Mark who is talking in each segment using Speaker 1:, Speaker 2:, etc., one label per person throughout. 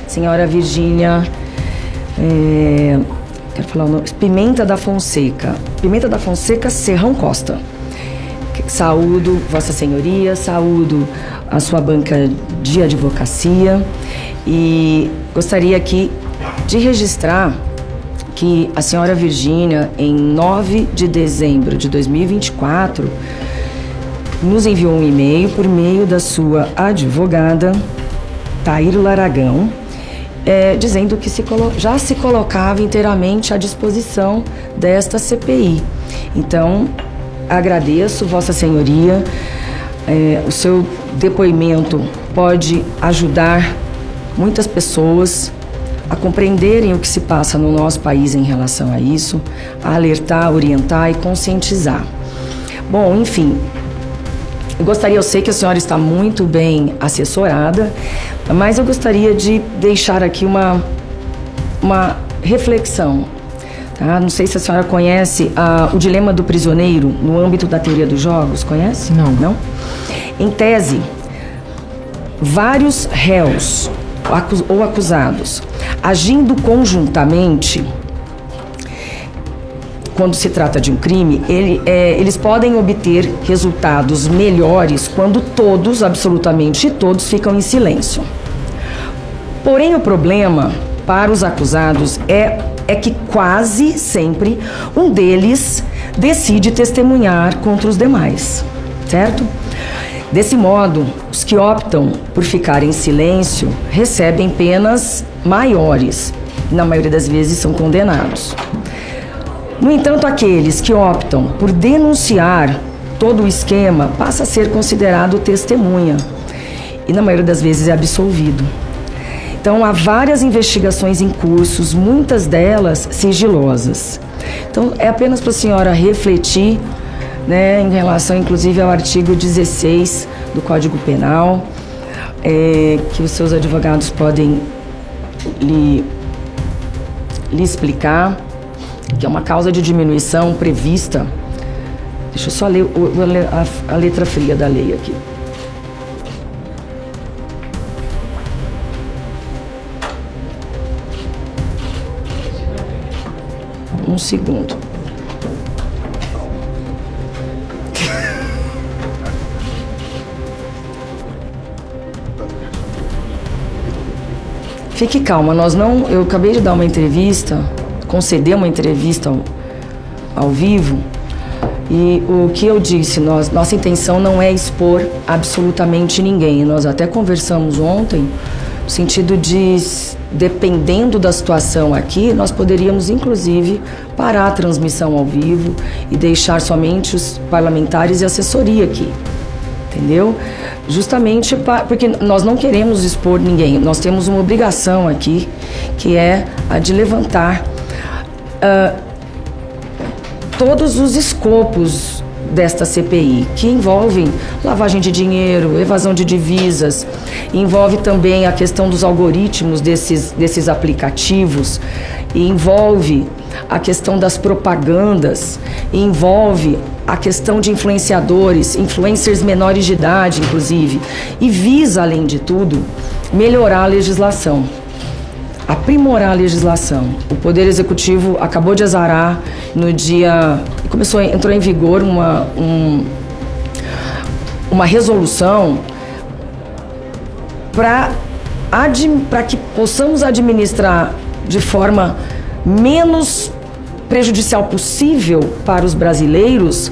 Speaker 1: senhora Virgínia, quero falar o nome, Pimenta da Fonseca. Pimenta da Fonseca Serrão Costa. Saúdo Vossa Senhoria, saúdo a sua banca de advocacia e gostaria aqui de registrar que a senhora Virgínia, em 9 de dezembro de 2024, nos enviou um e-mail por meio da sua advogada, Taíro Laragão, dizendo que já se colocava inteiramente à disposição desta CPI. Então, agradeço, Vossa Senhoria, o seu depoimento pode ajudar muitas pessoas a compreenderem o que se passa no nosso país em relação a isso, a alertar, orientar e conscientizar. Bom, enfim, eu sei que a senhora está muito bem assessorada, mas eu gostaria de deixar aqui uma reflexão. Tá? Não sei se a senhora conhece o dilema do prisioneiro no âmbito da teoria dos jogos. Conhece?
Speaker 2: Não.
Speaker 1: Não? Em tese, vários réus ou acusados agindo conjuntamente, quando se trata de um crime, eles podem obter resultados melhores quando todos, absolutamente todos, ficam em silêncio. Porém, o problema para os acusados é que quase sempre um deles decide testemunhar contra os demais, certo? Desse modo, os que optam por ficar em silêncio recebem penas maiores, na maioria das vezes são condenados. No entanto, aqueles que optam por denunciar todo o esquema passa a ser considerado testemunha e na maioria das vezes é absolvido. Então, há várias investigações em cursos, muitas delas sigilosas. Então, é apenas para a senhora refletir, né, em relação, inclusive, ao artigo 16 do Código Penal, que os seus advogados podem lhe explicar, que é uma causa de diminuição prevista. Deixa eu só ler a letra fria da lei aqui. Um segundo. Fique calma, eu acabei de dar uma entrevista, conceder uma entrevista ao vivo, e o que eu disse, nossa intenção não é expor absolutamente ninguém. Nós até conversamos ontem, no sentido de, dependendo da situação aqui, nós poderíamos inclusive parar a transmissão ao vivo e deixar somente os parlamentares e assessoria aqui. Entendeu? Justamente porque nós não queremos expor ninguém. Nós temos uma obrigação aqui, que é a de levantar todos os escopos desta CPI, que envolvem lavagem de dinheiro, evasão de divisas, envolve também a questão dos algoritmos desses aplicativos, e envolve a questão das propagandas, e envolve a questão de influencers menores de idade, inclusive, e visa, além de tudo, melhorar a legislação, aprimorar a legislação. O Poder Executivo acabou de azarar no dia... entrou em vigor uma resolução para que possamos administrar de forma menos prejudicial possível para os brasileiros,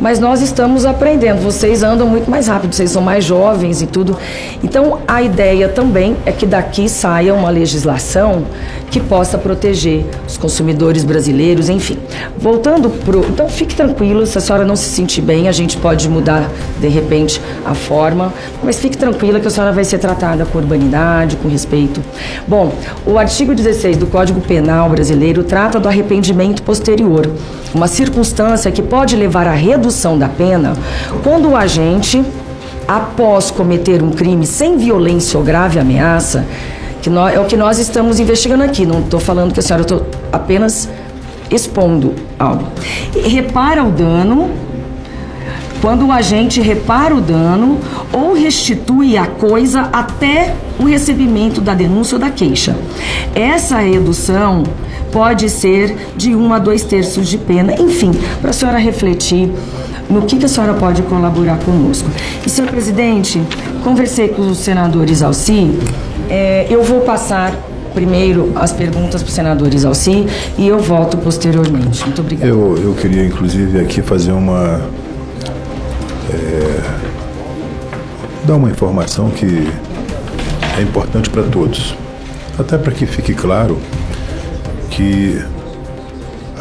Speaker 1: mas nós estamos aprendendo. Vocês andam muito mais rápido, vocês são mais jovens e tudo. Então, a ideia também é que daqui saia uma legislação que possa proteger os consumidores brasileiros, enfim. Voltando Então, fique tranquilo, se a senhora não se sentir bem, a gente pode mudar, de repente, a forma, mas fique tranquila que a senhora vai ser tratada com urbanidade, com respeito. Bom, o artigo 16 do Código Penal brasileiro trata do arrependimento posterior, uma circunstância que pode levar à redução da pena quando o agente, após cometer um crime sem violência ou grave ameaça, é o que nós estamos investigando aqui, não estou falando que a senhora, estou apenas expondo algo. E repara o dano quando o agente repara o dano ou restitui a coisa até o recebimento da denúncia ou da queixa. Essa redução pode ser de 1 a 2/3 de pena, enfim, para a senhora refletir no que a senhora pode colaborar conosco. E, senhor presidente, conversei com o senador Isalci, eu vou passar primeiro as perguntas para o senador Isalci e eu volto posteriormente. Muito obrigada.
Speaker 2: Eu queria, inclusive, aqui fazer dar uma informação que é importante para todos, até para que fique claro que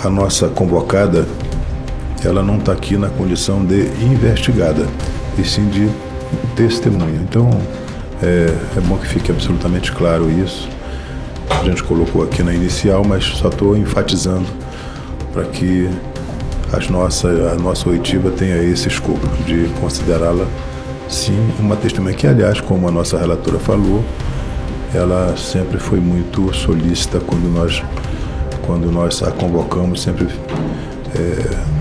Speaker 2: a nossa convocada, ela não está aqui na condição de investigada, e sim de testemunha. Então, é bom que fique absolutamente claro isso. A gente colocou aqui na inicial, mas só estou enfatizando para que a nossa oitiva tenha esse escopo de considerá-la, sim, uma testemunha que, aliás, como a nossa relatora falou, ela sempre foi muito solícita quando nós a convocamos, sempre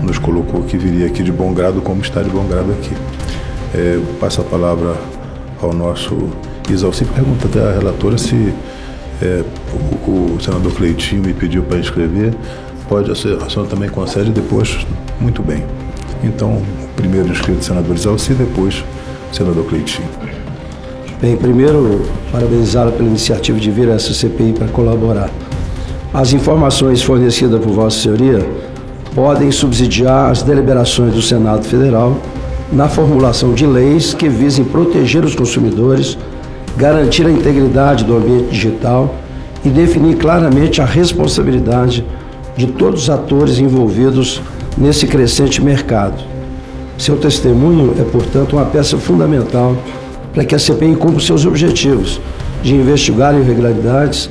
Speaker 2: nos colocou que viria aqui de bom grado, como está de bom grado aqui. Passo a palavra ao nosso Isalci. Pergunta até à relatora se o senador Cleitinho me pediu para escrever. Pode, a senhora também concede depois? Muito bem. Então, primeiro inscrito o senador Isalci, depois o senador Cleitinho.
Speaker 3: Bem, primeiro, parabenizá-la pela iniciativa de vir a essa CPI para colaborar. As informações fornecidas por Vossa Senhoria podem subsidiar as deliberações do Senado Federal na formulação de leis que visem proteger os consumidores, garantir a integridade do ambiente digital e definir claramente a responsabilidade de todos os atores envolvidos nesse crescente mercado. Seu testemunho é, portanto, uma peça fundamental para que a CPI cumpra seus objetivos de investigar irregularidades,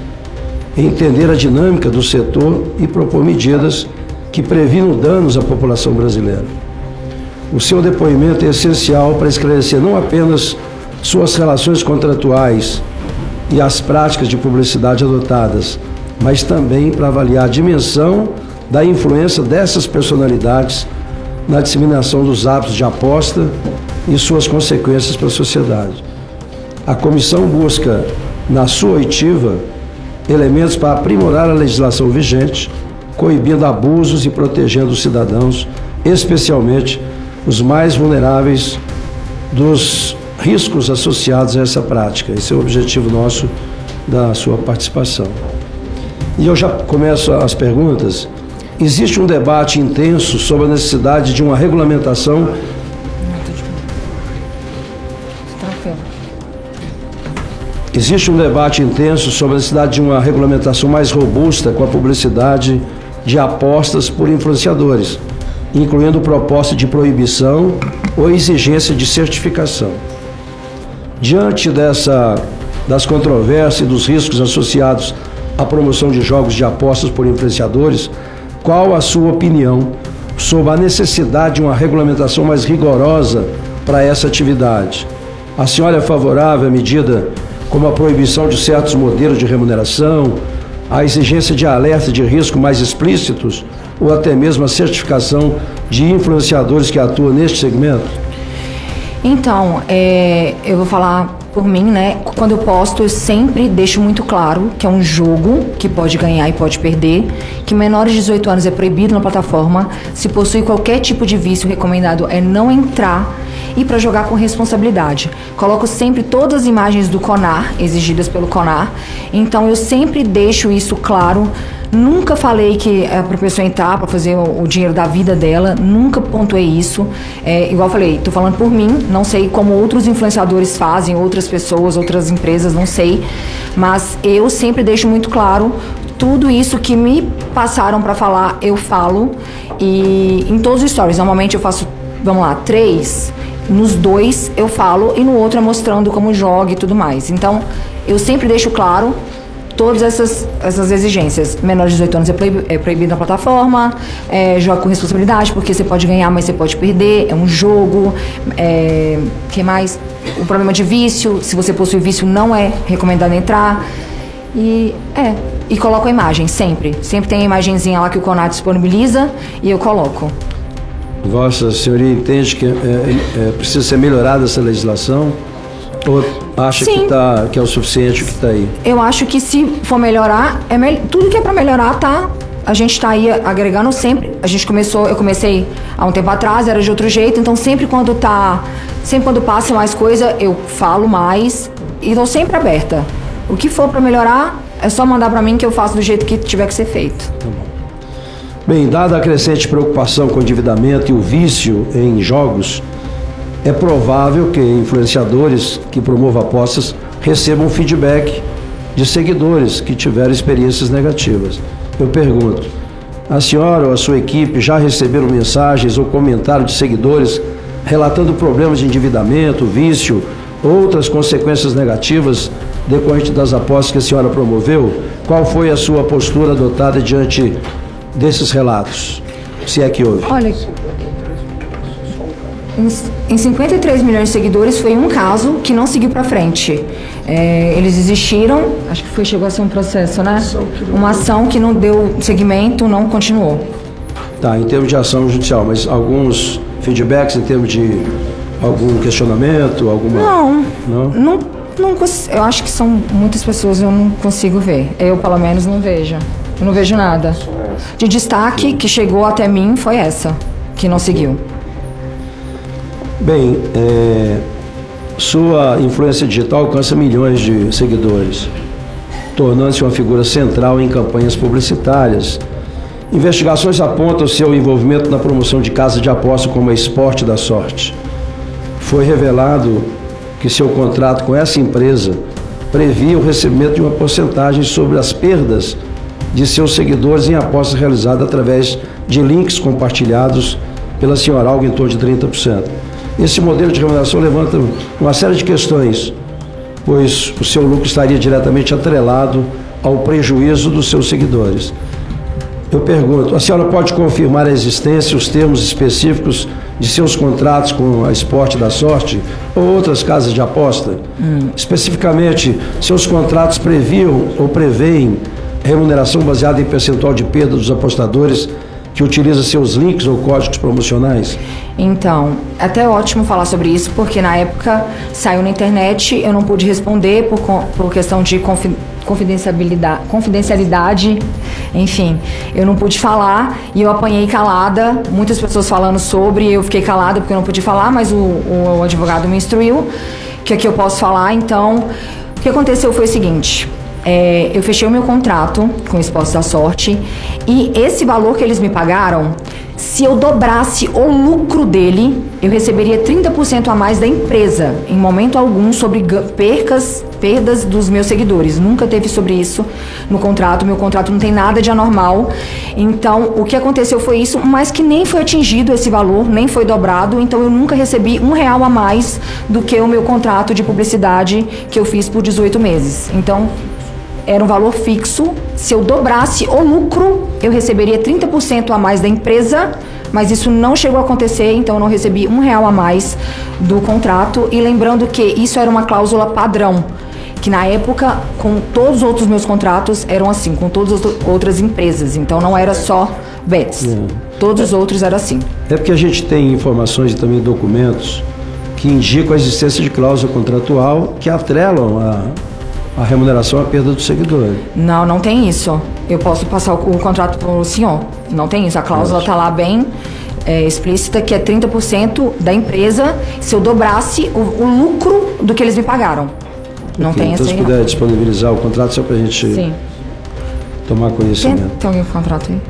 Speaker 3: entender a dinâmica do setor e propor medidas que previnam danos à população brasileira. O seu depoimento é essencial para esclarecer não apenas suas relações contratuais e as práticas de publicidade adotadas, mas também para avaliar a dimensão da influência dessas personalidades na disseminação dos hábitos de aposta e suas consequências para a sociedade. A comissão busca, na sua oitiva, elementos para aprimorar a legislação vigente, coibindo abusos e protegendo os cidadãos, especialmente os mais vulneráveis dos riscos associados a essa prática. Esse é o objetivo nosso da sua participação. E eu já começo as perguntas. Existe um debate intenso sobre a necessidade de uma regulamentação. Existe um debate intenso sobre a necessidade de uma regulamentação mais robusta com a publicidade de apostas por influenciadores, incluindo proposta de proibição ou exigência de certificação. Diante das controvérsias e dos riscos associados à promoção de jogos de apostas por influenciadores, qual a sua opinião sobre a necessidade de uma regulamentação mais rigorosa para essa atividade? A senhora é favorável à medida como a proibição de certos modelos de remuneração, a exigência de alerta de risco mais explícitos ou até mesmo a certificação de influenciadores que atuam neste segmento?
Speaker 4: Então, eu vou falar por mim, né? Quando eu posto, eu sempre deixo muito claro que é um jogo que pode ganhar e pode perder, que menores de 18 anos é proibido na plataforma, se possui qualquer tipo de vício, recomendado é não entrar e para jogar com responsabilidade. Coloco sempre todas as imagens do CONAR, exigidas pelo CONAR, então eu sempre deixo isso claro. Nunca falei que é para a pessoa entrar para fazer o dinheiro da vida dela, nunca pontuei isso. Igual eu falei, estou falando por mim, não sei como outros influenciadores fazem, outras pessoas, outras empresas, não sei. Mas eu sempre deixo muito claro, tudo isso que me passaram para falar, eu falo. E em todos os stories, normalmente eu faço, 3, nos 2 eu falo e no outro é mostrando como joga e tudo mais. Então, eu sempre deixo claro todas essas exigências. Menor de 18 anos é proibido na plataforma, joga com responsabilidade, porque você pode ganhar, mas você pode perder, é um jogo. Que mais? O problema de vício, se você possui vício, não é recomendado entrar. E coloco a imagem, sempre. Sempre tem a imagenzinha lá que o CONAR disponibiliza e eu coloco.
Speaker 3: Vossa Senhoria entende que precisa ser melhorada essa legislação? Ou acha que é o suficiente o que está aí?
Speaker 4: Eu acho que se for melhorar, tudo que é para melhorar tá. A gente está aí agregando sempre. Eu comecei há um tempo atrás, era de outro jeito, então sempre quando passa mais coisa, eu falo mais e estou sempre aberta. O que for para melhorar, é só mandar para mim que eu faço do jeito que tiver que ser feito.
Speaker 3: Tá bom. Bem, dada a crescente preocupação com o endividamento e o vício em jogos, é provável que influenciadores que promovam apostas recebam feedback de seguidores que tiveram experiências negativas. Eu pergunto, a senhora ou a sua equipe já receberam mensagens ou comentários de seguidores relatando problemas de endividamento, vício, outras consequências negativas decorrentes das apostas que a senhora promoveu? Qual foi a sua postura adotada diante desses relatos, se é que houve?
Speaker 4: Olha, em 53 milhões de seguidores foi um caso que não seguiu para frente. Eles desistiram, acho que chegou a ser um processo, né? Uma ação que não deu seguimento, não continuou.
Speaker 3: Tá, em termos de ação judicial, mas alguns feedbacks em termos de algum questionamento, alguma... Não, eu acho que são muitas pessoas, eu não consigo ver. Eu, pelo menos, não vejo. Eu não vejo nada. De destaque que chegou até mim foi essa, que não seguiu. Bem, sua influência digital alcança milhões de seguidores, tornando-se uma figura central em campanhas publicitárias. Investigações apontam seu envolvimento na promoção de casas de aposta como a Esporte da Sorte. Foi revelado que seu contrato com essa empresa previa o recebimento de uma porcentagem sobre as perdas de seus seguidores em apostas realizadas através de links compartilhados pela senhora, algo em torno de 30%. Esse modelo de remuneração levanta uma série de questões, pois o seu lucro estaria diretamente atrelado ao prejuízo dos seus seguidores. Eu pergunto, a senhora pode confirmar a existência e os termos específicos de seus contratos com a Esporte da Sorte ou outras casas de aposta? Especificamente, seus contratos previam ou prevêem remuneração baseada em percentual de perda dos apostadores que utiliza seus links ou códigos promocionais?
Speaker 4: Então, é até ótimo falar sobre isso, porque na época saiu na internet, eu não pude responder por questão de confidencialidade, enfim, eu não pude falar e eu apanhei calada, muitas pessoas falando sobre, eu fiquei calada porque eu não pude falar, mas o advogado me instruiu que aqui eu posso falar. Então, o que aconteceu foi o seguinte: eu fechei o meu contrato com o Esporte da Sorte e esse valor que eles me pagaram, se eu dobrasse o lucro dele, eu receberia 30% a mais da empresa, em momento algum sobre perdas dos meus seguidores. Nunca teve sobre isso no contrato, meu contrato não tem nada de anormal. Então, o que aconteceu foi isso, mas que nem foi atingido esse valor, nem foi dobrado, então eu nunca recebi R$1 a mais do que o meu contrato de publicidade que eu fiz por 18 meses. Então, era um valor fixo. Se eu dobrasse o lucro, eu receberia 30% a mais da empresa, mas isso não chegou a acontecer, então eu não recebi R$1 a mais do contrato. E lembrando que isso era uma cláusula padrão, que na época, com todos os outros meus contratos, eram assim, com todas as outras empresas. Então não era só Bets, todos os outros eram assim.
Speaker 3: É porque a gente tem informações e também documentos que indicam a existência de cláusula contratual que atrelam a remuneração à perda do seguidor.
Speaker 4: Não, não tem isso. Eu posso passar o contrato para o senhor. Não tem isso. A cláusula está lá bem explícita, que é 30% da empresa se eu dobrasse o lucro do que eles me pagaram. Não tem
Speaker 3: então,
Speaker 4: essa aí.
Speaker 3: Se puder disponibilizar o contrato, só para a gente tomar conhecimento.
Speaker 4: Tem algum contrato aí?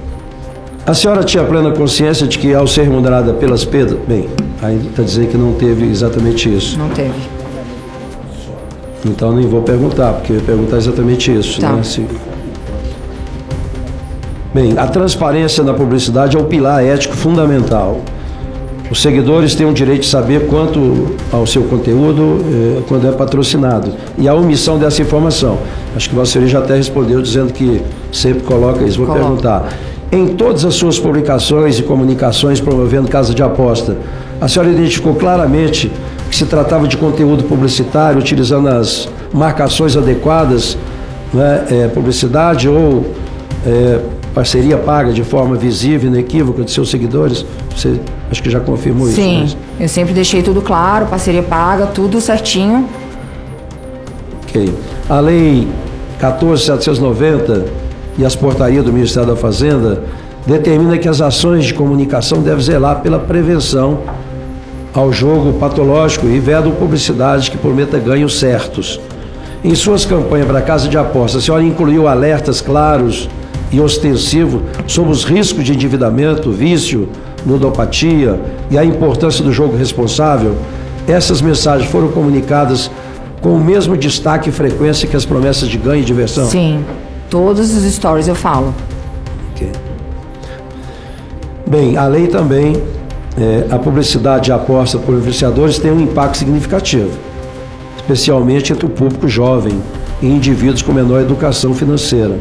Speaker 3: A senhora tinha plena consciência de que, ao ser remunerada pelas perdas... Bem, aí está dizendo que não teve exatamente isso.
Speaker 4: Não teve.
Speaker 3: Então nem vou perguntar, porque eu ia perguntar exatamente isso.
Speaker 4: Tá.
Speaker 3: Né? Bem, a transparência na publicidade é um pilar ético fundamental. Os seguidores têm o direito de saber quanto ao seu conteúdo quando é patrocinado. E a omissão dessa informação. Acho que Vossa Senhoria já até respondeu dizendo que sempre coloca isso. Vou perguntar. Em todas as suas publicações e comunicações promovendo casa de aposta, a senhora identificou claramente que se tratava de conteúdo publicitário, utilizando as marcações adequadas, né, publicidade ou parceria paga de forma visível e inequívoca de seus seguidores? Você Acho que já confirmou isso.
Speaker 4: Sim,
Speaker 3: Mas...
Speaker 4: eu sempre deixei tudo claro, parceria paga, tudo certinho.
Speaker 3: Ok. A Lei 14.790 e as portarias do Ministério da Fazenda determina que as ações de comunicação devem zelar pela prevenção ao jogo patológico e vedam publicidade que prometa ganhos certos. Em suas campanhas para a casa de apostas, a senhora incluiu alertas claros e ostensivos sobre os riscos de endividamento, vício, ludopatia e a importância do jogo responsável. Essas mensagens foram comunicadas com o mesmo destaque e frequência que as promessas de ganho e diversão?
Speaker 4: Sim, todos os stories eu falo.
Speaker 3: Ok. Bem, a lei também, a publicidade de aposta por influenciadores tem um impacto significativo, especialmente entre o público jovem e indivíduos com menor educação financeira.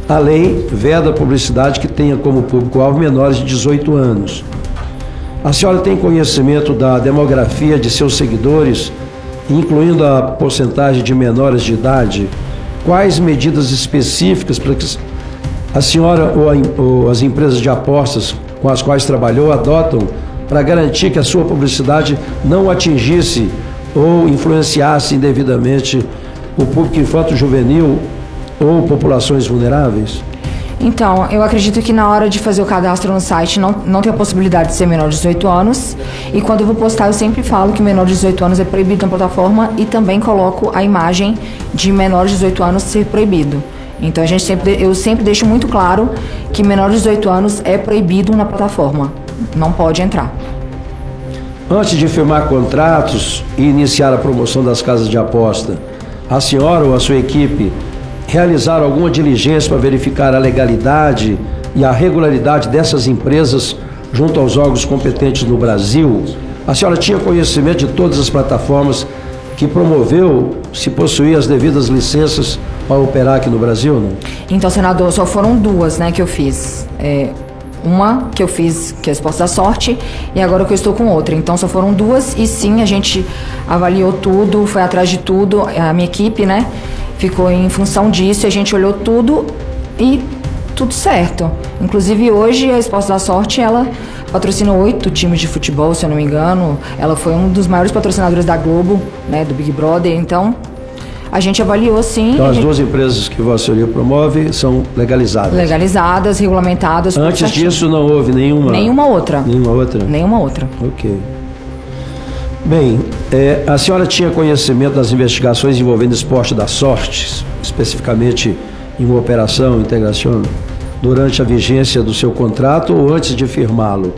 Speaker 3: A lei veda a publicidade que tenha como público-alvo menores de 18 anos. A senhora tem conhecimento da demografia de seus seguidores, incluindo a porcentagem de menores de idade? Quais medidas específicas para que a senhora ou as empresas de apostas com as quais trabalhou adotam para garantir que a sua publicidade não atingisse ou influenciasse indevidamente o público infanto-juvenil ou populações vulneráveis?
Speaker 4: Então, eu acredito que na hora de fazer o cadastro no site não tem a possibilidade de ser menor de 18 anos. E quando eu vou postar, eu sempre falo que menor de 18 anos é proibido na plataforma e também coloco a imagem de menor de 18 anos ser proibido. Então, eu sempre deixo muito claro que menor de 18 anos é proibido na plataforma. Não pode entrar.
Speaker 3: Antes de firmar contratos e iniciar a promoção das casas de aposta, a senhora ou a sua equipe realizaram alguma diligência para verificar a legalidade e a regularidade dessas empresas junto aos órgãos competentes no Brasil? A senhora tinha conhecimento de todas as plataformas que promoveu, se possuía as devidas licenças para operar aqui no Brasil, não?
Speaker 4: Então, senador, só foram duas, né, que eu fiz. Uma que eu fiz, que é a Esporte da Sorte, e agora que eu estou com outra. Então, só foram duas e sim, a gente avaliou tudo, foi atrás de tudo, a minha equipe, né, ficou em função disso, a gente olhou tudo e tudo certo. Inclusive, hoje, a Esporte da Sorte, ela patrocina 8 times de futebol, se eu não me engano. Ela foi um dos maiores patrocinadores da Globo, né, do Big Brother. Então, a gente avaliou, sim.
Speaker 3: Então, as duas empresas que Vossa Senhoria promove são legalizadas?
Speaker 4: Legalizadas, regulamentadas.
Speaker 3: Antes disso, não houve nenhuma...
Speaker 4: Nenhuma outra.
Speaker 3: Nenhuma outra?
Speaker 4: Nenhuma outra.
Speaker 3: Ok. Bem, a senhora tinha conhecimento das investigações envolvendo Esporte da Sorte, especificamente em uma operação integração, durante a vigência do seu contrato ou antes de firmá-lo?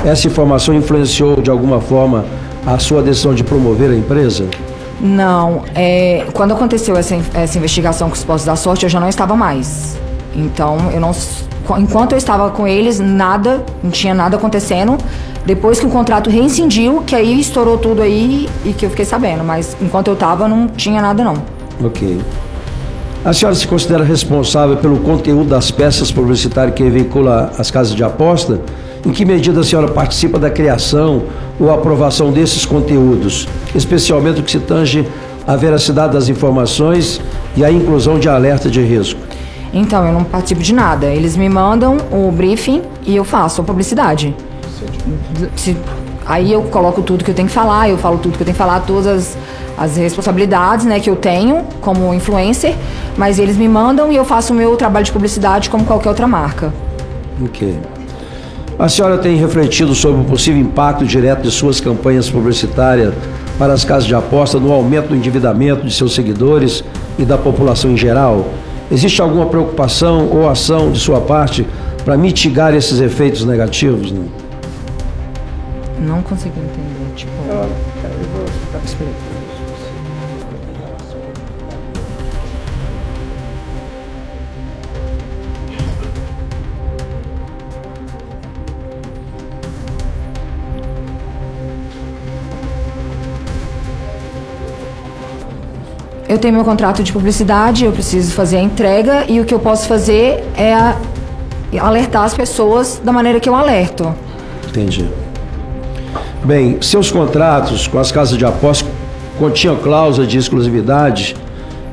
Speaker 3: Essa informação influenciou de alguma forma a sua decisão de promover a empresa?
Speaker 4: Não. Quando aconteceu essa investigação com os Esportes da Sorte, eu já não estava mais. Então, enquanto eu estava com eles, não tinha nada acontecendo. Depois que o contrato reincindiu, que aí estourou tudo aí e que eu fiquei sabendo. Mas enquanto eu estava, não tinha nada, não.
Speaker 3: Ok. A senhora se considera responsável pelo conteúdo das peças publicitárias que veicula as casas de aposta? Em que medida a senhora participa da criação ou aprovação desses conteúdos, especialmente o que se tange à veracidade das informações e à inclusão de alerta de risco?
Speaker 4: Então, eu não participo de nada. Eles me mandam o briefing e eu faço a publicidade. Aí eu coloco tudo que eu tenho que falar, eu falo tudo que eu tenho que falar, todas as responsabilidades, né, que eu tenho como influencer, mas eles me mandam e eu faço o meu trabalho de publicidade como qualquer outra marca.
Speaker 3: Ok. A senhora tem refletido sobre o possível impacto direto de suas campanhas publicitárias para as casas de aposta no aumento do endividamento de seus seguidores e da população em geral? Existe alguma preocupação ou ação de sua parte para mitigar esses efeitos negativos?
Speaker 4: Não consegui entender, tipo...
Speaker 3: Eu vou explicar.
Speaker 4: Eu tenho meu contrato de publicidade, eu preciso fazer a entrega e o que eu posso fazer é alertar as pessoas da maneira que eu alerto.
Speaker 3: Entendi. Bem, seus contratos com as casas de apostas continham cláusula de exclusividade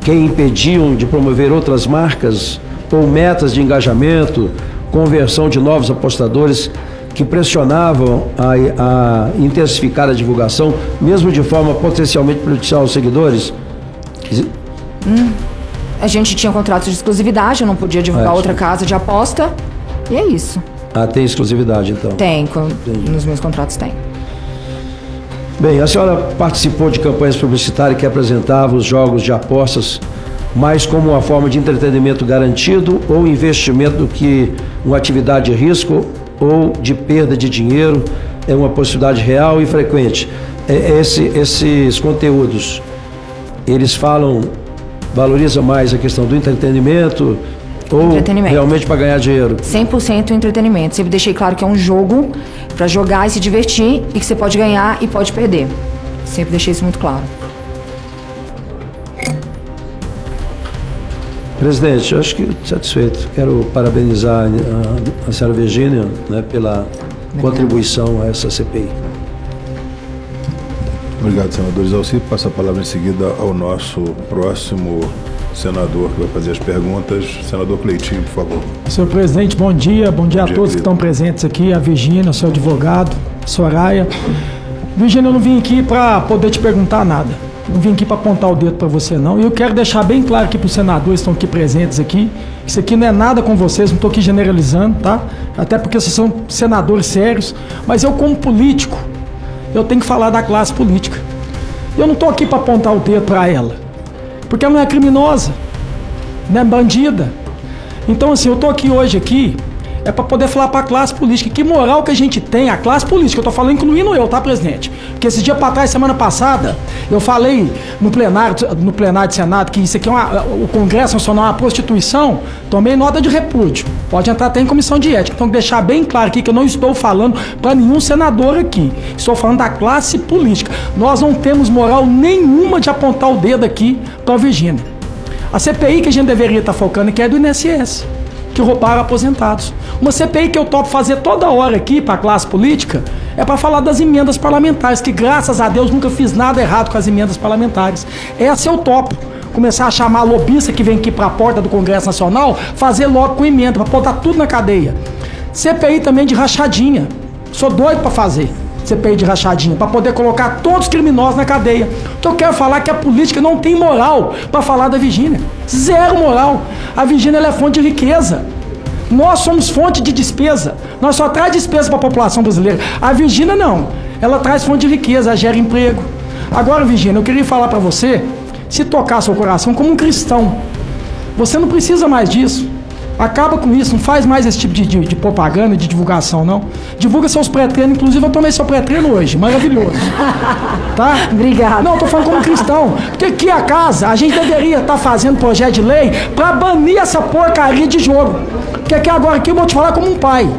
Speaker 3: que impediam de promover outras marcas ou metas de engajamento, conversão de novos apostadores que pressionavam a intensificar a divulgação, mesmo de forma potencialmente prejudicial aos seguidores?
Speaker 4: A gente tinha contratos de exclusividade, eu não podia divulgar outra casa de aposta. E é isso.
Speaker 3: Tem exclusividade, então?
Speaker 4: Tem, nos meus contratos tem.
Speaker 3: Bem, a senhora participou de campanhas publicitárias que apresentavam os jogos de apostas mais como uma forma de entretenimento garantido ou investimento do que uma atividade de risco ou de perda de dinheiro, é uma possibilidade real e frequente. Esses conteúdos, eles valorizam mais a questão do entretenimento ou realmente para ganhar dinheiro?
Speaker 4: 100% entretenimento. Sempre deixei claro que é um jogo para jogar e se divertir e que você pode ganhar e pode perder. Sempre deixei isso muito claro.
Speaker 3: Presidente, eu acho que satisfeito. Quero parabenizar a senhora Virgínia, né, pela contribuição a essa CPI.
Speaker 2: Obrigado, senador Isalci. Passa a palavra em seguida ao nosso próximo senador que vai fazer as perguntas. Senador Cleitinho, por favor.
Speaker 5: Senhor presidente, bom dia a todos que estão presentes aqui, a Virgínia, o seu advogado, Soraya. Virgínia, eu não vim aqui para poder te perguntar nada. Não vim aqui para apontar o dedo para você, não. E eu quero deixar bem claro aqui para os senadores que estão aqui presentes aqui, que isso aqui não é nada com vocês, não estou aqui generalizando, tá? Até porque vocês são senadores sérios. Mas eu, como político, eu tenho que falar da classe política. Eu não estou aqui para apontar o dedo para ela, porque ela não é criminosa, não é bandida. Então, assim, eu estou aqui hoje é para poder falar para a classe política que moral que a gente tem, a classe política, eu estou falando incluindo eu, tá, presidente? Porque esse dia para trás, semana passada, eu falei no plenário de Senado que isso aqui o Congresso Nacional é uma prostituição, tomei nota de repúdio, pode entrar até em comissão de ética. Então, deixar bem claro aqui que eu não estou falando para nenhum senador aqui, estou falando da classe política. Nós não temos moral nenhuma de apontar o dedo aqui para a Virgínia. A CPI que a gente deveria estar focando aqui é do INSS, que roubaram aposentados. Uma CPI que eu topo fazer toda hora aqui para a classe política é para falar das emendas parlamentares, que graças a Deus nunca fiz nada errado com as emendas parlamentares. Essa eu topo. Começar a chamar a lobista que vem aqui para a porta do Congresso Nacional, fazer logo com emenda, para botar tudo na cadeia. CPI também de rachadinha. Sou doido para fazer CPI de rachadinha, para poder colocar todos os criminosos na cadeia. Então eu quero falar que a política não tem moral para falar da Virgínia. Zero moral. A Virgínia ela é fonte de riqueza. Nós somos fonte de despesa. Nós só traz despesa para a população brasileira. A Virgínia não. Ela traz fonte de riqueza, ela gera emprego. Agora, Virgínia, eu queria falar para você, se tocar seu coração como um cristão, você não precisa mais disso. Acaba com isso, não faz mais esse tipo de propaganda, de divulgação, não. Divulga seus pré-treinos, inclusive eu tomei seu pré-treino hoje, maravilhoso. Tá?
Speaker 4: Obrigada.
Speaker 5: Não, eu tô falando como cristão, porque aqui a casa, a gente deveria estar fazendo projeto de lei para banir essa porcaria de jogo. Porque aqui agora aqui eu vou te falar como um pai,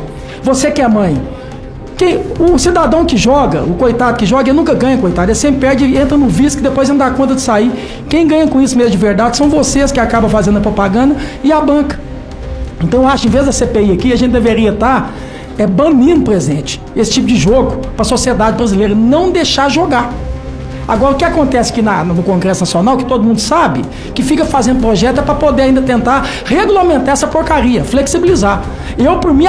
Speaker 5: você que é mãe. Que o cidadão que joga, o coitado que joga, ele nunca ganha, coitado. Ele sempre perde e entra no vício que depois não dá conta de sair. Quem ganha com isso mesmo de verdade são vocês que acabam fazendo a propaganda e a banca. Então eu acho, em vez da CPI aqui, a gente deveria estar banindo, presente, esse tipo de jogo para a sociedade brasileira, não deixar jogar. Agora, o que acontece aqui no Congresso Nacional, que todo mundo sabe, que fica fazendo projeto é para poder ainda tentar regulamentar essa porcaria, flexibilizar. Eu, por mim,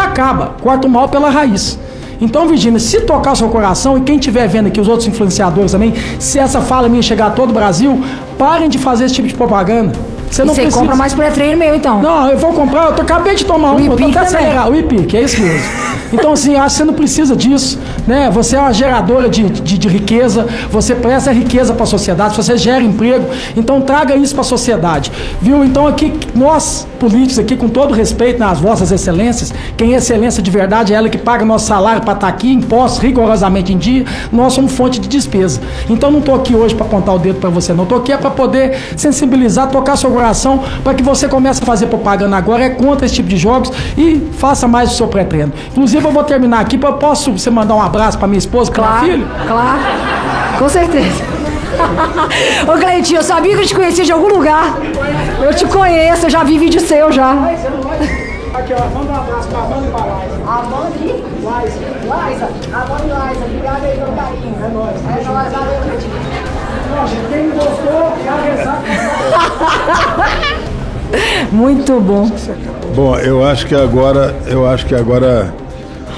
Speaker 5: corto o mal pela raiz. Então, Virgínia, se tocar o seu coração, e quem estiver vendo aqui, os outros influenciadores também, se essa fala minha chegar a todo o Brasil, parem de fazer esse tipo de propaganda. Você não precisa.
Speaker 4: Compra mais pré-treino meu, então.
Speaker 5: Não, eu vou comprar, acabei de tomar um, eu tô até acelerar. O IPIC, é isso mesmo. Então, assim, acho que você não precisa disso, né? Você é uma geradora de riqueza, você presta riqueza para a sociedade, você gera emprego, então traga isso para a sociedade, viu? Então aqui, nós, políticos aqui, com todo respeito nas vossas excelências, quem é excelência de verdade é ela que paga nosso salário para estar aqui, impostos rigorosamente em dia, nós somos fonte de despesa. Então não estou aqui hoje para apontar o dedo para você, não. Estou aqui para poder sensibilizar, tocar seu coração, para que você comece a fazer propaganda agora, contra esse tipo de jogos e faça mais o seu pré-treino. Inclusive, eu vou terminar aqui, posso você mandar um abraço para minha esposa,
Speaker 4: claro,
Speaker 5: meu filho?
Speaker 4: Claro, com certeza. Ô, Cleitinho, eu sabia que eu te conhecia de algum lugar. Eu te conheço, eu já vi vídeo seu já.
Speaker 5: Aqui, ó, manda um abraço pra Amanda e pra Laisa.
Speaker 6: Amanda e Laisa. Amanda e Laisa, obrigado aí pelo carinho.
Speaker 5: É nóis.
Speaker 6: É nóis, valeu, Cleitinho.
Speaker 5: Quem gostou, já rezar.
Speaker 4: Muito bom.
Speaker 2: Bom, eu acho que agora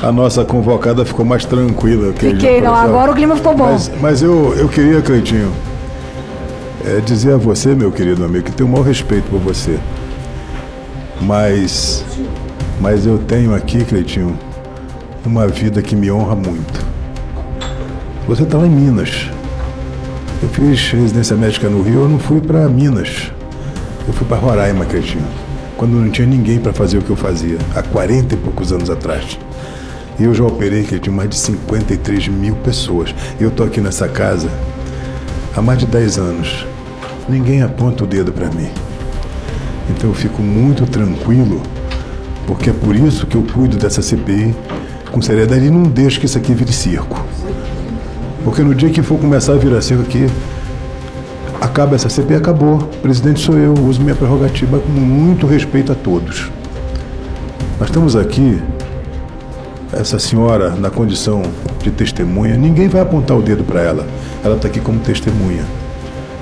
Speaker 2: a nossa convocada ficou mais tranquila.
Speaker 4: Fiquei, não, agora o clima ficou bom.
Speaker 2: Mas eu queria, Cleitinho, dizer a você, meu querido amigo, que tenho o maior respeito por você. Mas eu tenho aqui, Cleitinho, uma vida que me honra muito. Você está lá em Minas. Eu fiz residência médica no Rio, eu não fui para Minas. Eu fui para Roraima, Cleitinho, quando não tinha ninguém para fazer o que eu fazia, há 40 e poucos anos atrás. E eu já operei, Cleitinho, mais de 53 mil pessoas. Eu estou aqui nessa casa há mais de 10 anos. Ninguém aponta o dedo para mim. Então eu fico muito tranquilo, porque é por isso que eu cuido dessa CPI com seriedade e não deixo que isso aqui vire circo. Porque no dia que for começar a virar circo aqui, acaba essa CPI, acabou. O presidente sou eu, uso minha prerrogativa com muito respeito a todos. Nós estamos aqui, essa senhora na condição de testemunha, ninguém vai apontar o dedo para ela. Ela está aqui como testemunha.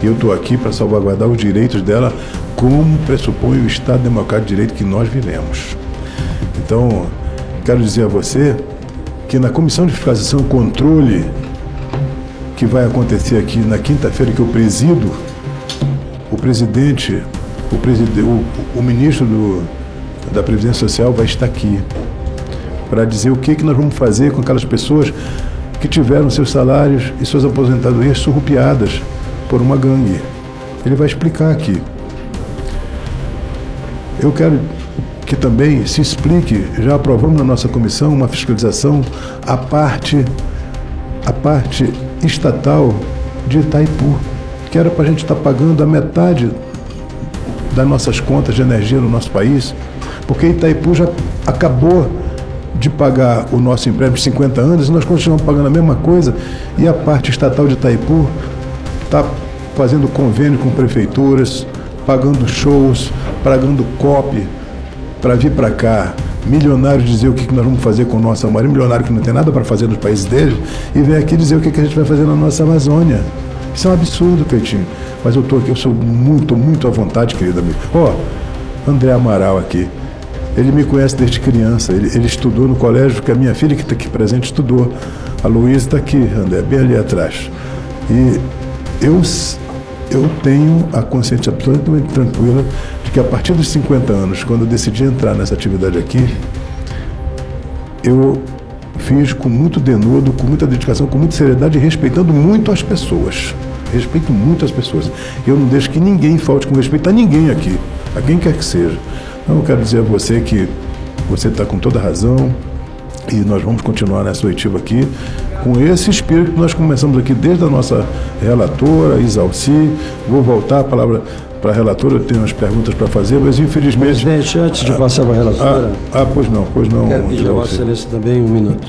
Speaker 2: E eu estou aqui para salvaguardar os direitos dela, como pressupõe o Estado Democrático de Direito que nós vivemos. Então, quero dizer a você que na Comissão de Fiscalização e Controle, que vai acontecer aqui na quinta-feira, que eu presido, o ministro da Previdência Social vai estar aqui para dizer o que nós vamos fazer com aquelas pessoas que tiveram seus salários e suas aposentadorias surrupiadas por uma gangue. Ele vai explicar aqui. Eu quero que também se explique, já aprovamos na nossa comissão uma fiscalização à parte estatal de Itaipu, que era para a gente estar pagando a metade das nossas contas de energia no nosso país, porque Itaipu já acabou de pagar o nosso empréstimo de 50 anos e nós continuamos pagando a mesma coisa, e a parte estatal de Itaipu está fazendo convênio com prefeituras, pagando shows, pagando COP para vir para cá, milionários dizer o que nós vamos fazer com o nosso Amazônia, milionário que não tem nada para fazer nos países deles, e vem aqui dizer o que a gente vai fazer na nossa Amazônia. Isso é um absurdo, Cleitinho. Mas eu estou aqui, eu sou muito à vontade, querido amigo. André Amaral aqui, ele me conhece desde criança, ele estudou no colégio que a minha filha que está aqui presente estudou. A Luísa está aqui, André, bem ali atrás. E eu tenho a consciência absolutamente tranquila de que a partir dos 50 anos, quando eu decidi entrar nessa atividade aqui, eu fiz com muito denodo, com muita dedicação, com muita seriedade e respeitando muito as pessoas. Respeito muito as pessoas. Eu não deixo que ninguém falte com respeito a ninguém aqui, a quem quer que seja. Então eu quero dizer a você que você está com toda a razão e nós vamos continuar nessa oitiva aqui com esse espírito que nós começamos aqui desde a nossa relatora, Isalci. Vou voltar a palavra para a relatora, eu tenho umas perguntas para fazer, mas infelizmente...
Speaker 3: Presidente, antes de passar para a relatora...
Speaker 2: Pois não.
Speaker 3: Quero pedir a Vossa Excelência também um minuto.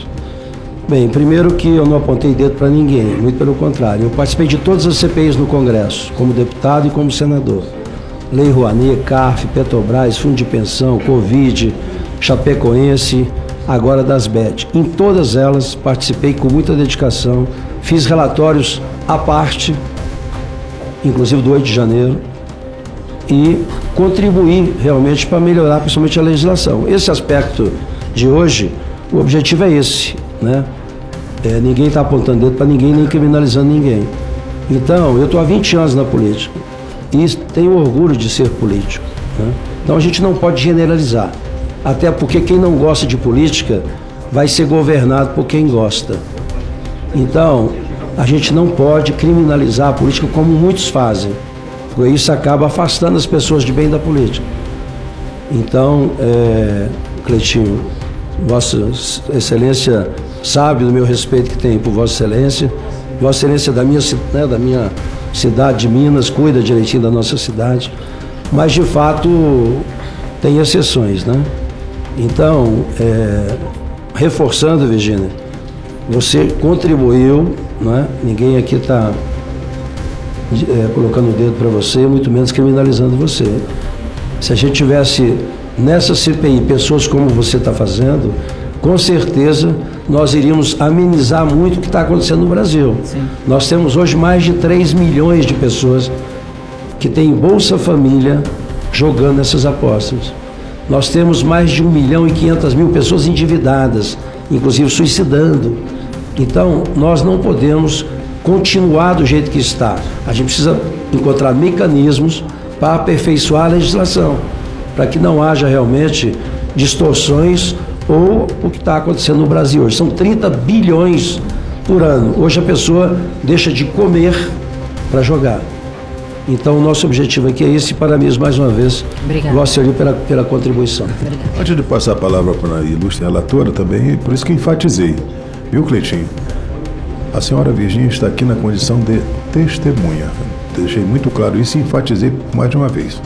Speaker 3: Bem, primeiro que eu não apontei dedo para ninguém, muito pelo contrário. Eu participei de todas as CPIs no Congresso, como deputado e como senador. Lei Rouanet, CARF, Petrobras, Fundo de Pensão, Covid, Chapecoense, agora das BED. Em todas elas participei com muita dedicação, fiz relatórios à parte, inclusive do 8 de janeiro, e contribuí realmente para melhorar principalmente a legislação. Esse aspecto de hoje, o objetivo é esse, né? Ninguém está apontando dedo para ninguém, nem criminalizando ninguém. Então, eu estou há 20 anos na política e tenho orgulho de ser político, né? Então a gente não pode generalizar, até porque quem não gosta de política vai ser governado por quem gosta. Então, a gente não pode criminalizar a política como muitos fazem, porque isso acaba afastando as pessoas de bem da política. Então, Cleitinho, Vossa Excelência sabe do meu respeito que tem por Vossa Excelência. Vossa Excelência da minha cidade de Minas, cuida direitinho da nossa cidade, mas de fato tem exceções, né? Então, reforçando, Virgínia, você contribuiu, né? Ninguém aqui está colocando o dedo para você, muito menos criminalizando você. Se a gente tivesse nessa CPI pessoas como você está fazendo, com certeza nós iríamos amenizar muito o que está acontecendo no Brasil. Sim. Nós temos hoje mais de 3 milhões de pessoas que têm Bolsa Família jogando essas apostas. Nós temos mais de 1.500.000 pessoas endividadas inclusive suicidando. Então, nós não podemos continuar do jeito que está. A gente precisa encontrar mecanismos para aperfeiçoar a legislação, para que não haja realmente distorções ou o que está acontecendo no Brasil hoje. São 30 bilhões por ano. Hoje a pessoa deixa de comer para jogar. Então, o nosso objetivo aqui é esse, e parabéns mais uma vez, Vossa Senhoria, pela contribuição.
Speaker 4: Obrigada.
Speaker 2: Antes de passar a palavra para a ilustre relatora também, por isso que enfatizei, viu, Cleitinho? A senhora Virgínia está aqui na condição de testemunha. Deixei muito claro isso e enfatizei mais de uma vez.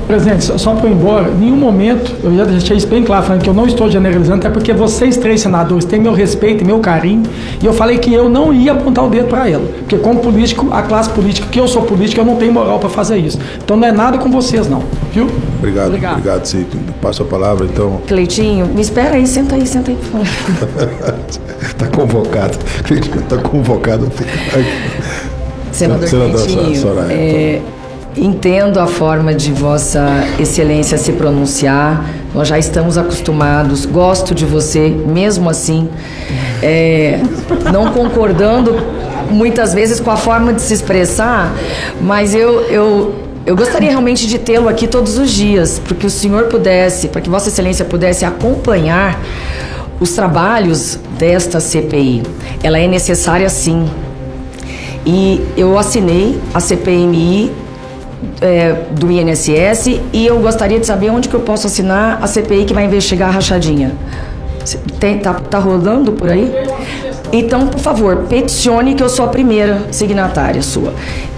Speaker 5: Presidente, só para ir embora, em nenhum momento, eu já deixei isso bem claro, falando que eu não estou generalizando, até porque vocês 3 senadores têm meu respeito e meu carinho, e eu falei que eu não ia apontar o dedo para ela, porque como político, a classe política, que eu sou político, eu não tenho moral para fazer isso. Então não é nada com vocês não, viu?
Speaker 2: Obrigado, sim. Passo a palavra, então.
Speaker 1: Cleitinho, me espera aí, senta aí, por favor.
Speaker 2: Está convocado. Cleitinho está convocado.
Speaker 1: Senador Cleitinho,
Speaker 2: Soraya,
Speaker 1: entendo a forma de Vossa Excelência se pronunciar, nós já estamos acostumados, gosto de você, mesmo assim, não concordando muitas vezes com a forma de se expressar, mas eu gostaria realmente de tê-lo aqui todos os dias, para que o senhor pudesse, para que Vossa Excelência pudesse acompanhar os trabalhos desta CPI. Ela é necessária sim. E eu assinei a CPMI do INSS e eu gostaria de saber onde que eu posso assinar a CPI que vai investigar a rachadinha. Tá rolando por aí? Então, por favor, peticione que eu sou a primeira signatária sua.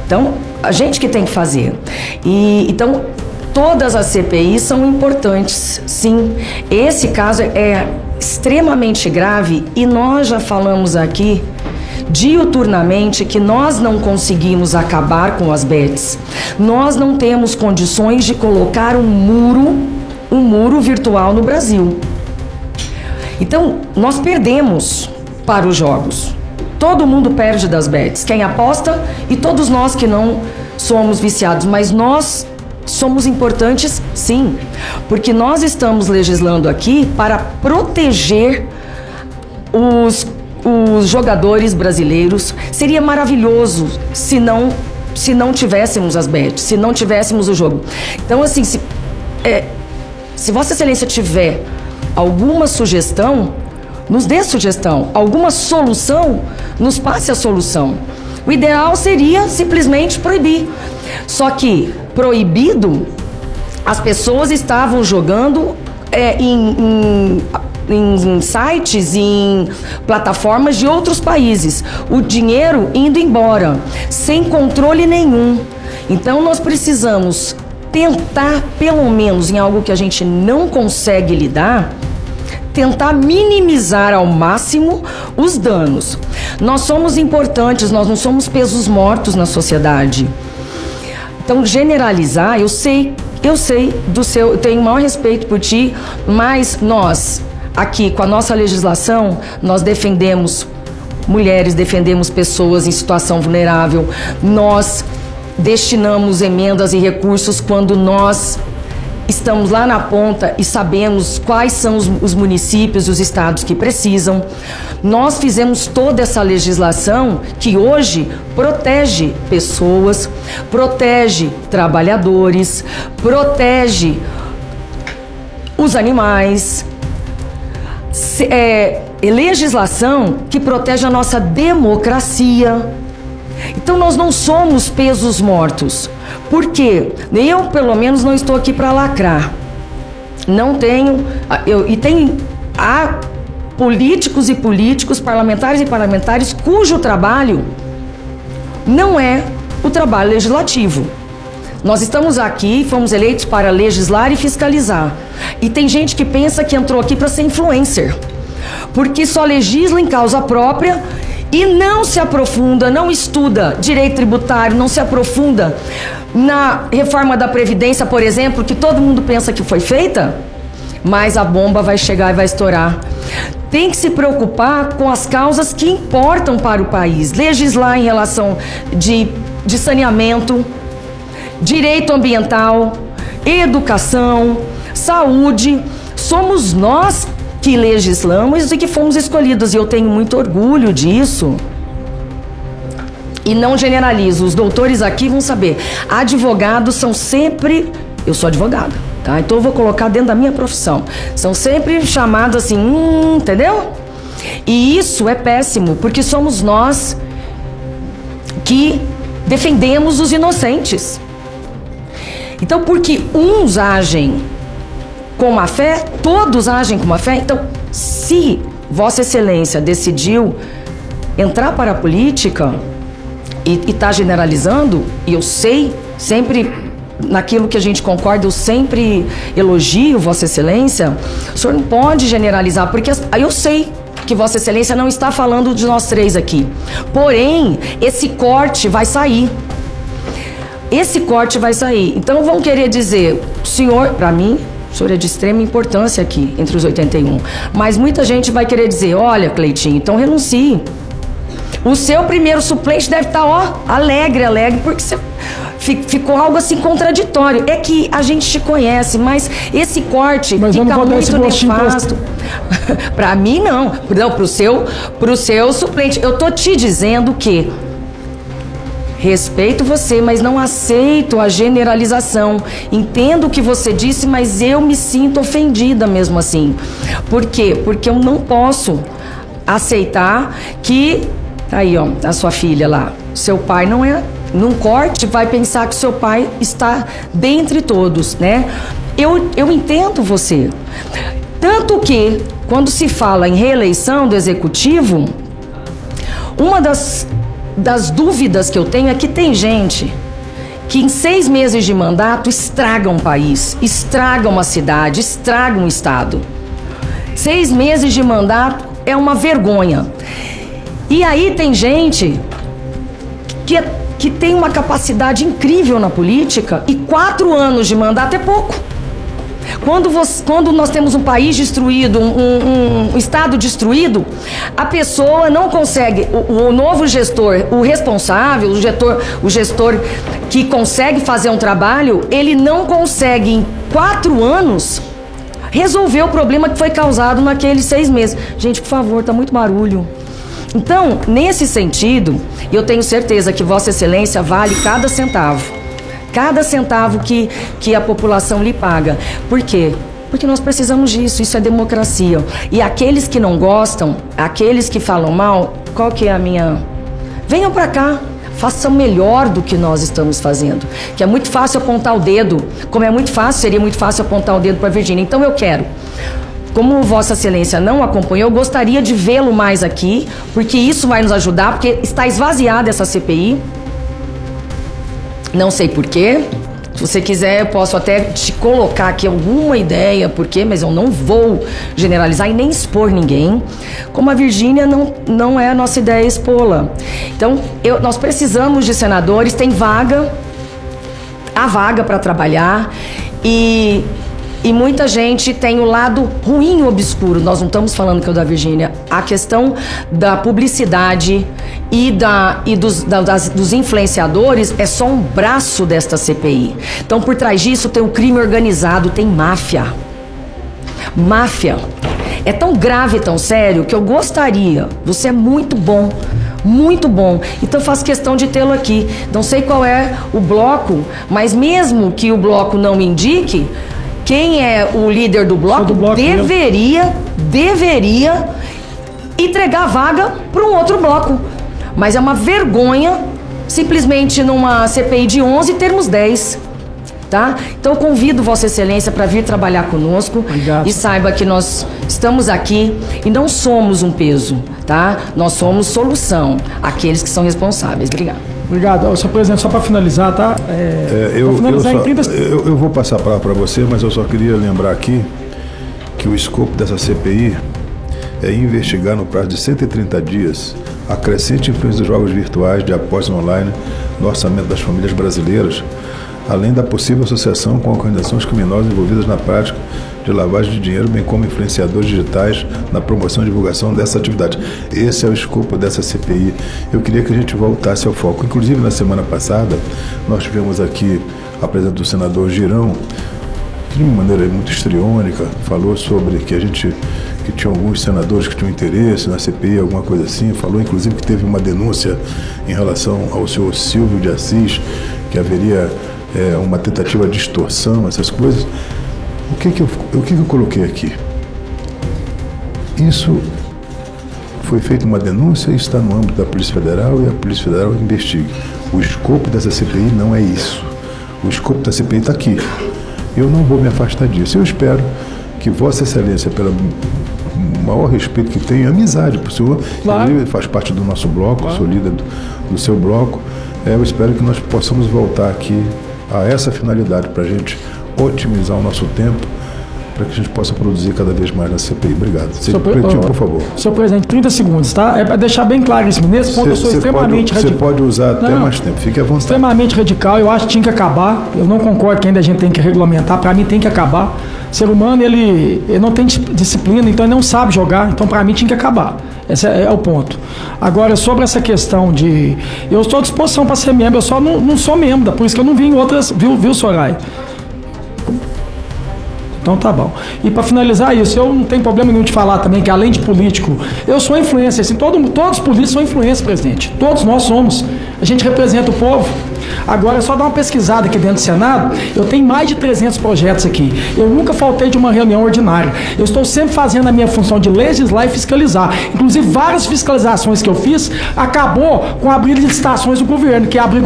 Speaker 1: Então, a gente que tem que fazer. Então, todas as CPIs são importantes, sim. Esse caso é extremamente grave e nós já falamos aqui diuturnamente que nós não conseguimos acabar com as bets. Nós não temos condições de colocar um muro virtual no Brasil. Então, nós perdemos para os jogos. Todo mundo perde das bets. Quem aposta e todos nós que não somos viciados, mas nós somos importantes, sim, porque nós estamos legislando aqui para proteger os jogadores brasileiros. Seria maravilhoso se não tivéssemos as bets, se não tivéssemos o jogo. Então, assim, se Vossa Excelência tiver alguma sugestão, nos dê sugestão. Alguma solução, nos passe a solução. O ideal seria simplesmente proibir. Só que, proibido, as pessoas estavam jogando em sites, em plataformas de outros países, o dinheiro indo embora, sem controle nenhum. Então nós precisamos tentar, pelo menos em algo que a gente não consegue lidar, tentar minimizar ao máximo os danos. Nós somos importantes, nós não somos pesos mortos na sociedade. Então generalizar, eu sei eu tenho o maior respeito por ti, mas nós aqui, com a nossa legislação, nós defendemos mulheres, defendemos pessoas em situação vulnerável, nós destinamos emendas e recursos quando nós estamos lá na ponta e sabemos quais são os municípios e os estados que precisam. Nós fizemos toda essa legislação que hoje protege pessoas, protege trabalhadores, protege os animais. Legislação que protege a nossa democracia. Então nós não somos pesos mortos. Por quê? Eu, pelo menos, não estou aqui para lacrar. Não tenho... Há políticos e políticos, parlamentares e parlamentares, cujo trabalho não é o trabalho legislativo. Nós estamos aqui, fomos eleitos para legislar e fiscalizar. E tem gente que pensa que entrou aqui para ser influencer, porque só legisla em causa própria e não se aprofunda, não estuda direito tributário, não se aprofunda na reforma da Previdência, por exemplo, que todo mundo pensa que foi feita, mas a bomba vai chegar e vai estourar. Tem que se preocupar com as causas que importam para o país, legislar em relação de saneamento, direito ambiental, educação, saúde. Somos nós que legislamos e que fomos escolhidos. E eu tenho muito orgulho disso. E não generalizo. Os doutores aqui vão saber. Advogados são sempre... Eu sou advogada, tá? Então eu vou colocar dentro da minha profissão. São sempre chamados assim, entendeu? E isso é péssimo, porque somos nós que defendemos os inocentes. Então, porque uns agem com má fé, todos agem com má fé. Então, se Vossa Excelência decidiu entrar para a política e está generalizando, e eu sei, sempre naquilo que a gente concorda, eu sempre elogio Vossa Excelência, o senhor não pode generalizar, porque eu sei que Vossa Excelência não está falando de nós três aqui. Porém, esse corte vai sair. Esse corte vai sair. Então vão querer dizer, senhor, para mim, o senhor é de extrema importância aqui, entre os 81. Mas muita gente vai querer dizer, olha, Cleitinho, então renuncie. O seu primeiro suplente deve estar, alegre, porque você ficou algo assim contraditório. É que a gente te conhece, mas esse corte fica muito nefasto. Para mim, não. Não, pro seu suplente. Eu tô te dizendo que respeito você, mas não aceito a generalização. Entendo o que você disse, mas eu me sinto ofendida mesmo assim. Por quê? Porque eu não posso aceitar que... Aí, a sua filha lá. Seu pai não é... Num corte, vai pensar que seu pai está dentre todos, né? Eu entendo você. Tanto que, quando se fala em reeleição do executivo, uma das dúvidas que eu tenho é que tem gente que em 6 meses de mandato estraga um país, estraga uma cidade, estraga um estado. 6 meses de mandato é uma vergonha. E aí tem gente que tem uma capacidade incrível na política e 4 anos de mandato é pouco. Quando nós temos um país destruído, um estado destruído, a pessoa não consegue, o novo gestor, o responsável, o gestor que consegue fazer um trabalho, ele não consegue em 4 anos resolver o problema que foi causado naqueles 6 meses. Gente, por favor, tá muito barulho. Então, nesse sentido, eu tenho certeza que Vossa Excelência vale cada centavo que a população lhe paga. Por quê? Porque nós precisamos disso, isso é democracia. E aqueles que não gostam, aqueles que falam mal, qual que é a minha... Venham pra cá, façam melhor do que nós estamos fazendo. Que é muito fácil apontar o dedo, seria muito fácil apontar o dedo pra Virgínia. Então eu quero... Como Vossa Excelência não acompanhou, eu gostaria de vê-lo mais aqui, porque isso vai nos ajudar, porque está esvaziada essa CPI. Não sei porquê. Se você quiser, eu posso até te colocar aqui alguma ideia porquê, mas eu não vou generalizar e nem expor ninguém. Como a Virgínia, não é a nossa ideia expô-la. Então, nós precisamos de senadores, tem vaga, há vaga para trabalhar e muita gente tem o lado ruim e obscuro. Nós não estamos falando que é o da Virgínia. A questão da publicidade e dos influenciadores é só um braço desta CPI. Então, por trás disso, tem o crime organizado, tem máfia. Máfia. É tão grave, tão sério, que eu gostaria. Você é muito bom. Muito bom. Então eu faço questão de tê-lo aqui. Não sei qual é o bloco, mas mesmo que o bloco não me indique, quem é o líder do bloco, deveria entregar a vaga para um outro bloco. Mas é uma vergonha, simplesmente numa CPI de 11 termos 10. Tá? Então eu convido Vossa Excelência para vir trabalhar conosco. Obrigado. E saiba que nós estamos aqui e não somos um peso, tá? Nós somos solução, aqueles que são responsáveis.
Speaker 5: Obrigado. Senhor Presidente, só para finalizar, tá?
Speaker 2: Eu vou passar a palavra para você, mas eu só queria lembrar aqui que o escopo dessa CPI é investigar no prazo de 130 dias a crescente influência dos jogos virtuais de apostas online no orçamento das famílias brasileiras, além da possível associação com organizações criminosas envolvidas na prática de lavagem de dinheiro, bem como influenciadores digitais na promoção e divulgação dessa atividade. Esse é o escopo dessa CPI. Eu queria que a gente voltasse ao foco. Inclusive, na semana passada, nós tivemos aqui a presença do senador Girão, que de uma maneira muito histriônica falou sobre que que tinha alguns senadores que tinham interesse na CPI, alguma coisa assim. Falou, inclusive, que teve uma denúncia em relação ao senhor Silvio de Assis, que haveria uma tentativa de extorsão, essas coisas. O que eu coloquei aqui? Isso foi feita uma denúncia, está no âmbito da Polícia Federal e a Polícia Federal investiga. O escopo dessa CPI não é isso. O escopo da CPI está aqui. Eu não vou me afastar disso. Eu espero que Vossa Excelência, pelo maior respeito que tenho, amizade por senhor, claro. Ele faz parte do nosso bloco, claro. Sou líder do seu bloco. Eu espero que nós possamos voltar aqui a essa finalidade, para a gente otimizar o nosso tempo, para que a gente possa produzir cada vez mais na CPI. Obrigado. Pretinho, por favor. Senhor
Speaker 5: presidente, 30 segundos, tá? É para deixar bem claro isso. Nesse ponto eu sou extremamente radical.
Speaker 2: Você pode usar até mais tempo, fique à vontade.
Speaker 5: Extremamente radical, eu acho que tinha que acabar. Eu não concordo que ainda a gente tem que regulamentar, para mim tem que acabar. O ser humano, ele não tem disciplina, então ele não sabe jogar, então para mim tinha que acabar. Esse é o ponto. Agora, sobre essa questão de... Eu estou à disposição para ser membro, eu só não sou membro, por isso que eu não vi em outras, viu, Soraya? Então tá bom. E para finalizar isso, eu não tenho problema nenhum de falar também que além de político, eu sou influência, assim, todos os políticos são influência, presidente. Todos nós somos. A gente representa o povo. Agora é só dar uma pesquisada aqui dentro do Senado, eu tenho mais de 300 projetos aqui. Eu nunca faltei de uma reunião ordinária. Eu estou sempre fazendo a minha função de legislar e fiscalizar. Inclusive, várias fiscalizações que eu fiz acabou com abrir licitações do governo, que abre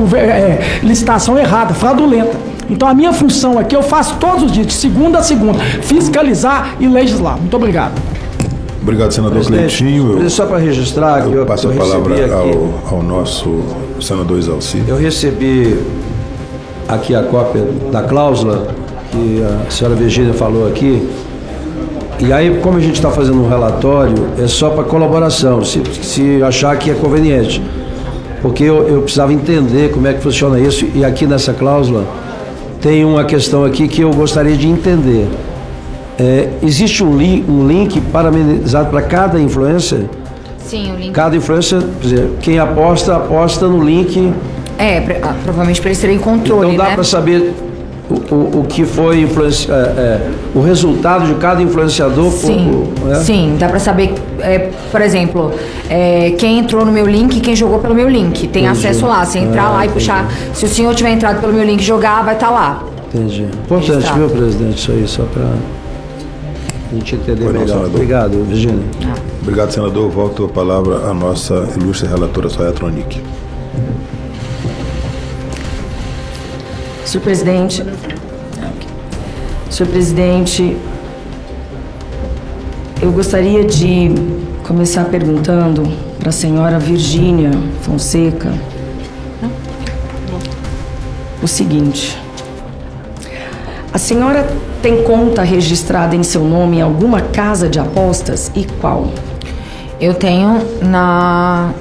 Speaker 5: licitação errada, fraudulenta. Então a minha função aqui, eu faço todos os dias, de segunda a segunda, fiscalizar e legislar. Muito obrigado.
Speaker 2: Obrigado, senador Cleitinho.
Speaker 3: Só para registrar que
Speaker 2: eu passo a palavra ao nosso senador Exalci.
Speaker 3: Eu recebi aqui a cópia da cláusula que a senhora Virgínia falou aqui. E aí, como a gente está fazendo um relatório, é só para colaboração, se achar que é conveniente. Porque eu precisava entender como é que funciona isso. E aqui nessa cláusula tem uma questão aqui que eu gostaria de entender. Existe um link parametrizado para cada influencer?
Speaker 4: Sim, o link.
Speaker 3: Cada influencer, quer dizer, quem aposta no link.
Speaker 4: Provavelmente para eles terem controle,
Speaker 3: então dá para saber o que foi o resultado de cada influenciador?
Speaker 4: Sim, sim, dá para saber, por exemplo, quem entrou no meu link e quem jogou pelo meu link. Tem acesso lá, se entrar lá e puxar. Se o senhor tiver entrado pelo meu link e jogar, vai estar lá.
Speaker 3: Entendi. Importante, viu, presidente, isso aí, só para a gente entender melhor. Obrigado, Virgínia.
Speaker 2: Obrigado, senador. Volto a palavra à nossa ilustre relatora, Soraya Tronic.
Speaker 1: Senhor presidente, eu gostaria de começar perguntando para a senhora Virgínia Fonseca o seguinte: a senhora tem conta registrada em seu nome em alguma casa de apostas e qual?
Speaker 4: Eu tenho na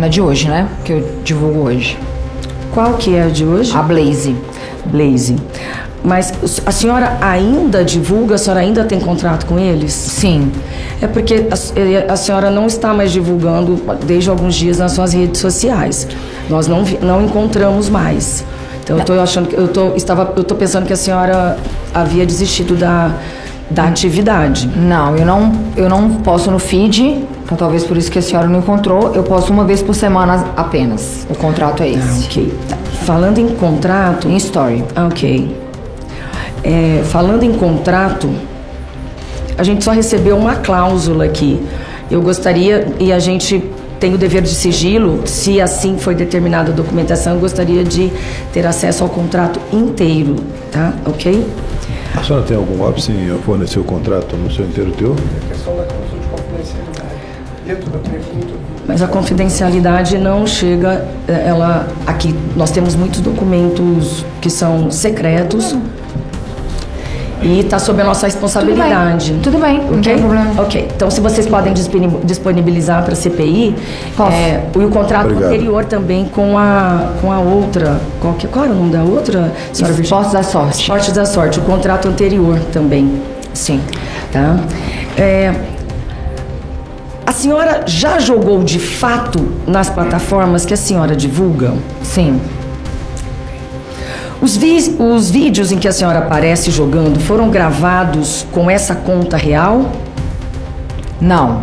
Speaker 4: de hoje, né? Que eu divulgo hoje.
Speaker 1: Qual que é a de hoje?
Speaker 4: A Blaze.
Speaker 1: Blaze. Mas a senhora ainda divulga? A senhora ainda tem contrato com eles?
Speaker 4: Sim.
Speaker 1: É porque a senhora não está mais divulgando desde alguns dias nas suas redes sociais. Nós não encontramos mais. Então eu tô pensando que a senhora havia desistido da atividade.
Speaker 4: Não, eu não posto no feed, então talvez por isso que a senhora não encontrou. Eu posto uma vez por semana apenas. O contrato é esse.
Speaker 1: Ok. Tá. Falando em contrato...
Speaker 4: Em story.
Speaker 1: Ok. Falando em contrato, a gente só recebeu uma cláusula aqui. Eu gostaria, e a gente tem o dever de sigilo, se assim foi determinada a documentação, eu gostaria de ter acesso ao contrato inteiro, tá? Ok?
Speaker 2: A senhora tem algum óbice em fornecer o contrato no seu inteiro teor?
Speaker 6: A questão da cláusula de confidencialidade. Dentro da pergunta...
Speaker 1: Mas a confidencialidade não chega... Aqui nós temos muitos documentos que são secretos e está sob a nossa responsabilidade.
Speaker 4: Tudo bem, não tem problema.
Speaker 1: Ok, então se vocês podem disponibilizar para a CPI, o contrato anterior também com a outra, qual era o nome da outra?
Speaker 4: Esportes da Sorte.
Speaker 1: Esportes da Sorte, o contrato anterior também.
Speaker 4: Sim.
Speaker 1: Tá? A senhora já jogou de fato nas plataformas que a senhora divulga?
Speaker 4: Sim.
Speaker 1: Os vídeos em que a senhora aparece jogando foram gravados com essa conta real?
Speaker 4: Não.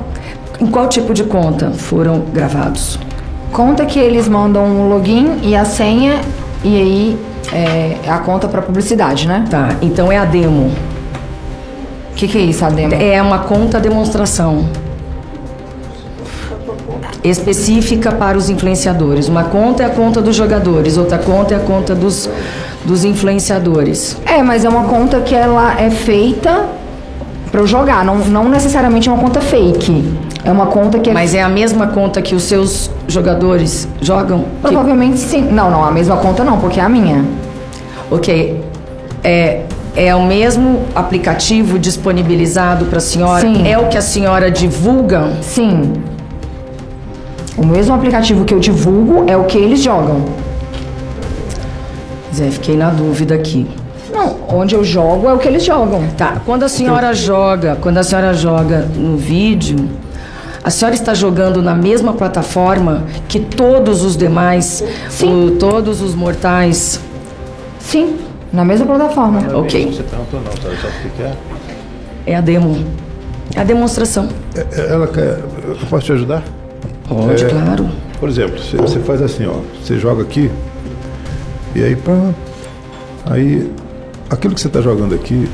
Speaker 1: Em qual tipo de conta foram gravados?
Speaker 4: Conta que eles mandam um login e a senha, e aí é a conta para publicidade, né?
Speaker 1: Tá, então é a demo.
Speaker 4: O que é isso, a demo?
Speaker 1: É uma conta demonstração específica para os influenciadores. Uma conta é a conta dos jogadores, outra conta é a conta dos influenciadores.
Speaker 4: Mas é uma conta que ela é feita para eu jogar, não necessariamente é uma conta fake. É uma conta que
Speaker 1: Mas é a mesma conta que os seus jogadores jogam?
Speaker 4: Provavelmente sim. Não, a mesma conta não, porque é a minha.
Speaker 1: Ok. É o mesmo aplicativo disponibilizado para a senhora?
Speaker 4: Sim.
Speaker 1: É o que a senhora divulga?
Speaker 4: Sim. O mesmo aplicativo que eu divulgo é o que eles jogam.
Speaker 1: Zé, fiquei na dúvida aqui.
Speaker 4: Não, onde eu jogo é o que eles jogam.
Speaker 1: Tá, quando a senhora joga no vídeo, a senhora está jogando na mesma plataforma que todos os demais,
Speaker 4: Sim.
Speaker 1: todos os mortais?
Speaker 4: Sim, na mesma plataforma.
Speaker 1: Ok.
Speaker 2: Você perguntou não, sabe o que é?
Speaker 1: É a demo. É a demonstração.
Speaker 2: Ela quer. Eu posso te ajudar?
Speaker 1: Pode, claro.
Speaker 2: Por exemplo, você faz assim, ó. Você joga aqui e aí pronto. Aí aquilo que você está jogando aqui,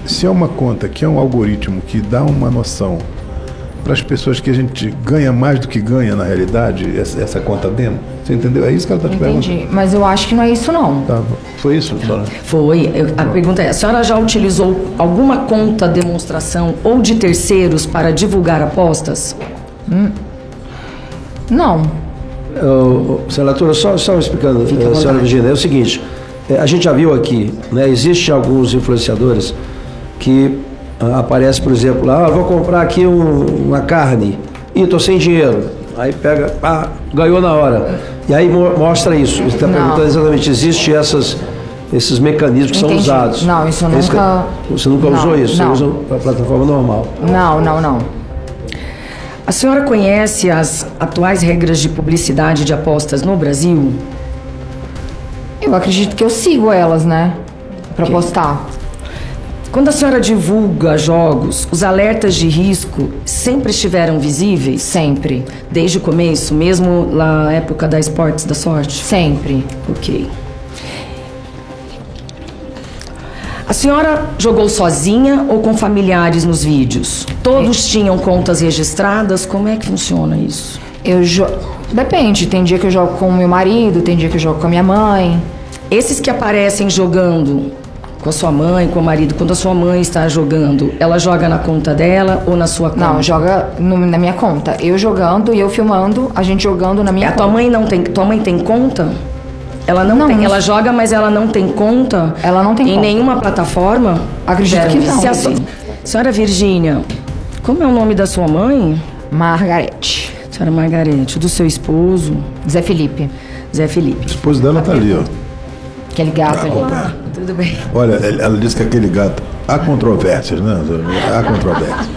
Speaker 2: se é uma conta que é um algoritmo que dá uma noção para as pessoas que a gente ganha mais do que ganha na realidade, essa conta demo, você entendeu? É isso que ela está te perguntando.
Speaker 4: Entendi, mas eu acho que não é isso não.
Speaker 2: Tá, foi isso, dona?
Speaker 1: Foi. A pergunta é, a senhora já utilizou alguma conta demonstração ou de terceiros para divulgar apostas?
Speaker 4: Não.
Speaker 3: Senadora, só explicando, senhora Virginia, é o seguinte, a gente já viu aqui, né, existem alguns influenciadores que aparece, por exemplo, lá, vou comprar aqui uma carne, e estou sem dinheiro, aí pega, ganhou na hora, e aí mostra isso. Você está perguntando exatamente, existem esses mecanismos que são usados.
Speaker 4: Não, isso eu nunca...
Speaker 3: Você nunca usou isso?
Speaker 4: Não.
Speaker 3: Você usa a plataforma normal?
Speaker 4: Não.
Speaker 1: A senhora conhece as atuais regras de publicidade de apostas no Brasil?
Speaker 4: Eu acredito que eu sigo elas, né? Pra postar.
Speaker 1: Quando a senhora divulga jogos, os alertas de risco sempre estiveram visíveis?
Speaker 4: Sempre.
Speaker 1: Desde o começo, mesmo na época da Esportes da Sorte?
Speaker 4: Sempre.
Speaker 1: Ok. A senhora jogou sozinha ou com familiares nos vídeos? Todos tinham contas registradas? Como é que funciona isso?
Speaker 4: Depende, tem dia que eu jogo com o meu marido, tem dia que eu jogo com a minha mãe.
Speaker 1: Esses que aparecem jogando com a sua mãe, com o marido, quando a sua mãe está jogando, ela joga na conta dela ou na sua conta?
Speaker 4: Não, joga na minha conta. Eu jogando e eu filmando, a gente jogando na minha conta.
Speaker 1: Tua mãe tem conta? Ela não tem. Ela joga, mas ela não tem conta?
Speaker 4: Ela não tem
Speaker 1: em
Speaker 4: conta.
Speaker 1: nenhuma plataforma?
Speaker 4: Acredito que não.
Speaker 1: Senhora Virgínia, como é o nome da sua mãe?
Speaker 4: Margarete.
Speaker 1: Senhora Margarete, do seu esposo?
Speaker 4: Zé Felipe.
Speaker 1: Zé Felipe.
Speaker 2: O esposo dela tá ali, ó.
Speaker 4: Aquele gato ali.
Speaker 1: Olá, tudo bem?
Speaker 2: Olha, ela disse que aquele gato... Há controvérsias, né? Há controvérsias.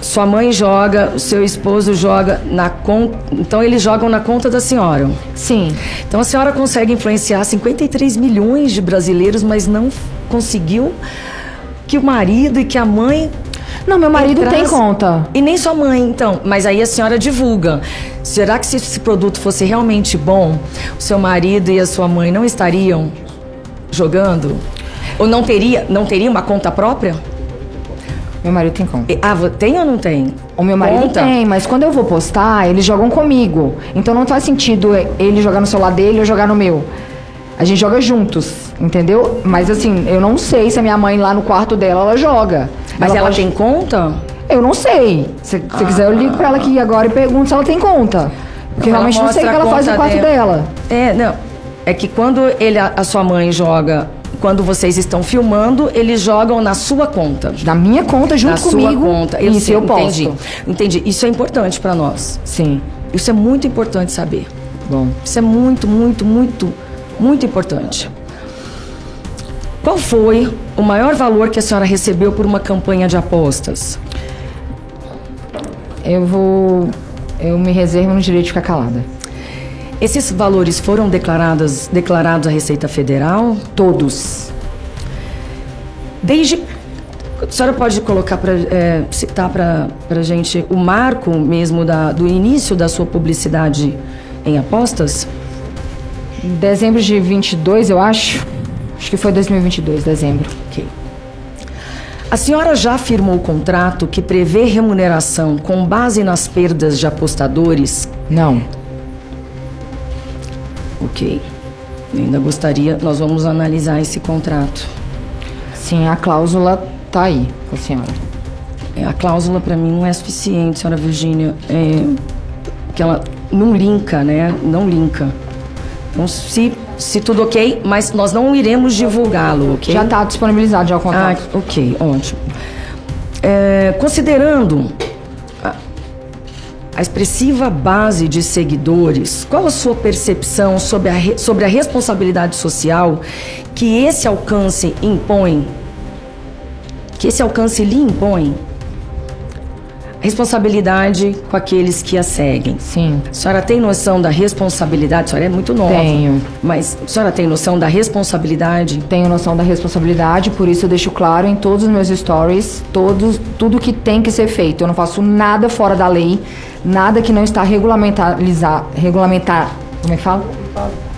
Speaker 1: Sua mãe joga, o seu esposo joga na conta... Então, eles jogam na conta da senhora?
Speaker 4: Sim.
Speaker 1: Então, a senhora consegue influenciar 53 milhões de brasileiros, mas não conseguiu que o marido e que a mãe...
Speaker 4: Não, meu marido tem conta.
Speaker 1: E nem sua mãe, então. Mas aí a senhora divulga. Será que se esse produto fosse realmente bom, o seu marido e a sua mãe não estariam jogando? Ou não teria uma conta própria?
Speaker 4: Meu marido tem conta.
Speaker 1: Tem ou não tem?
Speaker 4: O meu marido tem, mas quando eu vou postar, eles jogam comigo. Então não faz sentido ele jogar no celular dele ou eu jogar no meu. A gente joga juntos, entendeu? Mas assim, eu não sei se a minha mãe lá no quarto dela, ela joga.
Speaker 1: Mas ela tem conta?
Speaker 4: Eu não sei. Se quiser, eu ligo pra ela aqui agora e pergunto se ela tem conta. Porque eu realmente não sei o que ela faz no quarto dela.
Speaker 1: Não. É que quando a sua mãe joga... Quando vocês estão filmando, eles jogam na sua conta.
Speaker 4: Na minha conta, junto comigo.
Speaker 1: Na sua conta.
Speaker 4: Isso, eu posto.
Speaker 1: Entendi. Isso é importante pra nós.
Speaker 4: Sim.
Speaker 1: Isso é muito importante saber.
Speaker 4: Bom.
Speaker 1: Isso é muito, muito, muito, muito importante. Qual foi o maior valor que a senhora recebeu por uma campanha de apostas?
Speaker 4: Eu me reservo no direito de ficar calada.
Speaker 1: Esses valores foram declarados à Receita Federal?
Speaker 4: Todos.
Speaker 1: A senhora pode colocar citar para a gente o marco mesmo do início da sua publicidade em apostas?
Speaker 4: Dezembro de 22, eu acho. Acho que foi 2022, dezembro.
Speaker 1: Ok. A senhora já firmou o contrato que prevê remuneração com base nas perdas de apostadores?
Speaker 4: Não.
Speaker 1: Ok. Eu ainda gostaria... Nós vamos analisar esse contrato.
Speaker 4: Sim, a cláusula tá aí, a senhora.
Speaker 1: A cláusula para mim não é suficiente, senhora Virgínia. Que ela não linka, né? Não linka. Então, se tudo ok, mas nós não iremos divulgá-lo, ok?
Speaker 4: Já está disponibilizado já o contrato.
Speaker 1: Ok, ótimo. Considerando a expressiva base de seguidores, qual a sua percepção sobre a responsabilidade social que esse alcance impõe? Que esse alcance lhe impõe? Responsabilidade com aqueles que a seguem.
Speaker 4: Sim.
Speaker 1: A senhora tem noção da responsabilidade? A senhora é muito nova.
Speaker 4: Tenho.
Speaker 1: Mas a senhora tem noção da responsabilidade?
Speaker 4: Tenho noção da responsabilidade, por isso eu deixo claro em todos os meus stories, tudo que tem que ser feito. Eu não faço nada fora da lei, nada que não está como é que fala?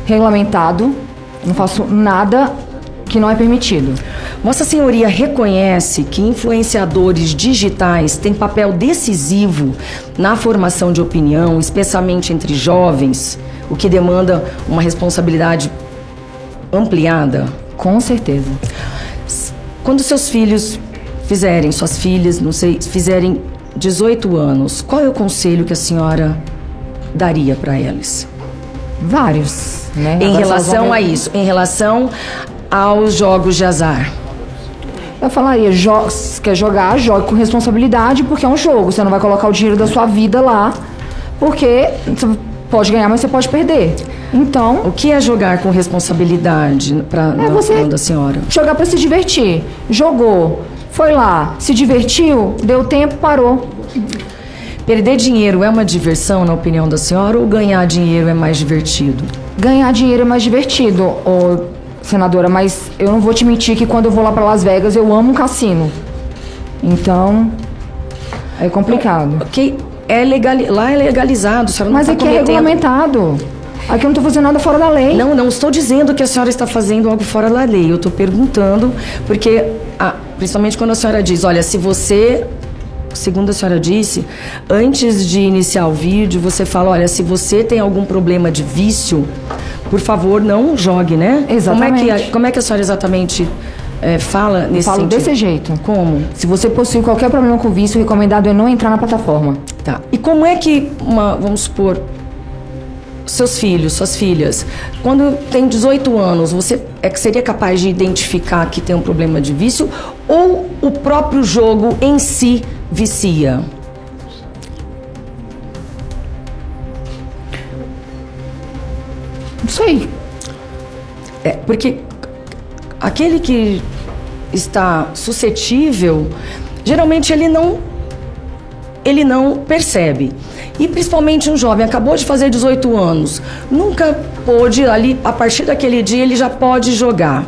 Speaker 4: Regulamentado. Eu não faço nada que não é permitido.
Speaker 1: Vossa Senhoria reconhece que influenciadores digitais têm papel decisivo na formação de opinião, especialmente entre jovens, o que demanda uma responsabilidade ampliada?
Speaker 4: Com certeza.
Speaker 1: Quando seus filhos suas filhas, não sei, fizerem 18 anos, qual é o conselho que a senhora daria para eles?
Speaker 4: Vários, né?
Speaker 1: Em relação a isso, em relação aos jogos de azar.
Speaker 4: Eu falaria, se quer jogar, jogue com responsabilidade, porque é um jogo. Você não vai colocar o dinheiro da sua vida lá, porque você pode ganhar, mas você pode perder. Então...
Speaker 1: O que é jogar com responsabilidade para da senhora?
Speaker 4: Jogar para se divertir. Jogou, foi lá, se divertiu, deu tempo, parou.
Speaker 1: Perder dinheiro é uma diversão, na opinião da senhora, ou ganhar dinheiro é mais divertido?
Speaker 4: Ganhar dinheiro é mais divertido, senadora, mas eu não vou te mentir que quando eu vou lá para Las Vegas, eu amo um cassino. Então, é complicado.
Speaker 1: Ok, lá é legalizado, a senhora não
Speaker 4: mas
Speaker 1: está
Speaker 4: aqui
Speaker 1: cometendo...
Speaker 4: é regulamentado. Aqui eu não estou fazendo nada fora da lei.
Speaker 1: Não estou dizendo que a senhora está fazendo algo fora da lei. Eu estou perguntando, porque, principalmente quando a senhora diz, olha, se você... Segundo a senhora disse, antes de iniciar o vídeo, você fala, olha, se você tem algum problema de vício, por favor, não jogue, né?
Speaker 4: Exatamente.
Speaker 1: Como é que a senhora exatamente fala nesse
Speaker 4: sentido?
Speaker 1: Falo
Speaker 4: desse jeito.
Speaker 1: Como?
Speaker 4: Se você possui qualquer problema com vício, o recomendado é não entrar na plataforma.
Speaker 1: Tá. E como é que, vamos supor, seus filhos, suas filhas, quando tem 18 anos, você seria capaz de identificar que tem um problema de vício ou o próprio jogo em si vicia?
Speaker 4: Não sei.
Speaker 1: Porque aquele que está suscetível, geralmente ele não percebe. E principalmente um jovem, acabou de fazer 18 anos, nunca pôde, ali, a partir daquele dia ele já pode jogar.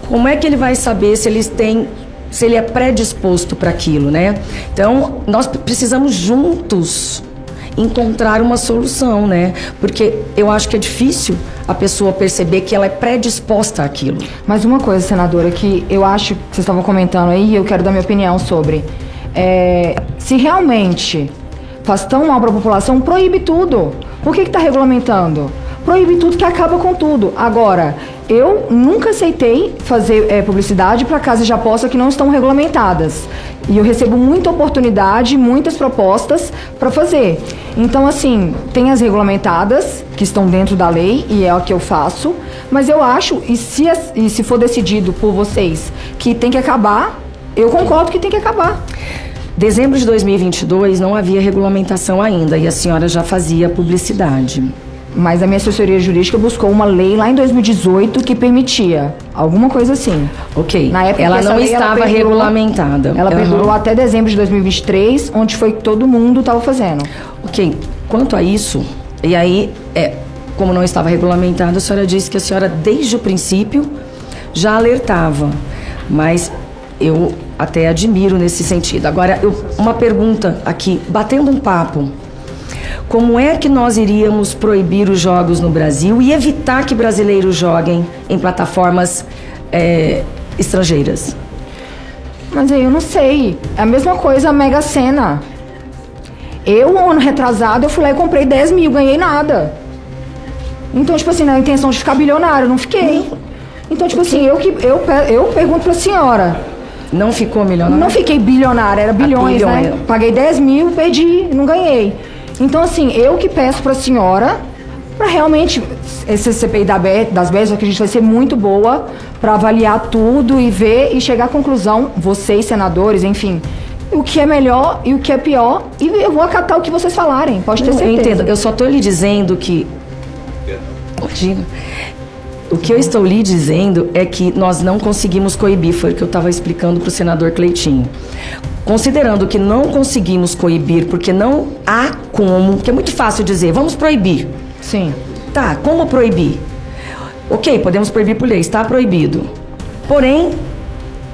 Speaker 1: Como é que ele vai saber se ele é predisposto para aquilo, né? Então, nós precisamos juntos encontrar uma solução, né? Porque eu acho que é difícil a pessoa perceber que ela é predisposta àquilo.
Speaker 4: Mas uma coisa, senadora, que eu acho que vocês estavam comentando aí, e eu quero dar minha opinião sobre. Se realmente faz tão mal para a população, proíbe tudo. Por que está regulamentando? Proíbe tudo que acaba com tudo. Agora, eu nunca aceitei fazer publicidade para casas de aposta que não estão regulamentadas. E eu recebo muita oportunidade, muitas propostas para fazer. Então, assim, tem as regulamentadas, que estão dentro da lei, e é o que eu faço. Mas eu acho, e se for decidido por vocês que tem que acabar, eu concordo que tem que acabar.
Speaker 1: Dezembro de 2022 não havia regulamentação ainda e a senhora já fazia publicidade.
Speaker 4: Mas a minha assessoria jurídica buscou uma lei lá em 2018 que permitia alguma coisa assim.
Speaker 1: Ok.
Speaker 4: Na época
Speaker 1: ela não estava regulamentada.
Speaker 4: Ela perdurou até dezembro de 2023, onde foi que todo mundo estava fazendo.
Speaker 1: Ok. Quanto a isso, e aí, como não estava regulamentada, a senhora disse que a senhora, desde o princípio, já alertava. Mas eu até admiro nesse sentido. Agora, uma pergunta aqui, batendo um papo. Como é que nós iríamos proibir os jogos no Brasil e evitar que brasileiros joguem em plataformas estrangeiras?
Speaker 4: Mas aí eu não sei. É a mesma coisa a Mega Sena. Ano retrasado, eu fui lá e comprei 10 mil, ganhei nada. Então, tipo assim, na intenção de ficar bilionário, não fiquei. Então, tipo assim, eu pergunto pra senhora.
Speaker 1: Não ficou milionária?
Speaker 4: Não fiquei bilionária, era bilhões, né? Paguei 10 mil, perdi, não ganhei. Então, assim, eu que peço pra senhora, pra realmente, esse CPI das bets, eu acredito que vai ser muito boa, pra avaliar tudo e ver e chegar à conclusão, vocês, senadores, enfim, o que é melhor e o que é pior, e eu vou acatar o que vocês falarem, pode ter certeza.
Speaker 1: Eu entendo, eu só tô lhe dizendo que... Imagina... O que eu estou lhe dizendo é que nós não conseguimos coibir, foi o que eu estava explicando para o senador Cleitinho. Considerando que não conseguimos coibir, porque não há como, porque é muito fácil dizer, vamos proibir.
Speaker 4: Sim.
Speaker 1: Tá, como proibir? Ok, podemos proibir por lei, está proibido. Porém,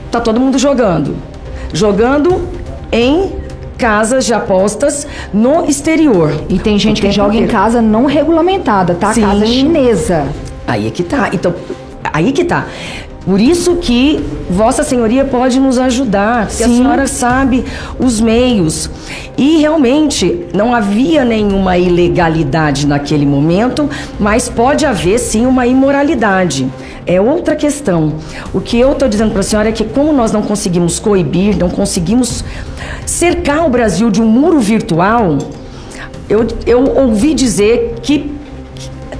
Speaker 1: está todo mundo jogando. Jogando em casas de apostas no exterior.
Speaker 4: E tem gente que joga em casa não regulamentada, tá?
Speaker 1: Sim.
Speaker 4: Casa chinesa.
Speaker 1: Aí é que tá. Então, aí que tá. Por isso que Vossa Senhoria pode nos ajudar, porque
Speaker 4: Sim.
Speaker 1: a senhora sabe os meios. E realmente não havia nenhuma ilegalidade naquele momento, mas pode haver sim uma imoralidade. É outra questão. O que eu estou dizendo para a senhora é que como nós não conseguimos coibir, não conseguimos cercar o Brasil de um muro virtual, eu ouvi dizer que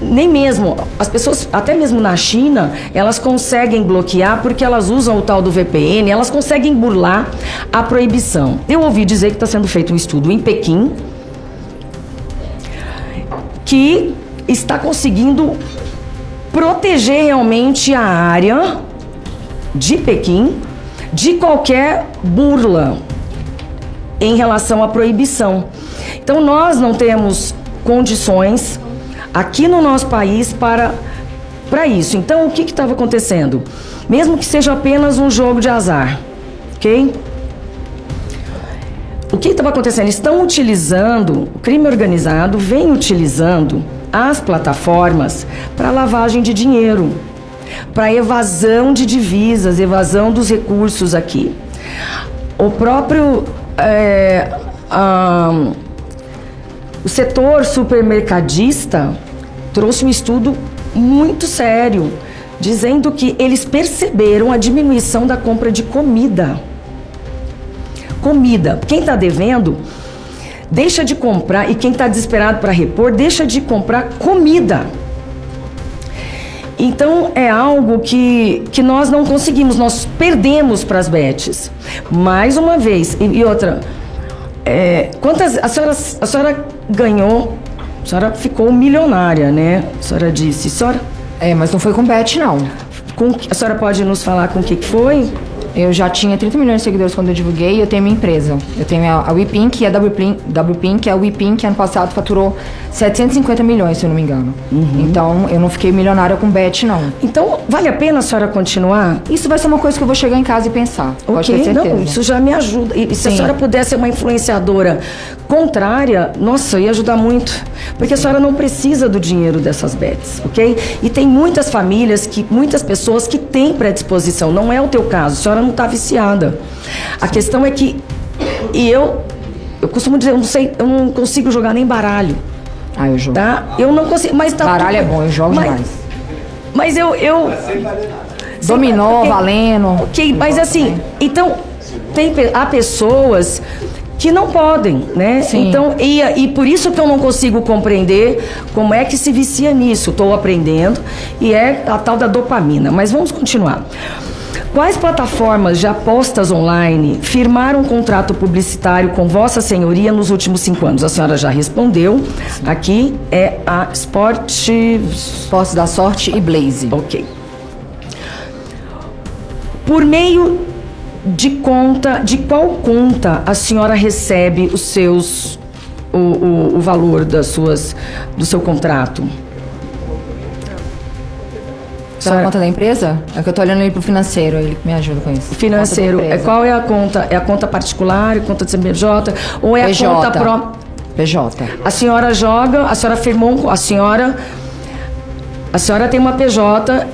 Speaker 1: nem mesmo, as pessoas, até mesmo na China, elas conseguem bloquear porque elas usam o tal do VPN, elas conseguem burlar a proibição. Eu ouvi dizer que está sendo feito um estudo em Pequim que está conseguindo proteger realmente a área de Pequim de qualquer burla em relação à proibição. Então nós não temos condições aqui no nosso país para isso. Então, o que estava acontecendo? Mesmo que seja apenas um jogo de azar, ok? O que estava acontecendo? Estão utilizando, o crime organizado vem utilizando as plataformas para lavagem de dinheiro, para evasão de divisas, evasão dos recursos aqui. O próprio... O setor supermercadista trouxe um estudo muito sério, dizendo que eles perceberam a diminuição da compra de comida. Comida. Quem está devendo, deixa de comprar, e quem está desesperado para repor, deixa de comprar comida. Então, é algo que nós não conseguimos, nós perdemos para as bets. Mais uma vez, e outra... quantas a senhora ganhou, a senhora ficou milionária, né? A senhora disse,
Speaker 4: Mas não foi com bet, não.
Speaker 1: A senhora pode nos falar com o que foi?
Speaker 4: Eu já tinha 30 milhões de seguidores quando eu divulguei e eu tenho minha empresa. Eu tenho a WePink e a WPink, a WePink ano passado faturou 750 milhões, se eu não me engano. Então, eu não fiquei milionária com bet, não.
Speaker 1: Então, vale a pena a senhora continuar?
Speaker 4: Isso vai ser uma coisa que eu vou chegar em casa e pensar. Pode ter certeza.
Speaker 1: Não, isso já me ajuda. E se a senhora pudesse ser uma influenciadora contrária, nossa, ia ajudar muito. Porque a senhora não precisa do dinheiro dessas bets, ok? E tem muitas famílias, muitas pessoas que têm predisposição. Não é o teu caso, a senhora não está viciada. A questão é que eu costumo dizer, eu não consigo jogar nem baralho.
Speaker 4: Eu jogo.
Speaker 1: Tá? Eu não consigo, mas tá
Speaker 4: baralho é bom, eu jogo demais.
Speaker 1: Mas eu
Speaker 4: dominó, valendo.
Speaker 1: Ok, mas assim, então há pessoas que não podem, né?
Speaker 4: Sim.
Speaker 1: Então, e por isso que eu não consigo compreender como é que se vicia nisso. Estou aprendendo e é a tal da dopamina. Mas vamos continuar. Quais plataformas de apostas online firmaram um contrato publicitário com Vossa Senhoria nos últimos 5 anos? A senhora já respondeu. Aqui é a
Speaker 4: Esportes da Sorte e Blaze.
Speaker 1: Ok. Por meio de qual conta a senhora recebe os seus, o valor do seu contrato?
Speaker 4: Só a conta da empresa? É que eu tô olhando ele pro financeiro, ele que me ajuda com isso.
Speaker 1: Financeiro, qual é a conta? É a conta particular, a conta de CNPJ ou é
Speaker 4: PJ.
Speaker 1: a conta pro...
Speaker 4: PJ.
Speaker 1: A senhora joga, a senhora firmou, a senhora tem uma PJ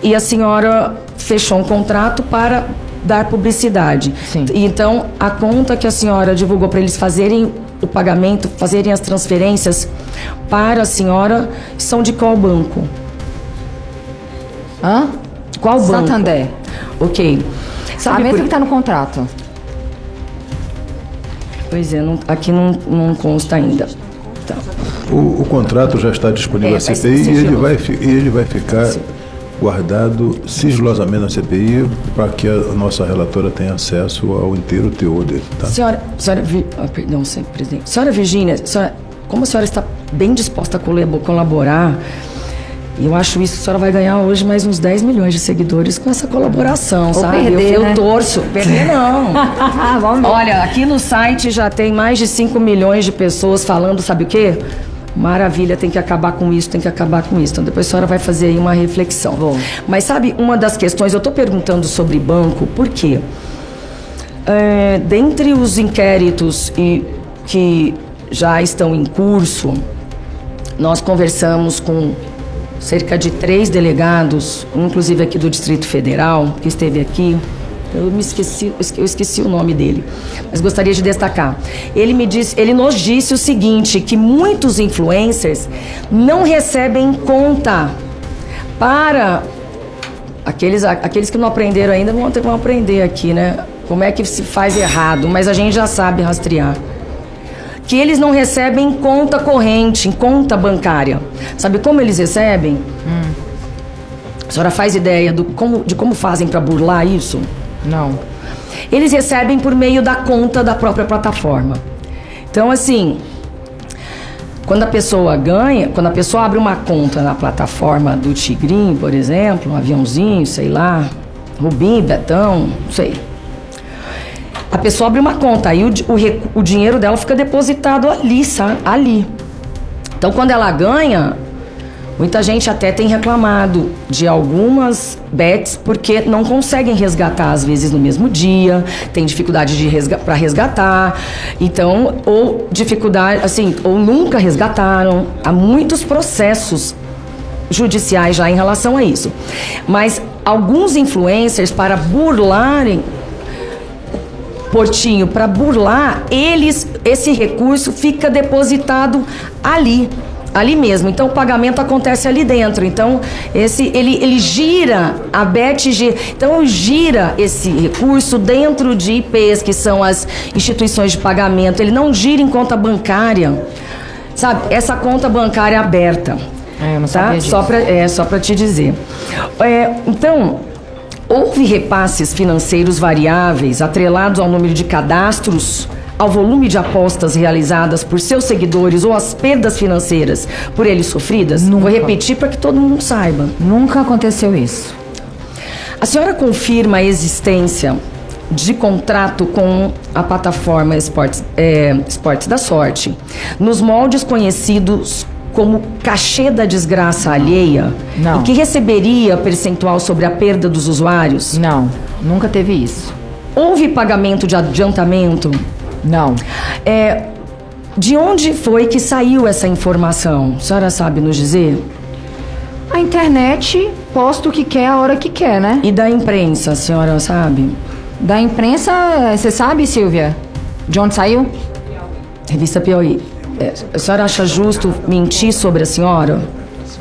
Speaker 1: e a senhora fechou um contrato para dar publicidade.
Speaker 4: Sim.
Speaker 1: Então, a conta que a senhora divulgou para eles fazerem o pagamento, fazerem as transferências para a senhora, são de qual banco?
Speaker 4: Hã?
Speaker 1: Qual banco?
Speaker 4: Santander.
Speaker 1: Ok.
Speaker 4: A mesma que está no contrato.
Speaker 1: Pois é, aqui não consta ainda. Tá.
Speaker 2: O contrato já está disponível à CPI e ele vai ficar guardado sigilosamente na CPI para que a nossa relatora tenha acesso ao inteiro teor dele. Tá?
Speaker 1: Perdão, presidente. Senhora Virgínia, como a senhora está bem disposta a colaborar, eu acho isso que a senhora vai ganhar hoje mais uns 10 milhões de seguidores com essa colaboração,
Speaker 4: Ou
Speaker 1: sabe?
Speaker 4: perder,
Speaker 1: eu
Speaker 4: né?
Speaker 1: torço. Perder não.
Speaker 4: Vamos ver.
Speaker 1: Olha, aqui no site já tem mais de 5 milhões de pessoas falando, sabe o quê? Maravilha, tem que acabar com isso, tem que acabar com isso. Então depois a senhora vai fazer aí uma reflexão.
Speaker 4: Bom.
Speaker 1: Mas sabe, uma das questões, eu estou perguntando sobre banco, por quê? Dentre os inquéritos que já estão em curso, nós conversamos com cerca de 3 delegados, inclusive aqui do Distrito Federal, que esteve aqui. Eu esqueci o nome dele, mas gostaria de destacar. Ele nos disse o seguinte, que muitos influencers não recebem conta para aqueles que não aprenderam ainda vão aprender aqui, né? Como é que se faz errado, mas a gente já sabe rastrear. Que eles não recebem conta corrente, conta bancária. Sabe como eles recebem? A senhora faz ideia de como fazem para burlar isso?
Speaker 4: Não.
Speaker 1: Eles recebem por meio da conta da própria plataforma. Então, assim, quando a pessoa abre uma conta na plataforma do Tigrinho, por exemplo, um aviãozinho, sei lá, Rubim, Betão, não sei. A pessoa abre uma conta, aí o dinheiro dela fica depositado ali, sabe? Ali. Então, quando ela ganha, muita gente até tem reclamado de algumas bets porque não conseguem resgatar, às vezes, no mesmo dia, tem dificuldade para resgatar, então, ou dificuldade, assim, ou nunca resgataram. Há muitos processos judiciais já em relação a isso. Mas alguns influencers, para burlarem Portinho, para burlar, esse recurso fica depositado ali mesmo. Então o pagamento acontece ali dentro. Então ele gira, a Bet gira, então gira esse recurso dentro de IPs, que são as instituições de pagamento. Ele não gira em conta bancária, sabe? Essa conta bancária aberta.
Speaker 4: Eu não sabia disso.
Speaker 1: Só para te dizer. Então, houve repasses financeiros variáveis atrelados ao número de cadastros, ao volume de apostas realizadas por seus seguidores ou às perdas financeiras por eles sofridas?
Speaker 4: Nunca.
Speaker 1: Vou repetir para que todo mundo saiba.
Speaker 4: Nunca aconteceu isso.
Speaker 1: A senhora confirma a existência de contrato com a plataforma Esportes da Sorte, nos moldes conhecidos como cachê da desgraça alheia?
Speaker 4: Não.
Speaker 1: E que receberia percentual sobre a perda dos usuários?
Speaker 4: Não, nunca teve isso.
Speaker 1: Houve pagamento de adiantamento?
Speaker 4: Não.
Speaker 1: De onde foi que saiu essa informação? A senhora sabe nos dizer?
Speaker 4: A internet posta o que quer a hora que quer, né?
Speaker 1: E da imprensa, a senhora sabe?
Speaker 4: Da imprensa, você sabe, Silvia? De onde saiu?
Speaker 1: Revista Piauí. A senhora acha justo mentir sobre a senhora?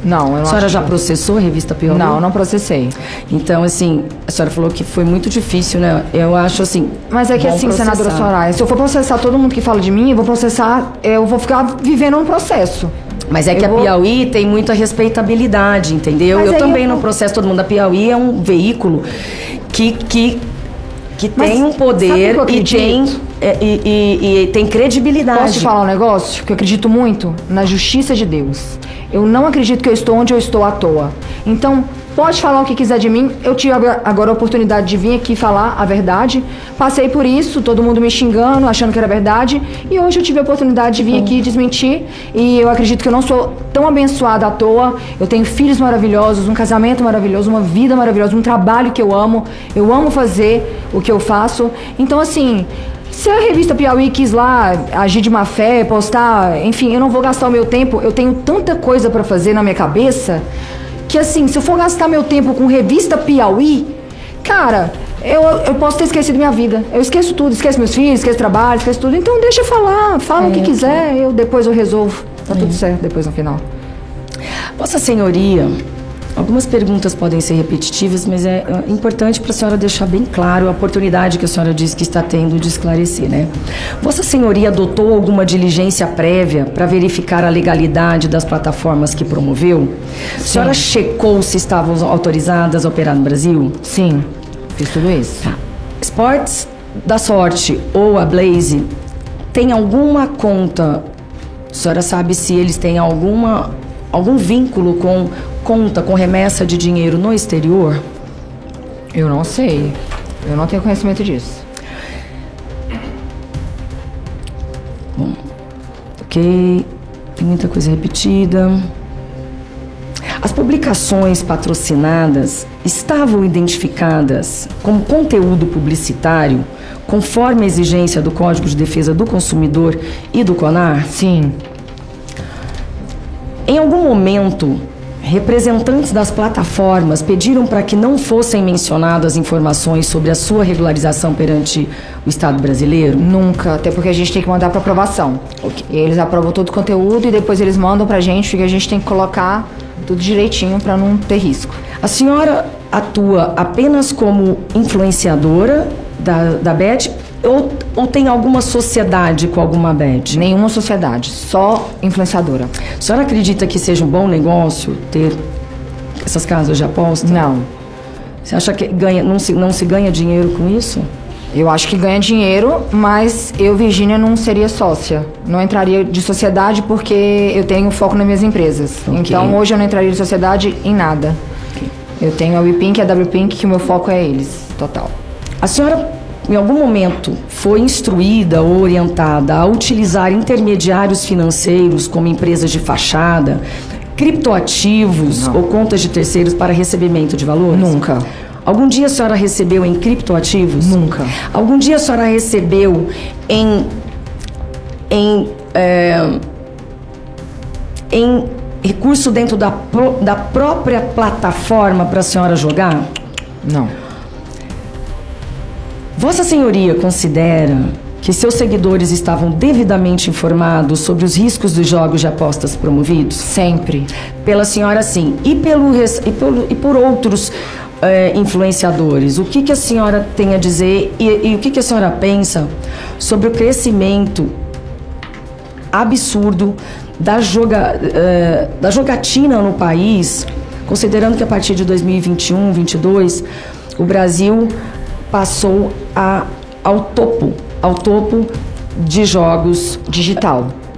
Speaker 4: Não, eu não
Speaker 1: A senhora
Speaker 4: acho
Speaker 1: já
Speaker 4: que-
Speaker 1: processou a revista Piauí?
Speaker 4: Não, não processei.
Speaker 1: Então, assim, a senhora falou que foi muito difícil, né? Eu acho assim.
Speaker 4: Mas é que
Speaker 1: bom
Speaker 4: assim,
Speaker 1: processar.
Speaker 4: senadora Soraya, se eu for processar todo mundo que fala de mim, eu vou ficar vivendo um processo.
Speaker 1: Mas é que a Piauí tem muita respeitabilidade, entendeu?
Speaker 4: Mas
Speaker 1: Eu
Speaker 4: aí
Speaker 1: também
Speaker 4: eu-
Speaker 1: não processo todo mundo. A Piauí é um veículo que
Speaker 4: Mas
Speaker 1: tem um
Speaker 4: sabe
Speaker 1: poder
Speaker 4: o que eu acredito?
Speaker 1: e tem credibilidade.
Speaker 4: Posso te falar um negócio? Que eu acredito muito na justiça de Deus. Eu não acredito que eu estou onde eu estou à toa. Então, Pode falar o que quiser de mim. Eu tive agora a oportunidade de vir aqui falar a verdade. Passei por isso, todo mundo me xingando, achando que era verdade. E hoje eu tive a oportunidade de vir aqui desmentir. E eu acredito que eu não sou tão abençoada à toa. Eu tenho filhos maravilhosos, um casamento maravilhoso, uma vida maravilhosa, um trabalho que eu amo. Eu amo fazer o que eu faço. Então, assim, se a revista Piauí quis lá agir de má fé, postar... Enfim, eu não vou gastar o meu tempo. Eu tenho tanta coisa pra fazer na minha cabeça... que assim, se eu for gastar meu tempo com revista Piauí, cara, eu posso ter esquecido minha vida. Eu esqueço tudo, esqueço meus filhos, esqueço trabalho, esqueço tudo. Então deixa eu falar, fala o que quiser, depois eu resolvo. Tá tudo certo depois no final.
Speaker 1: Vossa Senhoria, algumas perguntas podem ser repetitivas, mas é importante para a senhora deixar bem claro a oportunidade que a senhora diz que está tendo de esclarecer, né? Vossa Senhoria adotou alguma diligência prévia para verificar a legalidade das plataformas que promoveu? A senhora checou se estavam autorizadas a operar no Brasil?
Speaker 4: Sim, fiz tudo isso.
Speaker 1: Esportes da Sorte ou a Blaze tem alguma conta? A senhora sabe se eles têm algum vínculo com conta com remessa de dinheiro no exterior?
Speaker 4: Eu não sei. Eu não tenho conhecimento disso.
Speaker 1: Bom, ok. Tem muita coisa repetida. As publicações patrocinadas estavam identificadas como conteúdo publicitário conforme a exigência do Código de Defesa do Consumidor e do CONAR?
Speaker 4: Sim.
Speaker 1: Em algum momento, representantes das plataformas pediram para que não fossem mencionadas informações sobre a sua regularização perante o Estado brasileiro?
Speaker 4: Nunca, até porque a gente tem que mandar para aprovação. Okay. E eles aprovam todo o conteúdo e depois eles mandam para a gente, porque a gente tem que colocar tudo direitinho para não ter risco.
Speaker 1: A senhora atua apenas como influenciadora da BET ou tem alguma sociedade com alguma BET?
Speaker 4: Nenhuma sociedade, só influenciadora.
Speaker 1: A senhora acredita que seja um bom negócio ter essas casas de aposta?
Speaker 4: Não.
Speaker 1: Você acha que não se ganha dinheiro com isso?
Speaker 4: Eu acho que ganha dinheiro, mas eu, Virgínia, não seria sócia. Não entraria de sociedade porque eu tenho foco nas minhas empresas. Okay. Então, hoje eu não entraria de sociedade em nada. Okay. Eu tenho a WePink e a WPink, que o meu foco é eles, total.
Speaker 1: A senhora, em algum momento, foi instruída ou orientada a utilizar intermediários financeiros como empresas de fachada, criptoativos ou contas de terceiros para recebimento de valores?
Speaker 4: Nunca.
Speaker 1: Algum dia a senhora recebeu em criptoativos?
Speaker 4: Nunca.
Speaker 1: Algum dia a senhora recebeu em recurso dentro da própria plataforma para a senhora jogar?
Speaker 4: Não.
Speaker 1: Vossa Senhoria considera que seus seguidores estavam devidamente informados sobre os riscos dos jogos de apostas promovidos?
Speaker 4: Sempre.
Speaker 1: Pela senhora, sim. E por outros influenciadores? O que a senhora tem a dizer e o que a senhora pensa sobre o crescimento absurdo da jogatina no país, considerando que a partir de 2021, 2022, o Brasil passou ao topo de jogos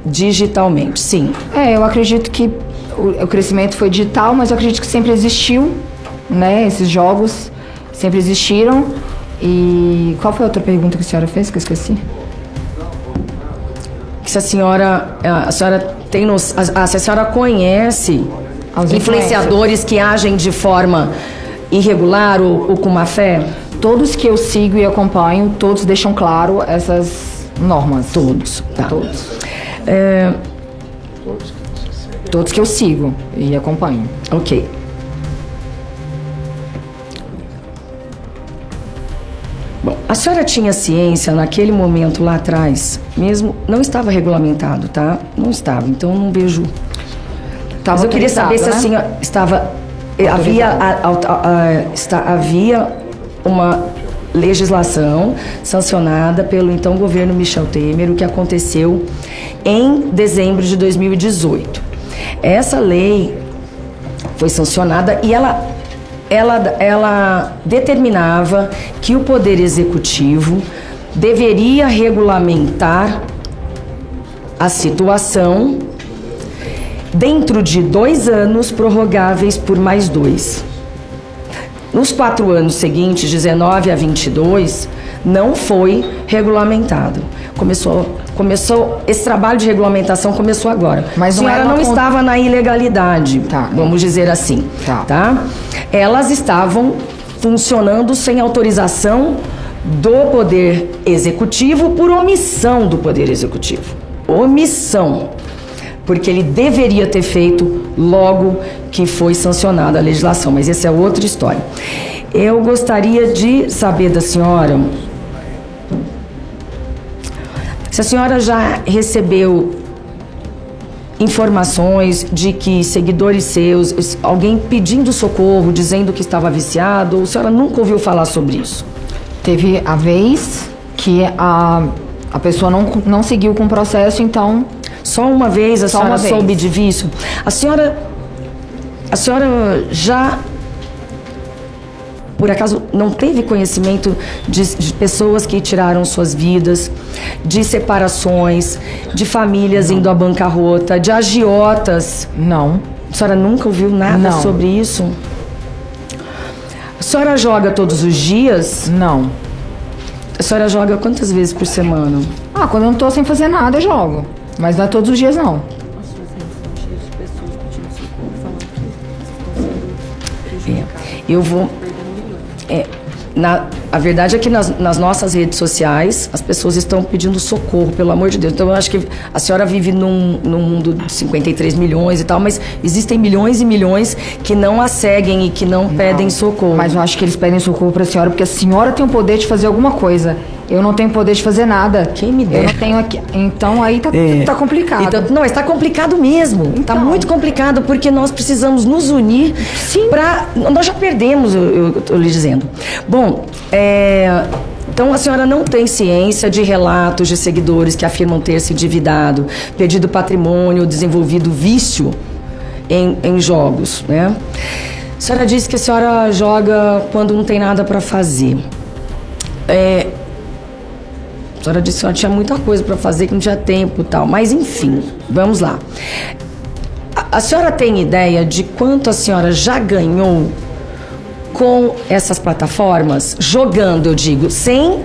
Speaker 1: digitalmente, sim.
Speaker 4: Eu acredito que o crescimento foi digital, mas eu acredito que sempre existiu, né? Esses jogos sempre existiram. E qual foi a outra pergunta que a senhora fez que eu esqueci?
Speaker 1: Se a senhora tem se a senhora conhece influenciadores que agem de forma irregular ou com má fé?
Speaker 4: Todos que eu sigo e acompanho, todos deixam claro essas normas.
Speaker 1: Todos, tá.
Speaker 4: Todos. Todos que eu sigo e acompanho.
Speaker 1: Ok. Bom, a senhora tinha ciência naquele momento lá atrás, mesmo não estava regulamentado, tá? Não estava, então não vejo. Mas eu queria saber se a senhora estava havia uma legislação sancionada pelo então governo Michel Temer, o que aconteceu em dezembro de 2018. Essa lei foi sancionada e ela determinava que o Poder Executivo deveria regulamentar a situação dentro de 2 anos, prorrogáveis por mais 2. nos 4 anos seguintes, 19 a 22, não foi regulamentado. Esse trabalho de regulamentação começou agora.
Speaker 4: Mas
Speaker 1: a senhora não estava na ilegalidade, vamos dizer assim. Tá? Elas estavam funcionando sem autorização do Poder Executivo por omissão do Poder Executivo. Omissão. Porque ele deveria ter feito logo que foi sancionada a legislação. Mas essa é outra história. Eu gostaria de saber da senhora se a senhora já recebeu informações de que seguidores seus, alguém pedindo socorro, dizendo que estava viciado, ou a senhora nunca ouviu falar sobre isso?
Speaker 4: Teve a vez que a pessoa não seguiu com o processo, então...
Speaker 1: Só uma vez a senhora soube de vício? A senhora já, por acaso, não teve conhecimento de pessoas que tiraram suas vidas, de separações, de famílias indo à bancarrota, de agiotas?
Speaker 4: Não.
Speaker 1: A senhora nunca ouviu nada sobre isso? A senhora joga todos os dias?
Speaker 4: Não.
Speaker 1: A senhora joga quantas vezes por semana?
Speaker 4: Quando eu não tô sem fazer nada, eu jogo. Mas não é todos os dias, não.
Speaker 1: Eu vou... a verdade é que nas nossas redes sociais, as pessoas estão pedindo socorro, pelo amor de Deus. Então, eu acho que a senhora vive num mundo de 53 milhões e tal, mas existem milhões e milhões que não a seguem e que não pedem socorro.
Speaker 4: Mas eu acho que eles pedem socorro pra senhora, porque a senhora tem o poder de fazer alguma coisa. Eu não tenho poder de fazer nada.
Speaker 1: Quem me dera.
Speaker 4: Eu não tenho aqui. Então aí tá complicado.
Speaker 1: Então, não, está complicado mesmo. Está muito complicado, porque nós precisamos nos unir para... Nós já perdemos, eu estou lhe dizendo. Bom, então a senhora não tem ciência de relatos de seguidores que afirmam ter se endividado, perdido patrimônio, desenvolvido vício em jogos, né? A senhora disse que a senhora joga quando não tem nada para fazer. A senhora disse que a senhora tinha muita coisa para fazer, que não tinha tempo e tal. Mas, enfim, vamos lá. A senhora tem ideia de quanto a senhora já ganhou com essas plataformas? Jogando, eu digo, sem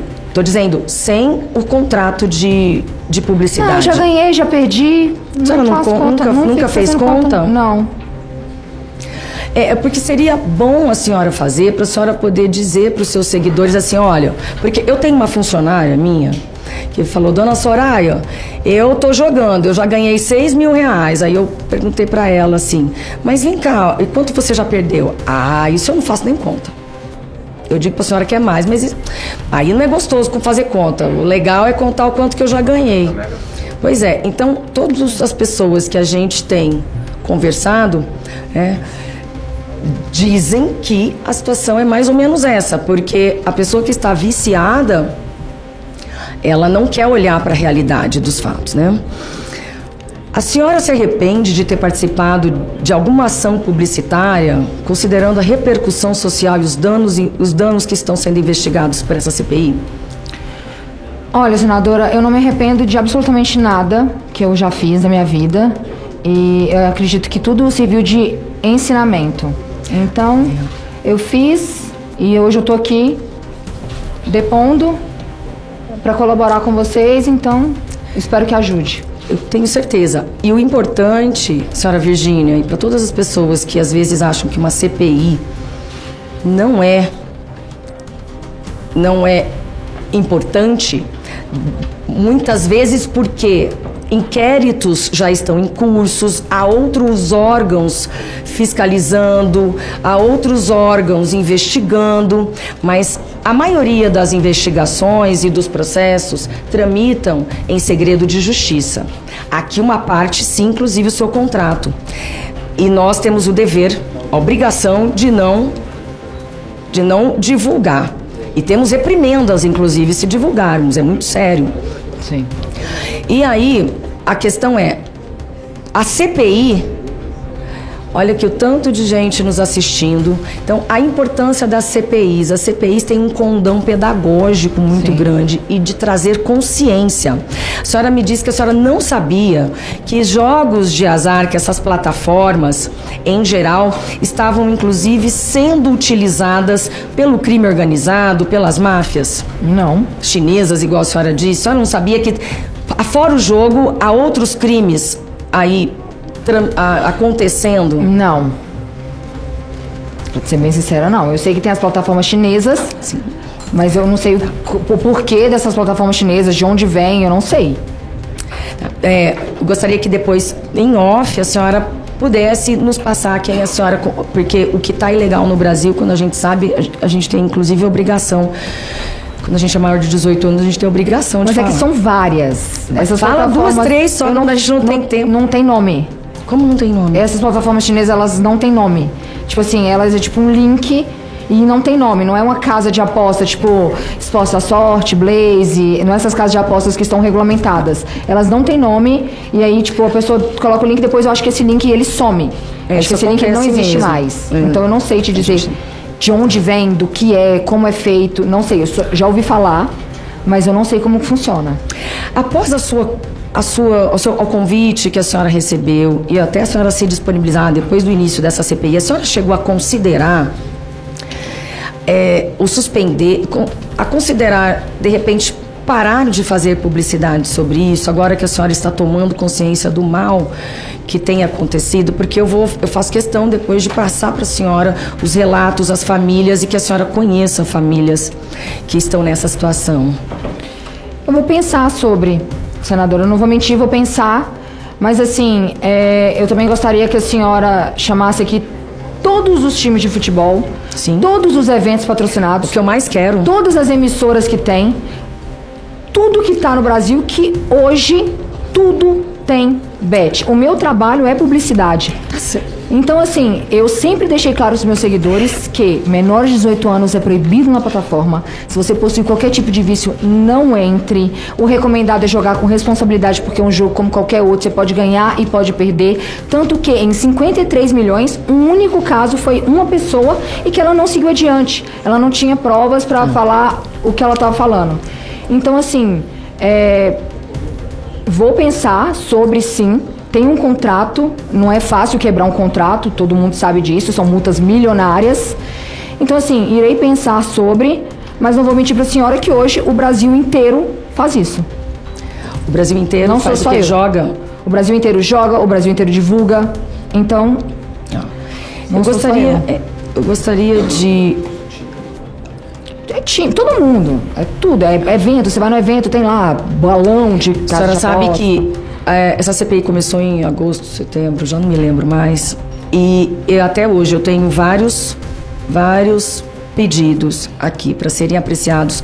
Speaker 1: o contrato de publicidade.
Speaker 4: Não, já ganhei, já perdi.
Speaker 1: A senhora nunca fez conta?
Speaker 4: Não.
Speaker 1: Porque seria bom a senhora fazer, para a senhora poder dizer para os seus seguidores assim, olha, porque eu tenho uma funcionária minha que falou, dona Soraya, eu tô jogando, eu já ganhei 6 mil reais. Aí eu perguntei para ela assim, mas vem cá, e quanto você já perdeu? Isso eu não faço nem conta. Eu digo para a senhora que é mais, mas aí não é gostoso fazer conta. O legal é contar o quanto que eu já ganhei. Pois é, então todas as pessoas que a gente tem conversado, dizem que a situação é mais ou menos essa, porque a pessoa que está viciada, ela não quer olhar para a realidade dos fatos, né? A senhora se arrepende de ter participado de alguma ação publicitária, considerando a repercussão social e os danos que estão sendo investigados por essa CPI?
Speaker 4: Olha, senadora, eu não me arrependo de absolutamente nada que eu já fiz na minha vida, e eu acredito que tudo serviu de ensinamento. Então, eu fiz e hoje eu tô aqui depondo para colaborar com vocês, então espero que ajude.
Speaker 1: Eu tenho certeza. E o importante, senhora Virgínia, e para todas as pessoas que às vezes acham que uma CPI não é importante, muitas vezes porque inquéritos já estão em cursos, há outros órgãos fiscalizando, há outros órgãos investigando, mas a maioria das investigações e dos processos tramitam em segredo de justiça. Aqui uma parte, sim, inclusive o seu contrato. E nós temos o dever, a obrigação de não divulgar. E temos reprimendas, inclusive, se divulgarmos. É muito sério.
Speaker 4: Sim.
Speaker 1: E aí, a questão é, a CPI, Olha que o tanto de gente nos assistindo. Então, a importância das CPIs. As CPIs têm um condão pedagógico muito grande e de trazer consciência. A senhora me disse que a senhora não sabia que jogos de azar, que essas plataformas, em geral, estavam inclusive sendo utilizadas pelo crime organizado, pelas máfias.
Speaker 4: Não.
Speaker 1: Chinesas, igual a senhora disse. A senhora não sabia que, fora o jogo, há outros crimes aí acontecendo?
Speaker 4: Não. Pra ser bem sincera, não. Eu sei que tem as plataformas chinesas,
Speaker 1: Sim.
Speaker 4: mas eu não sei o porquê dessas plataformas chinesas, de onde vem, eu não sei.
Speaker 1: Eu gostaria que depois, em off, a senhora pudesse nos passar quem a senhora... Porque o que está ilegal no Brasil, quando a gente sabe, a gente tem inclusive obrigação... Quando a gente é maior de 18 anos, a gente tem obrigação de falar.
Speaker 4: Mas é que são várias. Essas
Speaker 1: Fala
Speaker 4: plataformas,
Speaker 1: 2, 3 só, a gente não tem tempo.
Speaker 4: Não tem nome.
Speaker 1: Como não tem nome?
Speaker 4: Essas plataformas chinesas, elas não têm nome. Tipo assim, elas é tipo um link e não tem nome. Não é uma casa de aposta, tipo Exposta à Sorte, Blaze. Não é essas casas de apostas que estão regulamentadas. Elas não têm nome e aí, tipo, a pessoa coloca o link, depois eu acho que esse link, ele some. Acho que esse link não existe
Speaker 1: mesmo.
Speaker 4: mais. Então eu não sei te dizer de onde vem, do que é, como é feito. Não sei, eu já ouvi falar, mas eu não sei como funciona.
Speaker 1: Após o convite que a senhora recebeu e até a senhora se disponibilizar depois do início dessa CPI, a senhora chegou a considerar considerar, de repente, parar de fazer publicidade sobre isso, agora que a senhora está tomando consciência do mal que tem acontecido, porque eu faço questão depois de passar para a senhora os relatos, as famílias, e que a senhora conheça famílias que estão nessa situação.
Speaker 4: Eu vou pensar sobre, senadora, eu não vou mentir, vou pensar, mas assim, eu também gostaria que a senhora chamasse aqui todos os times de futebol,
Speaker 1: Sim.
Speaker 4: Todos os eventos patrocinados,
Speaker 1: O que eu mais quero.
Speaker 4: todas as emissoras que tem, tudo que está no Brasil, que hoje tudo tem bet. O meu trabalho é publicidade. Então, assim, eu sempre deixei claro aos meus seguidores que menores de 18 anos é proibido na plataforma. Se você possui qualquer tipo de vício, não entre. O recomendado é jogar com responsabilidade, porque é um jogo como qualquer outro. Você pode ganhar e pode perder. Tanto que em 53 milhões, um único caso foi uma pessoa e que ela não seguiu adiante. Ela não tinha provas para falar o que ela estava falando. Então, assim, vou pensar sobre, sim. Tem um contrato, não é fácil quebrar um contrato, todo mundo sabe disso, são multas milionárias. Então, assim, irei pensar sobre, mas não vou mentir para a senhora que hoje o Brasil inteiro faz isso.
Speaker 1: O Brasil inteiro
Speaker 4: Não
Speaker 1: faz
Speaker 4: sou
Speaker 1: o
Speaker 4: só
Speaker 1: que
Speaker 4: eu.
Speaker 1: joga.
Speaker 4: O Brasil inteiro joga, o Brasil inteiro divulga. Então, não sou só eu.
Speaker 1: Eu gostaria de...
Speaker 4: É time, todo mundo, é tudo, é evento, você vai no evento, tem lá balão de
Speaker 1: A senhora
Speaker 4: de
Speaker 1: sabe
Speaker 4: aposta.
Speaker 1: que essa CPI começou em agosto, setembro, já não me lembro mais. E até hoje eu tenho vários pedidos aqui para serem apreciados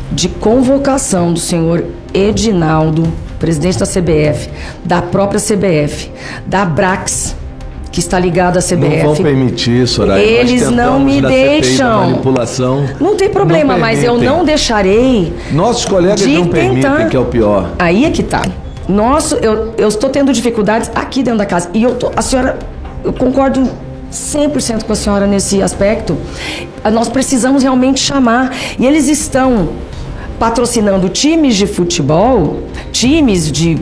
Speaker 1: de convocação do senhor Edinaldo, presidente da CBF, da própria CBF, da Abrax, que está ligada à CBF.
Speaker 7: Não vão permitir, Soraya.
Speaker 1: Eles
Speaker 7: Nós
Speaker 1: não
Speaker 7: tentamos
Speaker 1: me
Speaker 7: na CPI da
Speaker 1: deixam.
Speaker 7: manipulação.
Speaker 1: Não tem problema,
Speaker 7: Não
Speaker 1: mas eu
Speaker 7: permitem.
Speaker 1: não deixarei.
Speaker 7: Nossos colegas
Speaker 1: de
Speaker 7: não permitem, que é o pior.
Speaker 1: Aí é que tá. Eu estou tendo dificuldades aqui dentro da casa. E eu concordo 100% com a senhora nesse aspecto. Nós precisamos realmente chamar. E eles estão patrocinando times de futebol, times de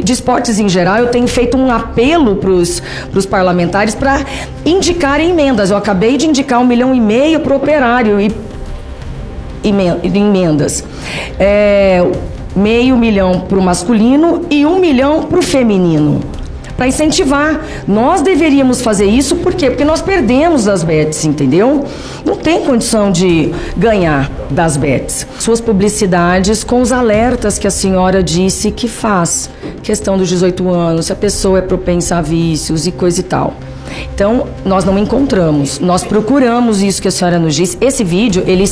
Speaker 1: esportes em geral. Eu tenho feito um apelo para os parlamentares para indicarem emendas. Eu acabei de indicar 1,5 milhão para o operário e emendas. 500 mil para o masculino e 1 milhão para o feminino, para incentivar. Nós deveríamos fazer isso, por quê? Porque nós perdemos das bets, entendeu? Não tem condição de ganhar das bets. Suas publicidades com os alertas que a senhora disse que faz, questão dos 18 anos, se a pessoa é propensa a vícios e coisa e tal. Então, nós não encontramos, nós procuramos isso que a senhora nos disse. Esse vídeo, ele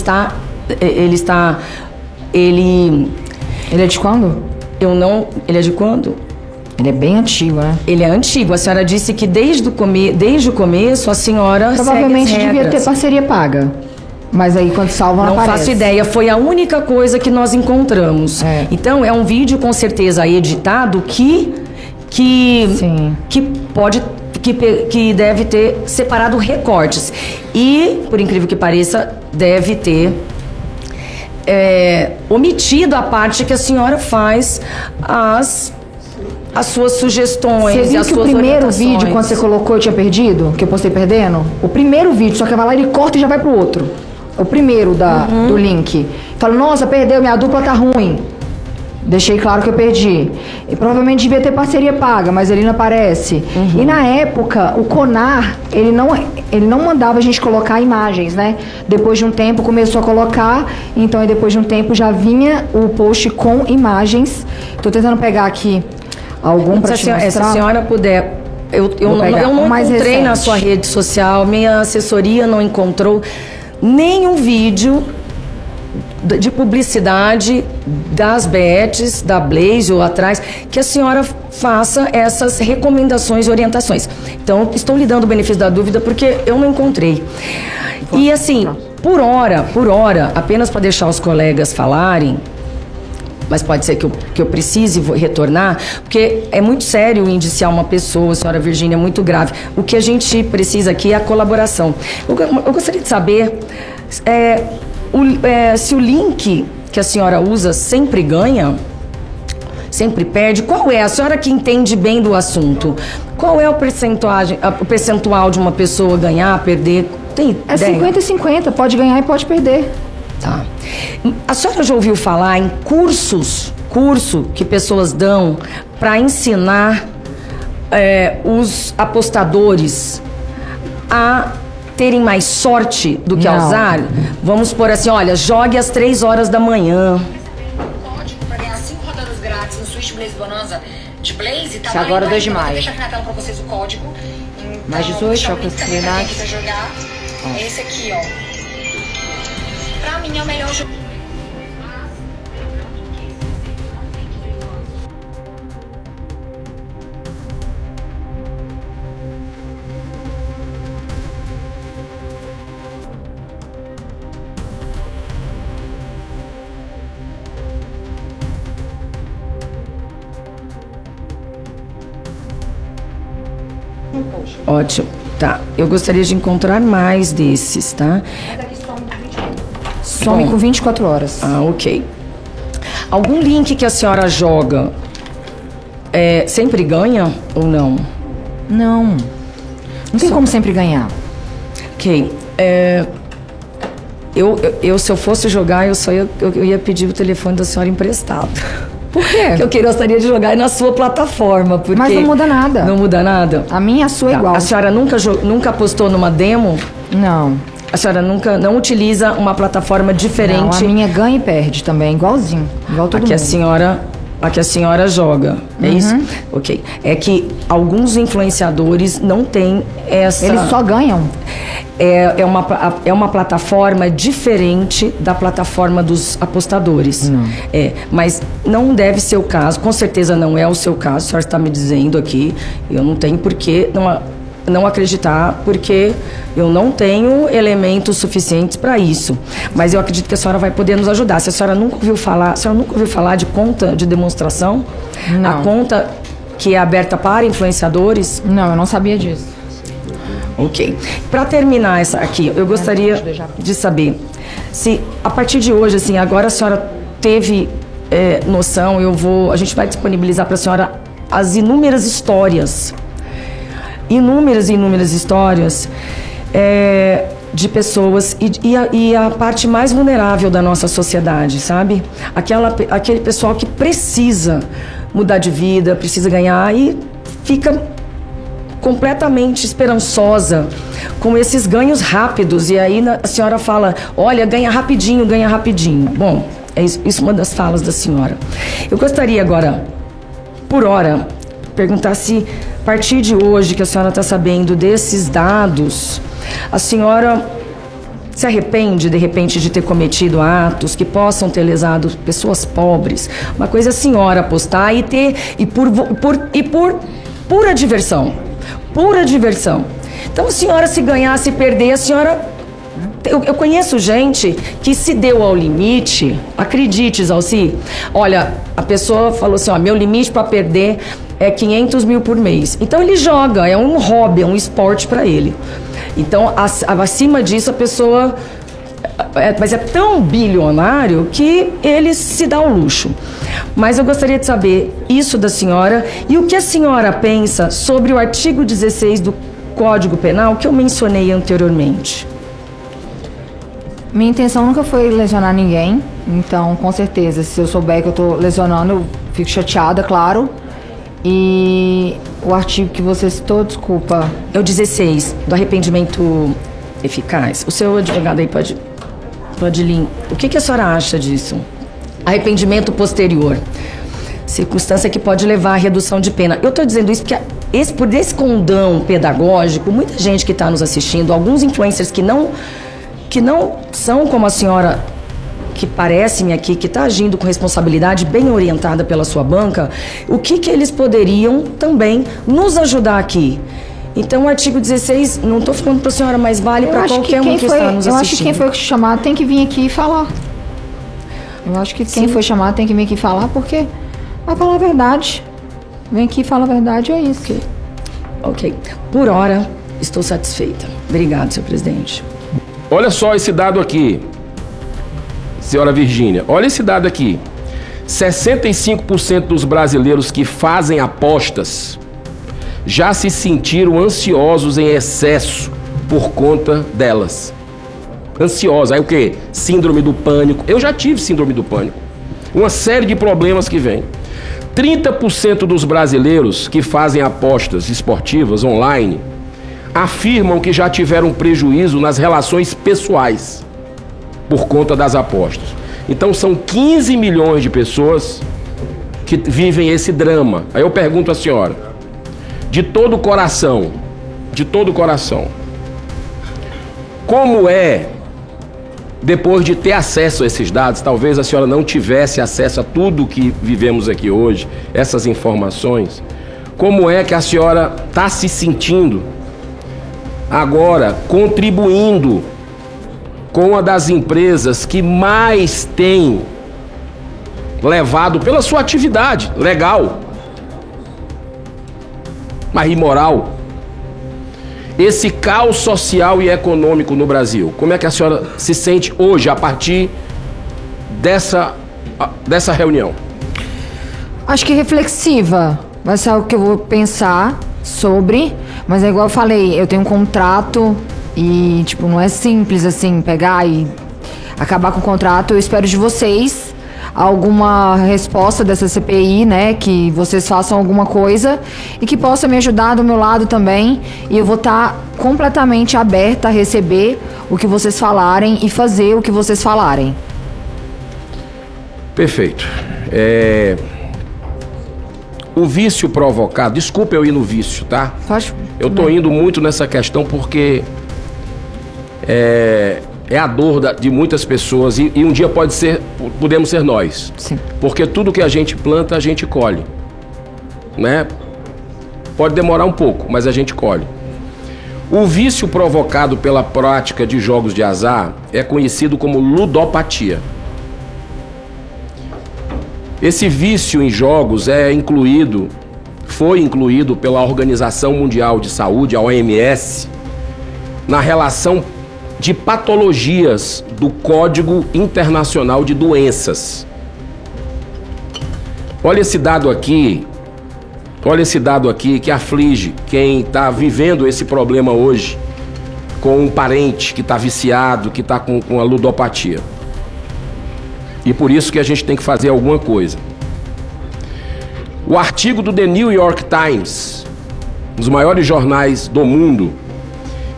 Speaker 1: é de quando? Ele é de quando?
Speaker 4: Ele é bem antigo, né?
Speaker 1: Ele é antigo. A senhora disse que desde o começo a senhora
Speaker 4: Provavelmente
Speaker 1: segue as
Speaker 4: devia ter
Speaker 1: regras.
Speaker 4: parceria paga. Mas aí quando salva não aparece.
Speaker 1: Faço ideia. Foi a única coisa que nós encontramos. Então é um vídeo com certeza editado que
Speaker 4: Sim.
Speaker 1: que deve ter separado recortes. E, por incrível que pareça, deve ter omitido a parte que a senhora faz as suas sugestões.
Speaker 4: Você viu
Speaker 1: as
Speaker 4: que o
Speaker 1: suas
Speaker 4: primeiro
Speaker 1: orientações.
Speaker 4: vídeo, quando você colocou, eu tinha perdido? Que eu postei perdendo? O primeiro vídeo, só que vai lá, ele corta e já vai pro outro. O primeiro do link. Fala, nossa, perdeu, minha dupla tá ruim. Deixei claro que eu perdi. E provavelmente devia ter parceria paga, mas ele não aparece. E na época, o Conar, ele não mandava a gente colocar imagens, né? Depois de um tempo começou a colocar, então aí depois de um tempo já vinha o post com imagens. Tô tentando pegar aqui algum para te mostrar.
Speaker 1: Se a senhora puder... Eu não encontrei na sua rede social, minha assessoria não encontrou nenhum vídeo de publicidade das Betes, da Blaze ou atrás, que a senhora faça essas recomendações e orientações. Então, estou lhe dando o benefício da dúvida porque eu não encontrei. E assim, por hora, apenas para deixar os colegas falarem, mas pode ser que eu precise retornar, porque é muito sério indiciar uma pessoa, senhora Virgínia, é muito grave. O que a gente precisa aqui é a colaboração. Eu gostaria de saber se o link que a senhora usa sempre ganha, sempre perde. Qual é? A senhora que entende bem do assunto, qual é o percentual de uma pessoa ganhar, perder? Tem ideia?
Speaker 4: 50-50, pode ganhar e pode perder.
Speaker 1: Tá. A senhora já ouviu falar em curso que pessoas dão para ensinar os apostadores a terem mais sorte do que azar? Vamos por assim, olha, jogue às 3 horas da manhã.
Speaker 8: Código para ganhar 5 rodadas grátis no Switch Blaze Bonanza de Blaze, tá?
Speaker 4: Agora 2 de maio.
Speaker 8: Vou deixar aqui na tela para vocês o código. Então,
Speaker 4: mais 18, a possibilidade.
Speaker 8: Pra jogar. É esse aqui, ó. Pra mim é o melhor jogo.
Speaker 1: Ótimo. Tá. Eu gostaria de encontrar mais desses, tá?
Speaker 4: Some com 24 horas.
Speaker 1: Ah, ok. Algum link que a senhora joga sempre ganha ou não?
Speaker 4: Não. Não tem como sempre ganhar.
Speaker 1: Ok. Se eu fosse jogar, eu ia pedir o telefone da senhora emprestado.
Speaker 4: Por quê?
Speaker 1: Porque eu gostaria de jogar na sua plataforma. Porque
Speaker 4: mas não muda nada.
Speaker 1: Não muda nada?
Speaker 4: A minha e a sua é igual.
Speaker 1: A senhora nunca apostou numa demo?
Speaker 4: Não.
Speaker 1: A senhora não utiliza uma plataforma diferente?
Speaker 4: Não, a minha ganha e perde também, igualzinho. Igual todo mundo.
Speaker 1: A que a senhora joga, é isso? Ok. É que alguns influenciadores não têm essa...
Speaker 4: Eles só ganham?
Speaker 1: É uma plataforma diferente da plataforma dos apostadores. Mas não deve ser o caso, com certeza não é o seu caso, a senhora está me dizendo aqui, eu não tenho por que não acreditar, porque eu não tenho elementos suficientes para isso. Mas eu acredito que a senhora vai poder nos ajudar. Se a senhora nunca ouviu falar de conta de demonstração?
Speaker 4: Não.
Speaker 1: A conta que é aberta para influenciadores?
Speaker 4: Não, eu não sabia disso.
Speaker 1: Ok. Para terminar essa aqui, eu gostaria de saber se, a partir de hoje, assim, agora a senhora teve noção, a gente vai disponibilizar para a senhora as inúmeras histórias de pessoas e a parte mais vulnerável da nossa sociedade, sabe? Aquele pessoal que precisa mudar de vida, precisa ganhar e fica completamente esperançosa com esses ganhos rápidos. E aí a senhora fala, olha, ganha rapidinho. Bom, é isso uma das falas da senhora. Eu gostaria agora, por hora, perguntar se, a partir de hoje que a senhora está sabendo desses dados, a senhora se arrepende, de repente, de ter cometido atos que possam ter lesado pessoas pobres? Uma coisa é a senhora apostar e por pura diversão. Então, a senhora, se ganhar, se perder, a senhora... Eu conheço gente que se deu ao limite, acredite, Zalci. Olha, a pessoa falou assim, ó, meu limite para perder é 500 mil por mês. Então ele joga, é um hobby, é um esporte para ele. Então, acima disso, a pessoa... mas é tão bilionário que ele se dá um luxo. Mas eu gostaria de saber isso da senhora e o que a senhora pensa sobre o artigo 16 do Código Penal que eu mencionei anteriormente.
Speaker 4: Minha intenção nunca foi lesionar ninguém, então, com certeza, se eu souber que eu tô lesionando, eu fico chateada, claro. E o artigo que você citou, desculpa...
Speaker 1: É o 16, do arrependimento eficaz. O seu advogado aí pode ler. O que a senhora acha disso? Arrependimento posterior. Circunstância que pode levar à redução de pena. Eu estou dizendo isso porque por esse condão pedagógico, muita gente que está nos assistindo, alguns influencers que não são como a senhora, que parece-me aqui, que está agindo com responsabilidade, bem orientada pela sua banca, o que eles poderiam também nos ajudar aqui? Então, o artigo 16, não estou falando para a senhora, mas vale para qualquer um que está nos assistindo.
Speaker 4: Eu acho que quem foi chamado tem que vir aqui e falar. Eu acho que quem foi chamado tem que vir aqui e falar, porque vai falar a verdade. Vem aqui e fala a verdade, é isso.
Speaker 1: Ok. Por hora, estou satisfeita. Obrigado, senhor presidente.
Speaker 9: Olha só esse dado aqui, senhora Virgínia. Olha esse dado aqui. 65% dos brasileiros que fazem apostas já se sentiram ansiosos em excesso por conta delas. Ansiosos. Aí o quê? Síndrome do pânico. Eu já tive síndrome do pânico. Uma série de problemas que vem. 30% dos brasileiros que fazem apostas esportivas online afirmam que já tiveram prejuízo nas relações pessoais por conta das apostas. Então são 15 milhões de pessoas que vivem esse drama. Aí eu pergunto à senhora, de todo o coração, como é, depois de ter acesso a esses dados, talvez a senhora não tivesse acesso a tudo que vivemos aqui hoje, essas informações, como é que a senhora está se sentindo agora contribuindo com uma das empresas que mais tem levado pela sua atividade legal, mas imoral, esse caos social e econômico no Brasil? Como é que a senhora se sente hoje a partir dessa reunião?
Speaker 4: Acho que reflexiva. Vai ser algo que eu vou pensar sobre, mas é igual eu falei, eu tenho um contrato e, tipo, não é simples assim, pegar e acabar com o contrato. Eu espero de vocês alguma resposta dessa CPI, né, que vocês façam alguma coisa e que possa me ajudar do meu lado também, e eu vou estar completamente aberta a receber o que vocês falarem e fazer o que vocês falarem.
Speaker 9: Perfeito. O vício provocado, desculpa eu ir no vício, tá? Eu tô indo muito nessa questão porque é a dor de muitas pessoas e um dia podemos ser nós.
Speaker 4: Sim.
Speaker 9: Porque tudo que a gente planta, a gente colhe, né? Pode demorar um pouco, mas a gente colhe. O vício provocado pela prática de jogos de azar é conhecido como ludopatia. Esse vício em jogos foi incluído pela Organização Mundial de Saúde, a OMS, na relação de patologias do Código Internacional de Doenças. Olha esse dado aqui que aflige quem está vivendo esse problema hoje com um parente que está viciado, que está com a ludopatia. E por isso que a gente tem que fazer alguma coisa. O artigo do The New York Times, um dos maiores jornais do mundo,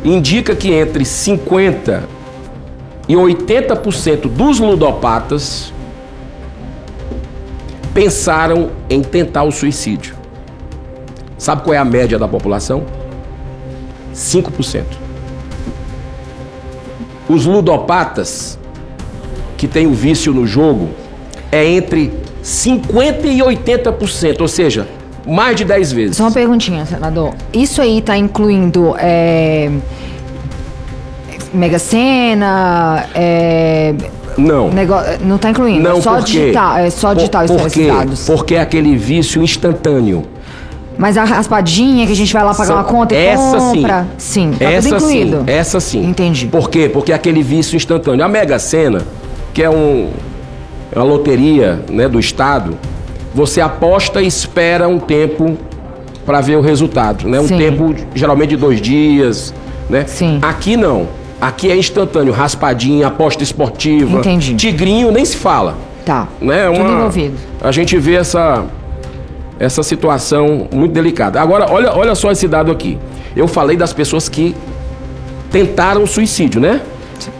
Speaker 9: indica que entre 50% e 80% dos ludopatas pensaram em tentar o suicídio. Sabe qual é a média da população? 5%. Os ludopatas que tem o vício no jogo é entre 50% e 80%, ou seja, mais de 10 vezes.
Speaker 4: Só uma perguntinha, senador. Isso aí tá incluindo Mega Sena,
Speaker 9: Não.
Speaker 4: Não tá incluindo,
Speaker 9: não,
Speaker 4: é só
Speaker 9: porque,
Speaker 4: digital, esses dados.
Speaker 9: Porque é aquele vício instantâneo.
Speaker 4: Mas a raspadinha que a gente vai lá pagar uma conta e compra... Sim, tá tudo incluído.
Speaker 9: Essa sim.
Speaker 4: Entendi.
Speaker 9: Por quê? Porque é aquele vício instantâneo. A Mega Sena, que é uma loteria, né, do Estado, você aposta e espera um tempo para ver o resultado, né? Um tempo, geralmente, de 2 dias, né?
Speaker 4: Sim.
Speaker 9: Aqui não. Aqui é instantâneo. Raspadinha, aposta esportiva.
Speaker 4: Entendi.
Speaker 9: Tigrinho, nem se fala.
Speaker 4: Tá.
Speaker 9: Né?
Speaker 4: Tudo envolvido.
Speaker 9: A gente vê essa situação muito delicada. Agora, olha só esse dado aqui. Eu falei das pessoas que tentaram suicídio, né?
Speaker 4: Sim.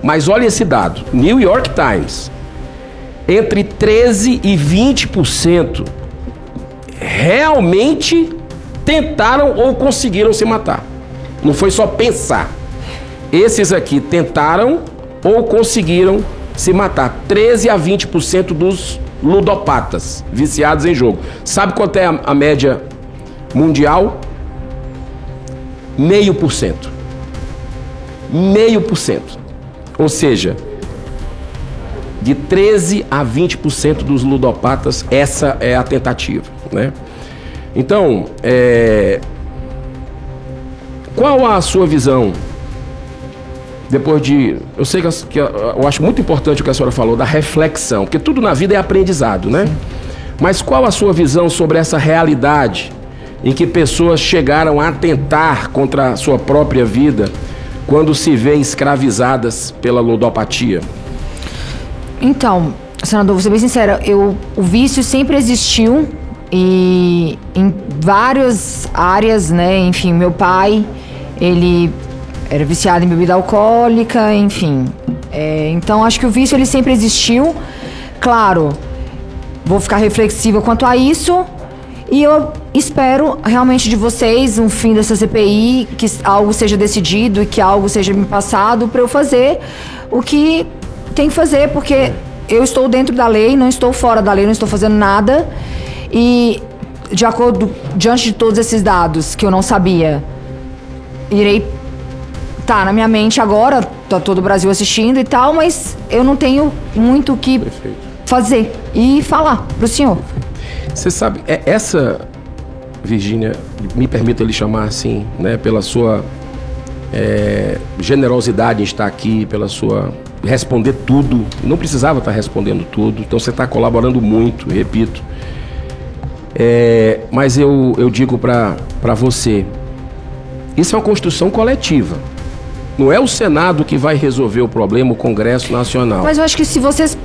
Speaker 9: Mas olha esse dado. New York Times. Entre 13% e 20% realmente tentaram ou conseguiram se matar. Não foi só pensar. Esses aqui tentaram ou conseguiram se matar. 13% a 20% dos ludopatas viciados em jogo. Sabe quanto é a média mundial? 0,5%. 0,5%. Ou seja, de 13% a 20% dos ludopatas, essa é a tentativa, né? Então, qual a sua visão? Depois de... Eu sei que eu acho muito importante o que a senhora falou, da reflexão, porque tudo na vida é aprendizado, né? Sim. Mas qual a sua visão sobre essa realidade em que pessoas chegaram a atentar contra a sua própria vida quando se vêem escravizadas pela ludopatia?
Speaker 4: Então, senador, vou ser bem sincera, o vício sempre existiu e em várias áreas, né? Enfim, meu pai, ele era viciado em bebida alcoólica, enfim. Então, acho que o vício, ele sempre existiu. Claro, vou ficar reflexiva quanto a isso e eu espero realmente de vocês um fim dessa CPI, que algo seja decidido e que algo seja me passado para eu fazer o que tem que fazer, porque eu estou dentro da lei, não estou fora da lei, não estou fazendo nada. E, diante de todos esses dados que eu não sabia, irei... Tá na minha mente agora, tá todo o Brasil assistindo e tal, mas eu não tenho muito o que fazer e falar pro senhor.
Speaker 9: Você sabe, essa, Virgínia, me permita lhe chamar assim, né, pela sua generosidade em estar aqui, pela sua... responder tudo, não precisava estar respondendo tudo, então você está colaborando muito, repito. Mas eu digo para você, isso é uma construção coletiva. Não é o Senado que vai resolver o problema, o Congresso Nacional.
Speaker 4: Mas eu acho que se vocês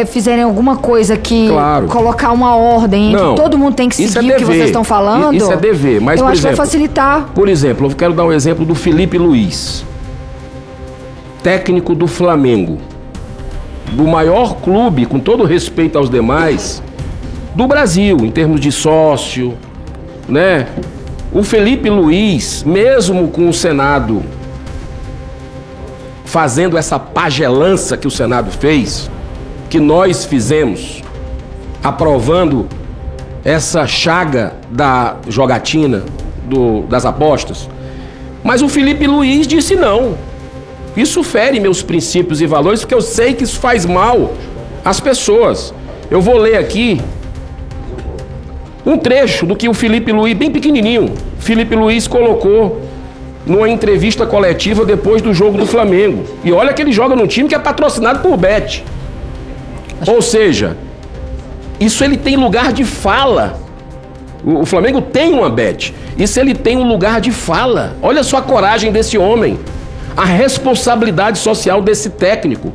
Speaker 4: fizerem alguma coisa que colocar uma ordem,
Speaker 9: não,
Speaker 4: que todo mundo tem que seguir o que vocês estão falando...
Speaker 9: Isso é dever, mas,
Speaker 4: eu
Speaker 9: por
Speaker 4: acho
Speaker 9: exemplo,
Speaker 4: que vai facilitar.
Speaker 9: Por exemplo, eu quero dar um exemplo do Felipe Luiz, técnico do Flamengo, do maior clube, com todo respeito aos demais, do Brasil, em termos de sócio, né? O Felipe Luiz, mesmo com o Senado fazendo essa pagelança que o Senado fez, que nós fizemos, aprovando essa chaga da jogatina, das apostas, mas o Felipe Luiz disse não. Isso fere meus princípios e valores, porque eu sei que isso faz mal às pessoas. Eu vou ler aqui um trecho do que o Felipe Luiz, bem pequenininho, Felipe Luiz colocou numa entrevista coletiva depois do jogo do Flamengo. E olha que ele joga num time que é patrocinado por Bet. Ou seja, isso ele tem lugar de fala. O Flamengo tem uma Bet. Isso ele tem um lugar de fala. Olha só a coragem desse homem. A responsabilidade social desse técnico,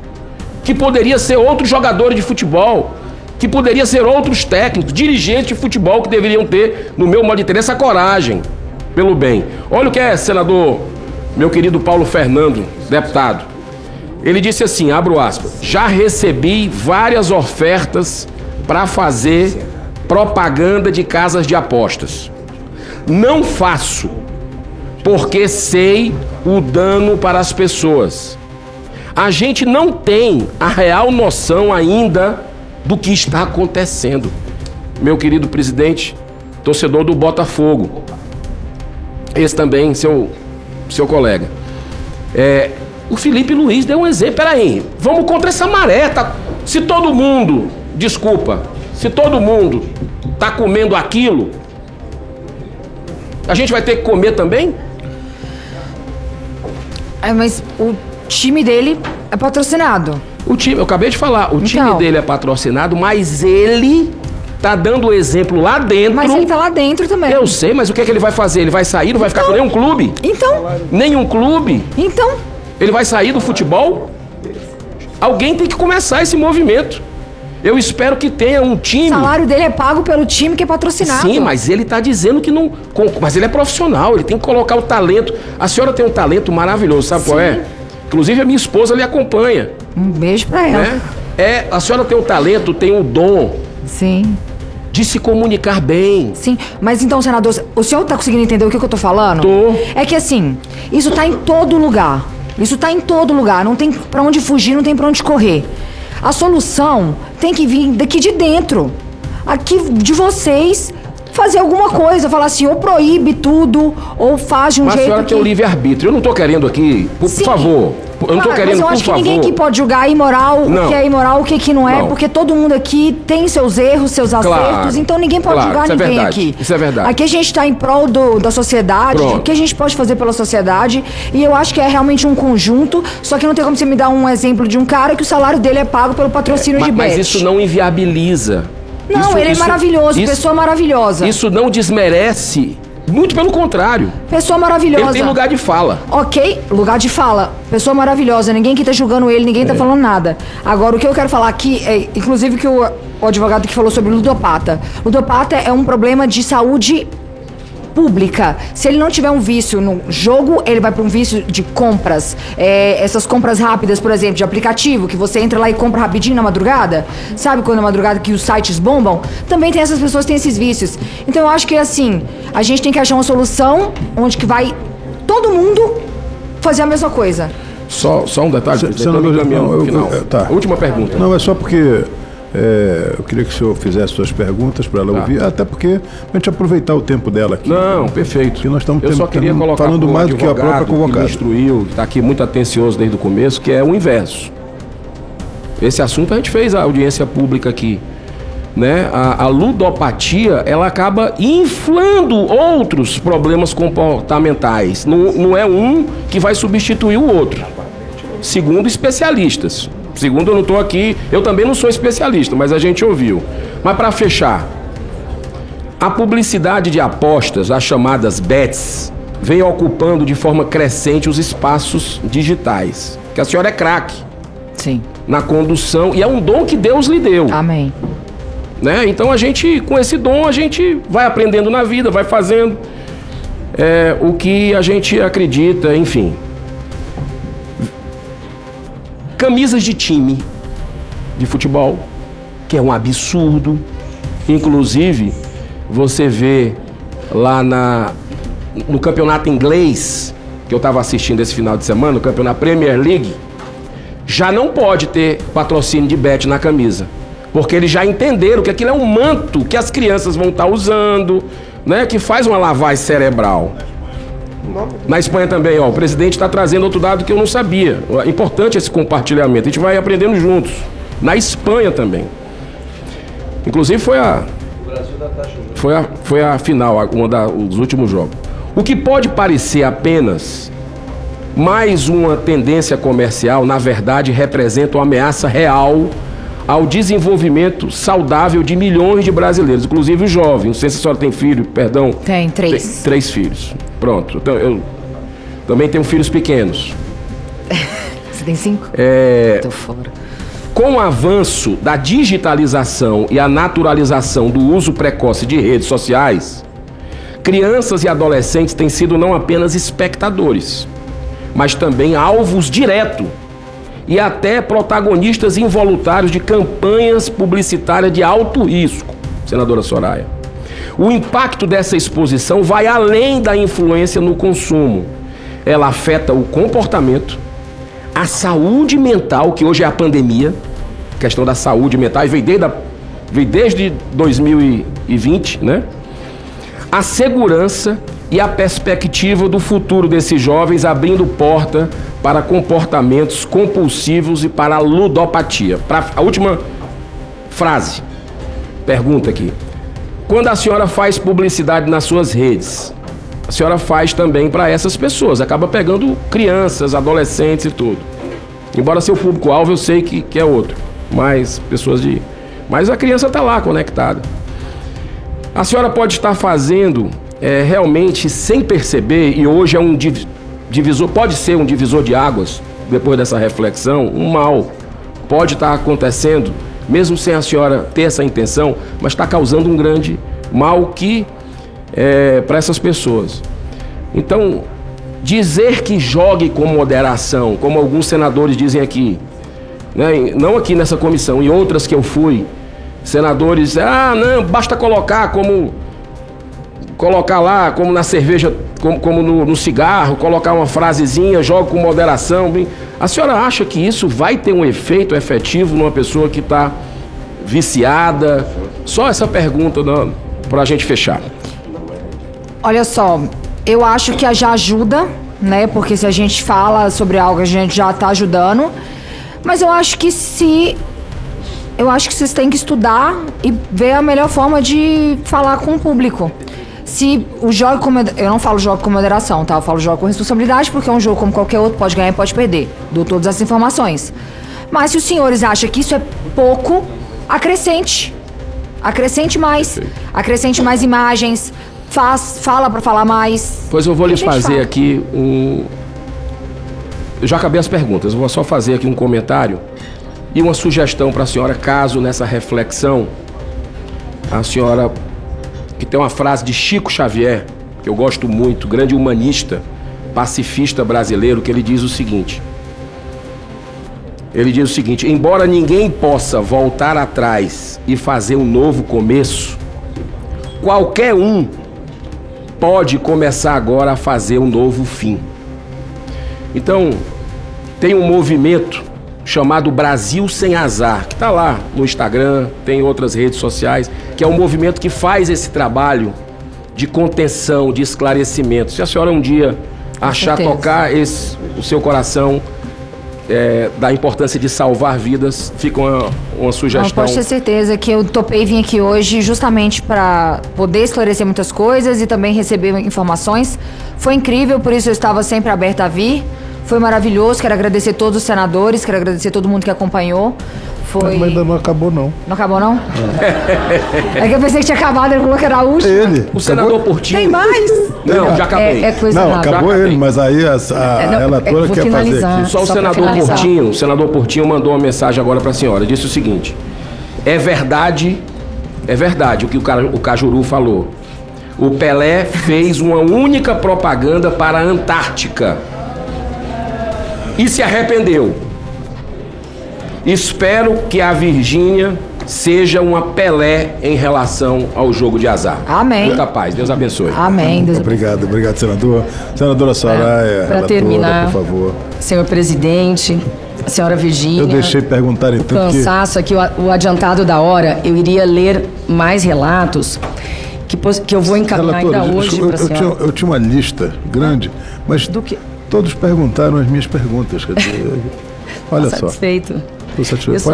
Speaker 9: que poderia ser outros jogadores de futebol, que poderia ser outros técnicos, dirigentes de futebol que deveriam ter, no meu modo de ter, essa coragem pelo bem. Olha o que é, senador, meu querido Paulo Fernando, deputado. Ele disse assim, abro aspas, já recebi várias ofertas para fazer propaganda de casas de apostas. Não faço, porque sei o dano para as pessoas. A gente não tem a real noção ainda do que está acontecendo. Meu querido presidente, torcedor do Botafogo, esse também, seu colega. O Felipe Luiz deu um exemplo. Peraí, vamos contra essa maré. Se todo mundo, se todo mundo está comendo aquilo, A gente vai ter que comer também?
Speaker 4: Mas o time dele é patrocinado.
Speaker 9: O time, eu acabei de falar, o time dele é patrocinado, mas ele tá dando o exemplo lá dentro.
Speaker 4: Mas ele tá lá dentro também.
Speaker 9: Eu sei, mas o que é que ele vai fazer? Ele vai sair, não vai ficar com nenhum clube?
Speaker 4: Então?
Speaker 9: Nenhum clube?
Speaker 4: Então?
Speaker 9: Ele vai sair do futebol? Alguém tem que começar esse movimento. Eu espero que tenha um time...
Speaker 4: O salário dele é pago pelo time que é patrocinado.
Speaker 9: Sim, mas ele tá dizendo que não... Mas ele é profissional, ele tem que colocar o talento. A senhora tem um talento maravilhoso, sabe qual é? Inclusive a minha esposa lhe acompanha.
Speaker 4: Um beijo pra ela.
Speaker 9: Né? A senhora tem um talento, tem um dom.
Speaker 4: Sim.
Speaker 9: De se comunicar bem.
Speaker 4: Sim, mas então, senador, o senhor tá conseguindo entender o que eu tô falando?
Speaker 9: Tô.
Speaker 4: É que assim, isso tá em todo lugar. Isso tá em todo lugar. Não tem pra onde fugir, não tem pra onde correr. A solução tem que vir daqui de dentro. Aqui de vocês fazer alguma coisa. Falar assim, ou proíbe tudo, ou faz de um jeito que...
Speaker 9: Mas a senhora tem o livre-arbítrio. Eu não tô querendo aqui, por favor. Eu não tô querendo,
Speaker 4: mas eu acho que ninguém aqui pode julgar imoral o que é imoral, o que não é, porque todo mundo aqui tem seus erros, seus acertos, então ninguém pode julgar ninguém aqui.
Speaker 9: Isso é verdade.
Speaker 4: Aqui a gente tá em prol da sociedade, o que a gente pode fazer pela sociedade, e eu acho que é realmente um conjunto, só que não tem como você me dar um exemplo de um cara que o salário dele é pago pelo patrocínio de bet.
Speaker 9: Mas isso não inviabiliza.
Speaker 4: Não, ele é maravilhoso, pessoa maravilhosa.
Speaker 9: Isso não desmerece. Muito pelo contrário.
Speaker 4: Pessoa maravilhosa.
Speaker 9: Ele tem lugar de fala.
Speaker 4: Ok, lugar de fala. Pessoa maravilhosa. Ninguém aqui tá julgando ele, ninguém tá falando nada. Agora, o que eu quero falar aqui é, inclusive, que o advogado que falou sobre ludopata. Ludopata é um problema de saúde pública. Se ele não tiver um vício no jogo, ele vai para um vício de compras. Essas compras rápidas, por exemplo, de aplicativo, que você entra lá e compra rapidinho na madrugada. Sabe quando na madrugada que os sites bombam? Também tem essas pessoas que têm esses vícios. Então eu acho que assim, a gente tem que achar uma solução onde que vai todo mundo fazer a mesma coisa.
Speaker 9: Só um detalhe,
Speaker 2: tá.
Speaker 9: Última pergunta.
Speaker 2: Não, é só porque eu queria que o senhor fizesse suas perguntas para ela ouvir, até porque a gente aproveitar o tempo dela aqui.
Speaker 9: Não, perfeito.
Speaker 2: Que nós estamos
Speaker 9: eu só queria colocar
Speaker 2: falando mais do que a própria convocada.
Speaker 9: Que me instruiu, está aqui muito atencioso desde o começo, que é o inverso. Esse assunto a gente fez a audiência pública aqui. Né? A ludopatia, ela acaba inflando outros problemas comportamentais. Não é um que vai substituir o outro, segundo especialistas. Segundo, eu não estou aqui, eu também não sou especialista, mas a gente ouviu. Mas para fechar, a publicidade de apostas, as chamadas bets, vem ocupando de forma crescente os espaços digitais. Que a senhora é craque.
Speaker 4: Sim.
Speaker 9: Na condução, e é um dom que Deus lhe deu.
Speaker 4: Amém.
Speaker 9: Né? Então a gente, com esse dom, a gente vai aprendendo na vida, vai fazendo o que a gente acredita, enfim. Camisas de time de futebol, que é um absurdo. Inclusive, você vê lá no campeonato inglês, que eu estava assistindo esse final de semana, no campeonato Premier League, já não pode ter patrocínio de bet na camisa. Porque eles já entenderam que aquilo é um manto que as crianças vão estar usando, né, que faz uma lavagem cerebral. Na Espanha também, o presidente está trazendo outro dado que eu não sabia. É importante esse compartilhamento, a gente vai aprendendo juntos. Na Espanha também. Inclusive foi a final, dos últimos jogos. O que pode parecer apenas mais uma tendência comercial, na verdade representa uma ameaça real ao desenvolvimento saudável de milhões de brasileiros, inclusive os jovens. Não sei se a senhora tem filho, perdão.
Speaker 4: Tem, 3.
Speaker 9: Tem 3 filhos. Pronto. Então, eu também tenho filhos pequenos.
Speaker 4: Você tem 5? Tô fora.
Speaker 9: Com o avanço da digitalização e a naturalização do uso precoce de redes sociais, crianças e adolescentes têm sido não apenas espectadores, mas também alvos diretos e até protagonistas involuntários de campanhas publicitárias de alto risco, senadora Soraya. O impacto dessa exposição vai além da influência no consumo. Ela afeta o comportamento, a saúde mental, que hoje é a pandemia, a questão da saúde mental, veio desde 2020, né? A segurança e a perspectiva do futuro desses jovens, abrindo porta para comportamentos compulsivos e para a ludopatia. A última frase, pergunta aqui. Quando a senhora faz publicidade nas suas redes, a senhora faz também para essas pessoas. Acaba pegando crianças, adolescentes e tudo. Embora seu público-alvo eu sei que é outro. Mas pessoas de... Mas a criança está lá conectada. A senhora pode estar fazendo realmente sem perceber, e hoje é um divisor, pode ser um divisor de águas, depois dessa reflexão, um mal. Pode estar acontecendo, mesmo sem a senhora ter essa intenção, mas está causando um grande mal que para essas pessoas. Então, dizer que jogue com moderação, como alguns senadores dizem aqui, né, não aqui nessa comissão, em outras que eu fui, senadores, não, basta colocar lá, como na cerveja, como no cigarro, colocar uma frasezinha, joga com moderação. Bem, a senhora acha que isso vai ter um efeito efetivo numa pessoa que está viciada? Só essa pergunta para a gente fechar.
Speaker 4: Olha só, eu acho que já ajuda, né? Porque se a gente fala sobre algo, a gente já está ajudando. Mas eu acho que vocês têm que estudar e ver a melhor forma de falar com o público. Se o jogo eu não falo jogo com moderação, tá? Eu falo jogo com responsabilidade, porque é um jogo como qualquer outro, pode ganhar e pode perder. Dou todas as informações. Mas se os senhores acham que isso é pouco, acrescente. Acrescente mais. Acrescente mais imagens. Fala pra falar mais.
Speaker 9: Pois eu vou lhes fazer aqui Eu já acabei as perguntas, eu vou só fazer aqui um comentário e uma sugestão para a senhora, caso nessa reflexão, a senhora, que tem uma frase de Chico Xavier, que eu gosto muito, grande humanista, pacifista brasileiro, que ele diz o seguinte: embora ninguém possa voltar atrás e fazer um novo começo, qualquer um pode começar agora a fazer um novo fim. Então, tem um movimento chamado Brasil Sem Azar, que está lá no Instagram, tem outras redes sociais, que é um movimento que faz esse trabalho de contenção, de esclarecimento. Se a senhora um dia achar tocar o seu coração da importância de salvar vidas, fica uma sugestão.
Speaker 4: Pode ter certeza que eu topei vir aqui hoje justamente para poder esclarecer muitas coisas e também receber informações. Foi incrível, por isso eu estava sempre aberta a vir. Foi maravilhoso, quero agradecer todos os senadores, quero agradecer todo mundo que acompanhou. Mas
Speaker 2: ainda não acabou, não.
Speaker 4: Não acabou, não? É que eu pensei que tinha acabado, ele falou que era a última.
Speaker 2: O
Speaker 9: senador Portinho...
Speaker 4: Tem mais?
Speaker 9: Não, já acabei.
Speaker 2: Não, acabou ele, mas aí a relatora quer fazer aqui.
Speaker 9: Só o senador Portinho mandou uma mensagem agora para a senhora. Disse o seguinte: é verdade o que o Cajuru falou. O Pelé fez uma única propaganda para a Antártica e se arrependeu. Espero que a Virgínia seja uma Pelé em relação ao jogo de azar.
Speaker 4: Amém.
Speaker 9: Muita paz, Deus abençoe.
Speaker 4: Amém. Deus
Speaker 2: obrigado, senador. Senadora Soraya,
Speaker 1: para terminar,
Speaker 2: por favor.
Speaker 1: Senhor presidente, senhora Virgínia.
Speaker 2: Eu deixei perguntar então.
Speaker 1: Cansaço aqui, o adiantado da hora, eu iria ler mais relatos que eu vou encaminhar ainda hoje para a senhora.
Speaker 2: Eu tinha uma lista grande, mas todos perguntaram as minhas perguntas. Quer dizer, olha só.
Speaker 1: Satisfeito.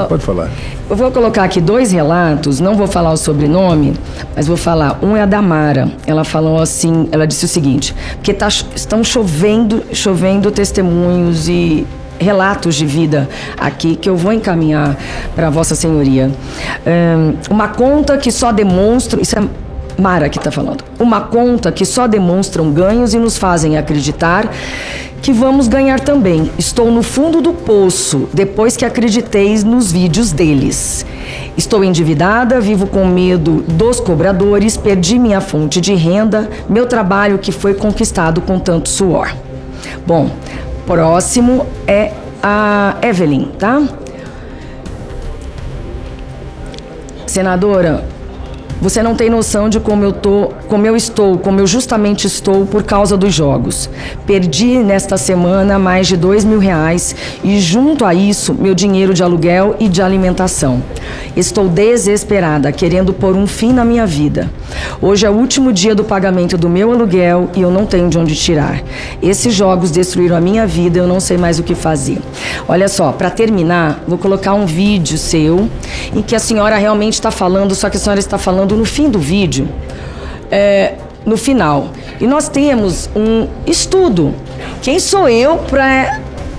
Speaker 2: Pode falar.
Speaker 1: Eu vou colocar aqui 2 relatos, não vou falar o sobrenome, mas vou falar. Um é a da Mara. Ela falou assim, ela disse o seguinte: porque estão chovendo testemunhos e relatos de vida aqui que eu vou encaminhar para Vossa Senhoria. Uma conta que só demonstra... Isso é Mara que está falando. Uma conta que só demonstram ganhos e nos fazem acreditar que vamos ganhar também. Estou no fundo do poço, depois que acreditei nos vídeos deles. Estou endividada, vivo com medo dos cobradores, perdi minha fonte de renda, meu trabalho que foi conquistado com tanto suor. Bom, próximo é a Evelyn, tá? Senadora, você não tem noção de como eu justamente estou por causa dos jogos. Perdi nesta semana mais de R$2.000 e junto a isso, meu dinheiro de aluguel e de alimentação. Estou desesperada, querendo pôr um fim na minha vida. Hoje é o último dia do pagamento do meu aluguel e eu não tenho de onde tirar. Esses jogos destruíram a minha vida, eu não sei mais o que fazer. Olha só, para terminar, vou colocar um vídeo seu em que a senhora realmente está falando, só que a senhora está falando no fim do vídeo, no final, E nós temos um estudo. Quem sou eu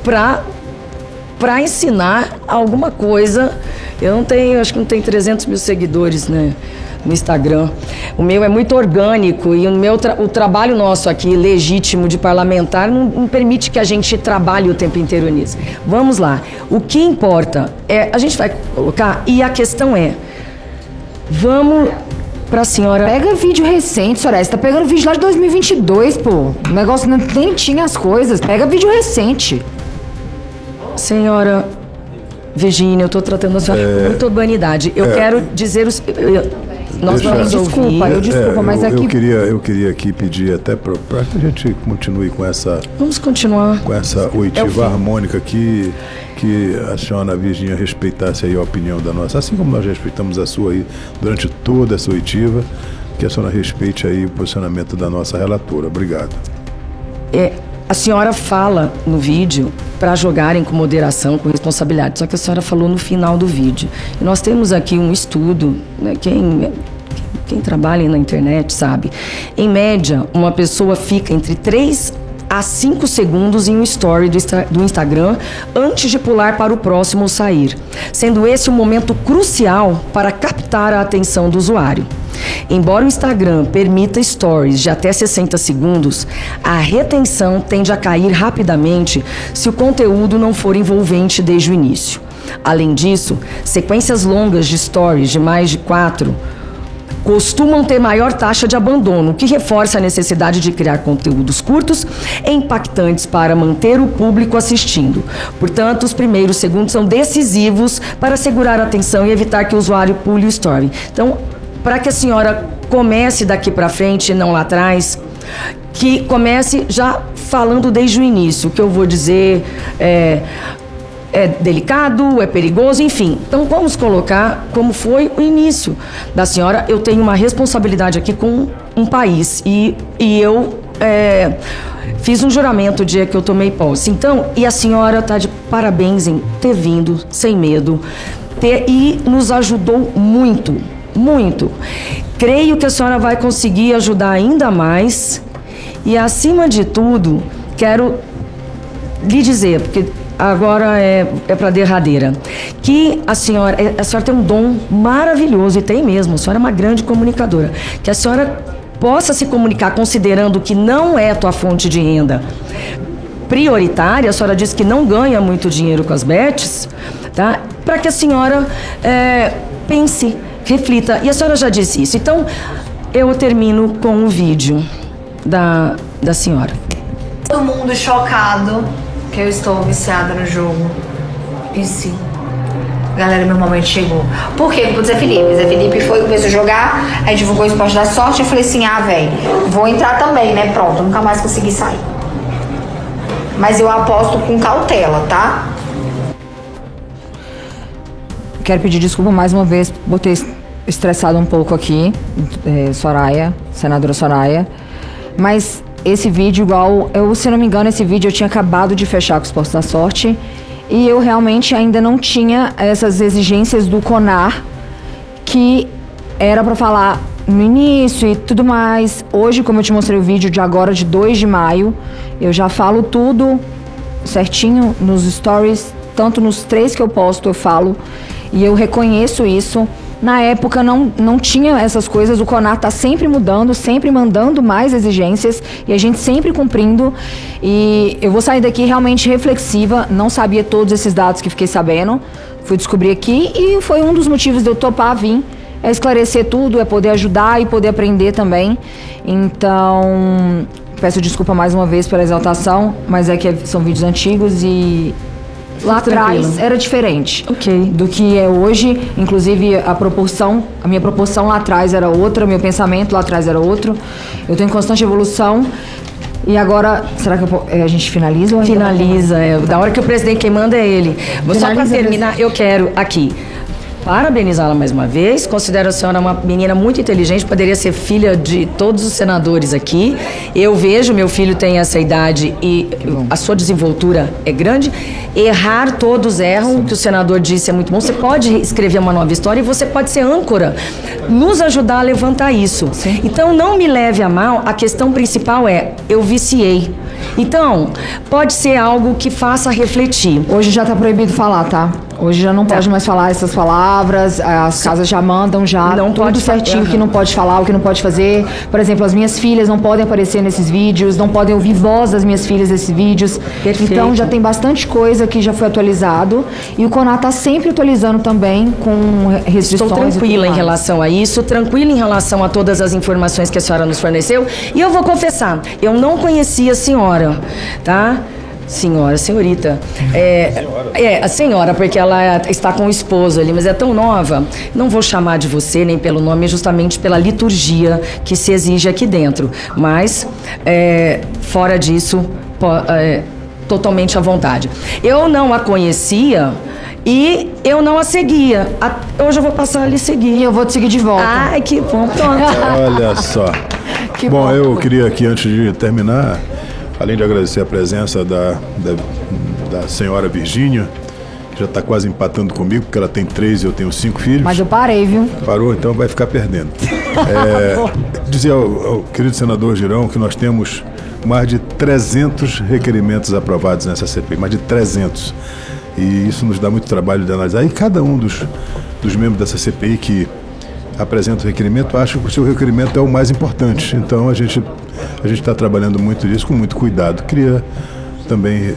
Speaker 1: para ensinar alguma coisa? Eu não tenho, acho que não tem 300 mil seguidores, né, no Instagram. O meu é muito orgânico e o trabalho nosso aqui, legítimo de parlamentar, não permite que a gente trabalhe o tempo inteiro nisso. Vamos lá. O que importa é, a gente vai colocar, e a questão é, vamos pra senhora...
Speaker 4: Pega vídeo recente, Soraya, você tá pegando vídeo lá de 2022, pô. O negócio nem tinha as coisas, pega vídeo recente.
Speaker 1: Senhora Virgínia, eu tô tratando a senhora com muita urbanidade. Eu quero dizer os... Nós vamos
Speaker 4: Desculpa, mas aqui...
Speaker 2: Eu queria aqui pedir até para que a gente continue com essa...
Speaker 1: Vamos continuar.
Speaker 2: Com essa oitiva harmônica que a senhora Virgínia respeitasse aí a opinião da nossa, assim como nós respeitamos a sua aí durante toda essa oitiva, que a senhora respeite aí o posicionamento da nossa relatora. Obrigado.
Speaker 1: A senhora fala no vídeo para jogarem com moderação, com responsabilidade, só que a senhora falou no final do vídeo. E nós temos aqui um estudo, né, quem trabalha na internet sabe. Em média, uma pessoa fica entre 3 a 5 segundos em um story do Instagram antes de pular para o próximo ou sair, sendo esse um momento crucial para captar a atenção do usuário. Embora o Instagram permita stories de até 60 segundos, a retenção tende a cair rapidamente se o conteúdo não for envolvente desde o início. Além disso, sequências longas de stories de mais de 4 costumam ter maior taxa de abandono, o que reforça a necessidade de criar conteúdos curtos e impactantes para manter o público assistindo. Portanto, os primeiros segundos são decisivos para segurar a atenção e evitar que o usuário pule o story. Então, para que a senhora comece daqui para frente, não lá atrás, que comece já falando desde o início, o que eu vou dizer é delicado, é perigoso, enfim. Então vamos colocar como foi o início da senhora. Eu tenho uma responsabilidade aqui com um país e eu fiz um juramento o dia que eu tomei posse. Então, e a senhora está de parabéns em ter vindo sem medo e nos ajudou muito, muito. Creio que a senhora vai conseguir ajudar ainda mais e, acima de tudo, quero lhe dizer, porque agora é para derradeira, que a senhora tem um dom maravilhoso, e tem mesmo, a senhora é uma grande comunicadora, que a senhora possa se comunicar considerando que não é a tua fonte de renda prioritária, a senhora disse que não ganha muito dinheiro com as bets, tá? Para que a senhora pense, reflita, e a senhora já disse isso. Então, eu termino com o vídeo da senhora.
Speaker 8: Todo mundo chocado que eu estou viciada no jogo. E sim. Galera, meu momento chegou. Por quê? Pro Zé Felipe. Zé Felipe começou a jogar, aí divulgou o esporte da sorte, eu falei assim, velho, vou entrar também, né? Pronto, nunca mais consegui sair. Mas eu aposto com cautela, tá?
Speaker 4: Quero pedir desculpa mais uma vez por ter estressado um pouco aqui, Soraya, senadora Soraya. Mas esse vídeo, se não me engano, esse vídeo eu tinha acabado de fechar com o Esporte da Sorte e eu realmente ainda não tinha essas exigências do CONAR que era para falar no início e tudo mais. Hoje, como eu te mostrei o vídeo de agora, de 2 de maio, eu já falo tudo certinho nos stories, tanto nos 3 que eu posto, eu falo, e eu reconheço isso. Na época não tinha essas coisas, o CONAR está sempre mudando, sempre mandando mais exigências e a gente sempre cumprindo. E eu vou sair daqui realmente reflexiva, não sabia todos esses dados que fiquei sabendo, fui descobrir aqui e foi um dos motivos de eu topar vir, é esclarecer tudo, é poder ajudar e poder aprender também. Então, peço desculpa mais uma vez pela exaltação, mas é que são vídeos antigos e... Lá atrás era diferente do que é hoje, inclusive a minha proporção lá atrás era outra, meu pensamento lá atrás era outro. Eu tô em constante evolução. E agora, será que a gente finaliza? Ou
Speaker 1: finaliza, da hora que o presidente quem manda é ele. Só para terminar, eu quero aqui parabenizá-la mais uma vez. Considero a senhora uma menina muito inteligente, poderia ser filha de todos os senadores aqui. Eu vejo, meu filho tem essa idade e a sua desenvoltura é grande. Errar, todos erram. O que o senador disse é muito bom. Você pode escrever uma nova história e você pode ser âncora, nos ajudar a levantar isso. Sim. Então, não me leve a mal. A questão principal é, eu viciei. Então, pode ser algo que faça refletir.
Speaker 4: Hoje já está proibido falar, tá? Hoje já não pode mais falar essas palavras, as casas já mandam já
Speaker 1: não
Speaker 4: tudo certinho, o que não pode falar, o que não pode fazer. Por exemplo, as minhas filhas não podem aparecer nesses vídeos, não podem ouvir voz das minhas filhas nesses vídeos.
Speaker 1: Perfeito.
Speaker 4: Então já tem bastante coisa que já foi atualizado e o CONAR está sempre atualizando também com restrições.
Speaker 1: Estou tranquila em relação a isso, tranquila em relação a todas as informações que a senhora nos forneceu. E eu vou confessar, eu não conhecia a senhora, tá? Senhorita. A senhora, porque ela está com o esposo ali, mas é tão nova. Não vou chamar de você nem pelo nome, justamente pela liturgia que se exige aqui dentro. Mas, fora disso, totalmente à vontade. Eu não a conhecia e eu não a seguia. Hoje eu vou passar a lhe seguir.
Speaker 4: E eu vou te seguir de volta.
Speaker 1: Ai, que bom.
Speaker 2: Olha só. Bom, eu queria aqui, antes de terminar, além de agradecer a presença da senhora Virgínia, que já está quase empatando comigo, porque ela tem 3 e eu tenho 5 filhos.
Speaker 4: Mas eu parei, viu?
Speaker 2: Parou, então vai ficar perdendo. Dizer ao querido senador Girão que nós temos mais de 300 requerimentos aprovados nessa CPI, mais de 300. E isso nos dá muito trabalho de analisar. E cada um dos membros dessa CPI que apresenta o requerimento acha que o seu requerimento é o mais importante. Então a gente está trabalhando muito nisso, com muito cuidado. Queria também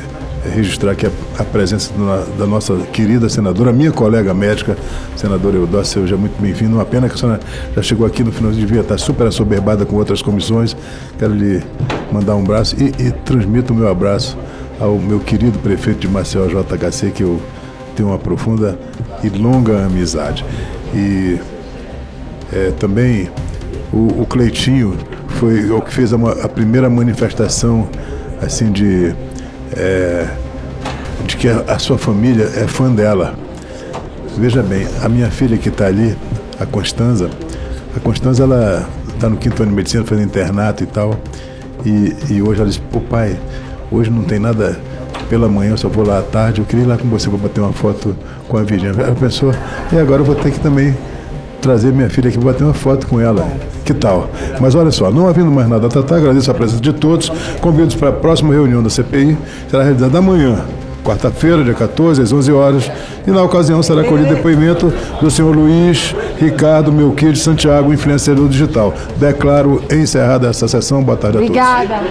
Speaker 2: registrar aqui a presença da nossa querida senadora, minha colega médica, senadora Eudócia, seja muito bem-vinda. Uma pena que a senhora já chegou aqui no final, devia estar super assoberbada com outras comissões. Quero lhe mandar um abraço e transmito o meu abraço ao meu querido prefeito de Maceió, JHC, que eu tenho uma profunda e longa amizade. E também o Cleitinho foi o que fez a primeira manifestação assim de que a sua família é fã dela. Veja bem, a minha filha que está ali, a Constanza, ela está no 5º ano de medicina, fazendo internato e tal, e hoje ela disse: pô, pai, hoje não tem nada pela manhã, eu só vou lá à tarde, eu queria ir lá com você para bater uma foto com a Virgínia. Ela pensou, e agora eu vou ter que também trazer minha filha aqui para bater uma foto com ela. Que tal? Mas olha só, não havendo mais nada a tratar, agradeço a presença de todos. Convido para a próxima reunião da CPI, será realizada amanhã, quarta-feira, dia 14, às 11 horas. E na ocasião será colhido depoimento do senhor Luiz Ricardo Melquiades Santiago, influenciador digital. Declaro encerrada essa sessão. Boa tarde a todos.
Speaker 4: Obrigada.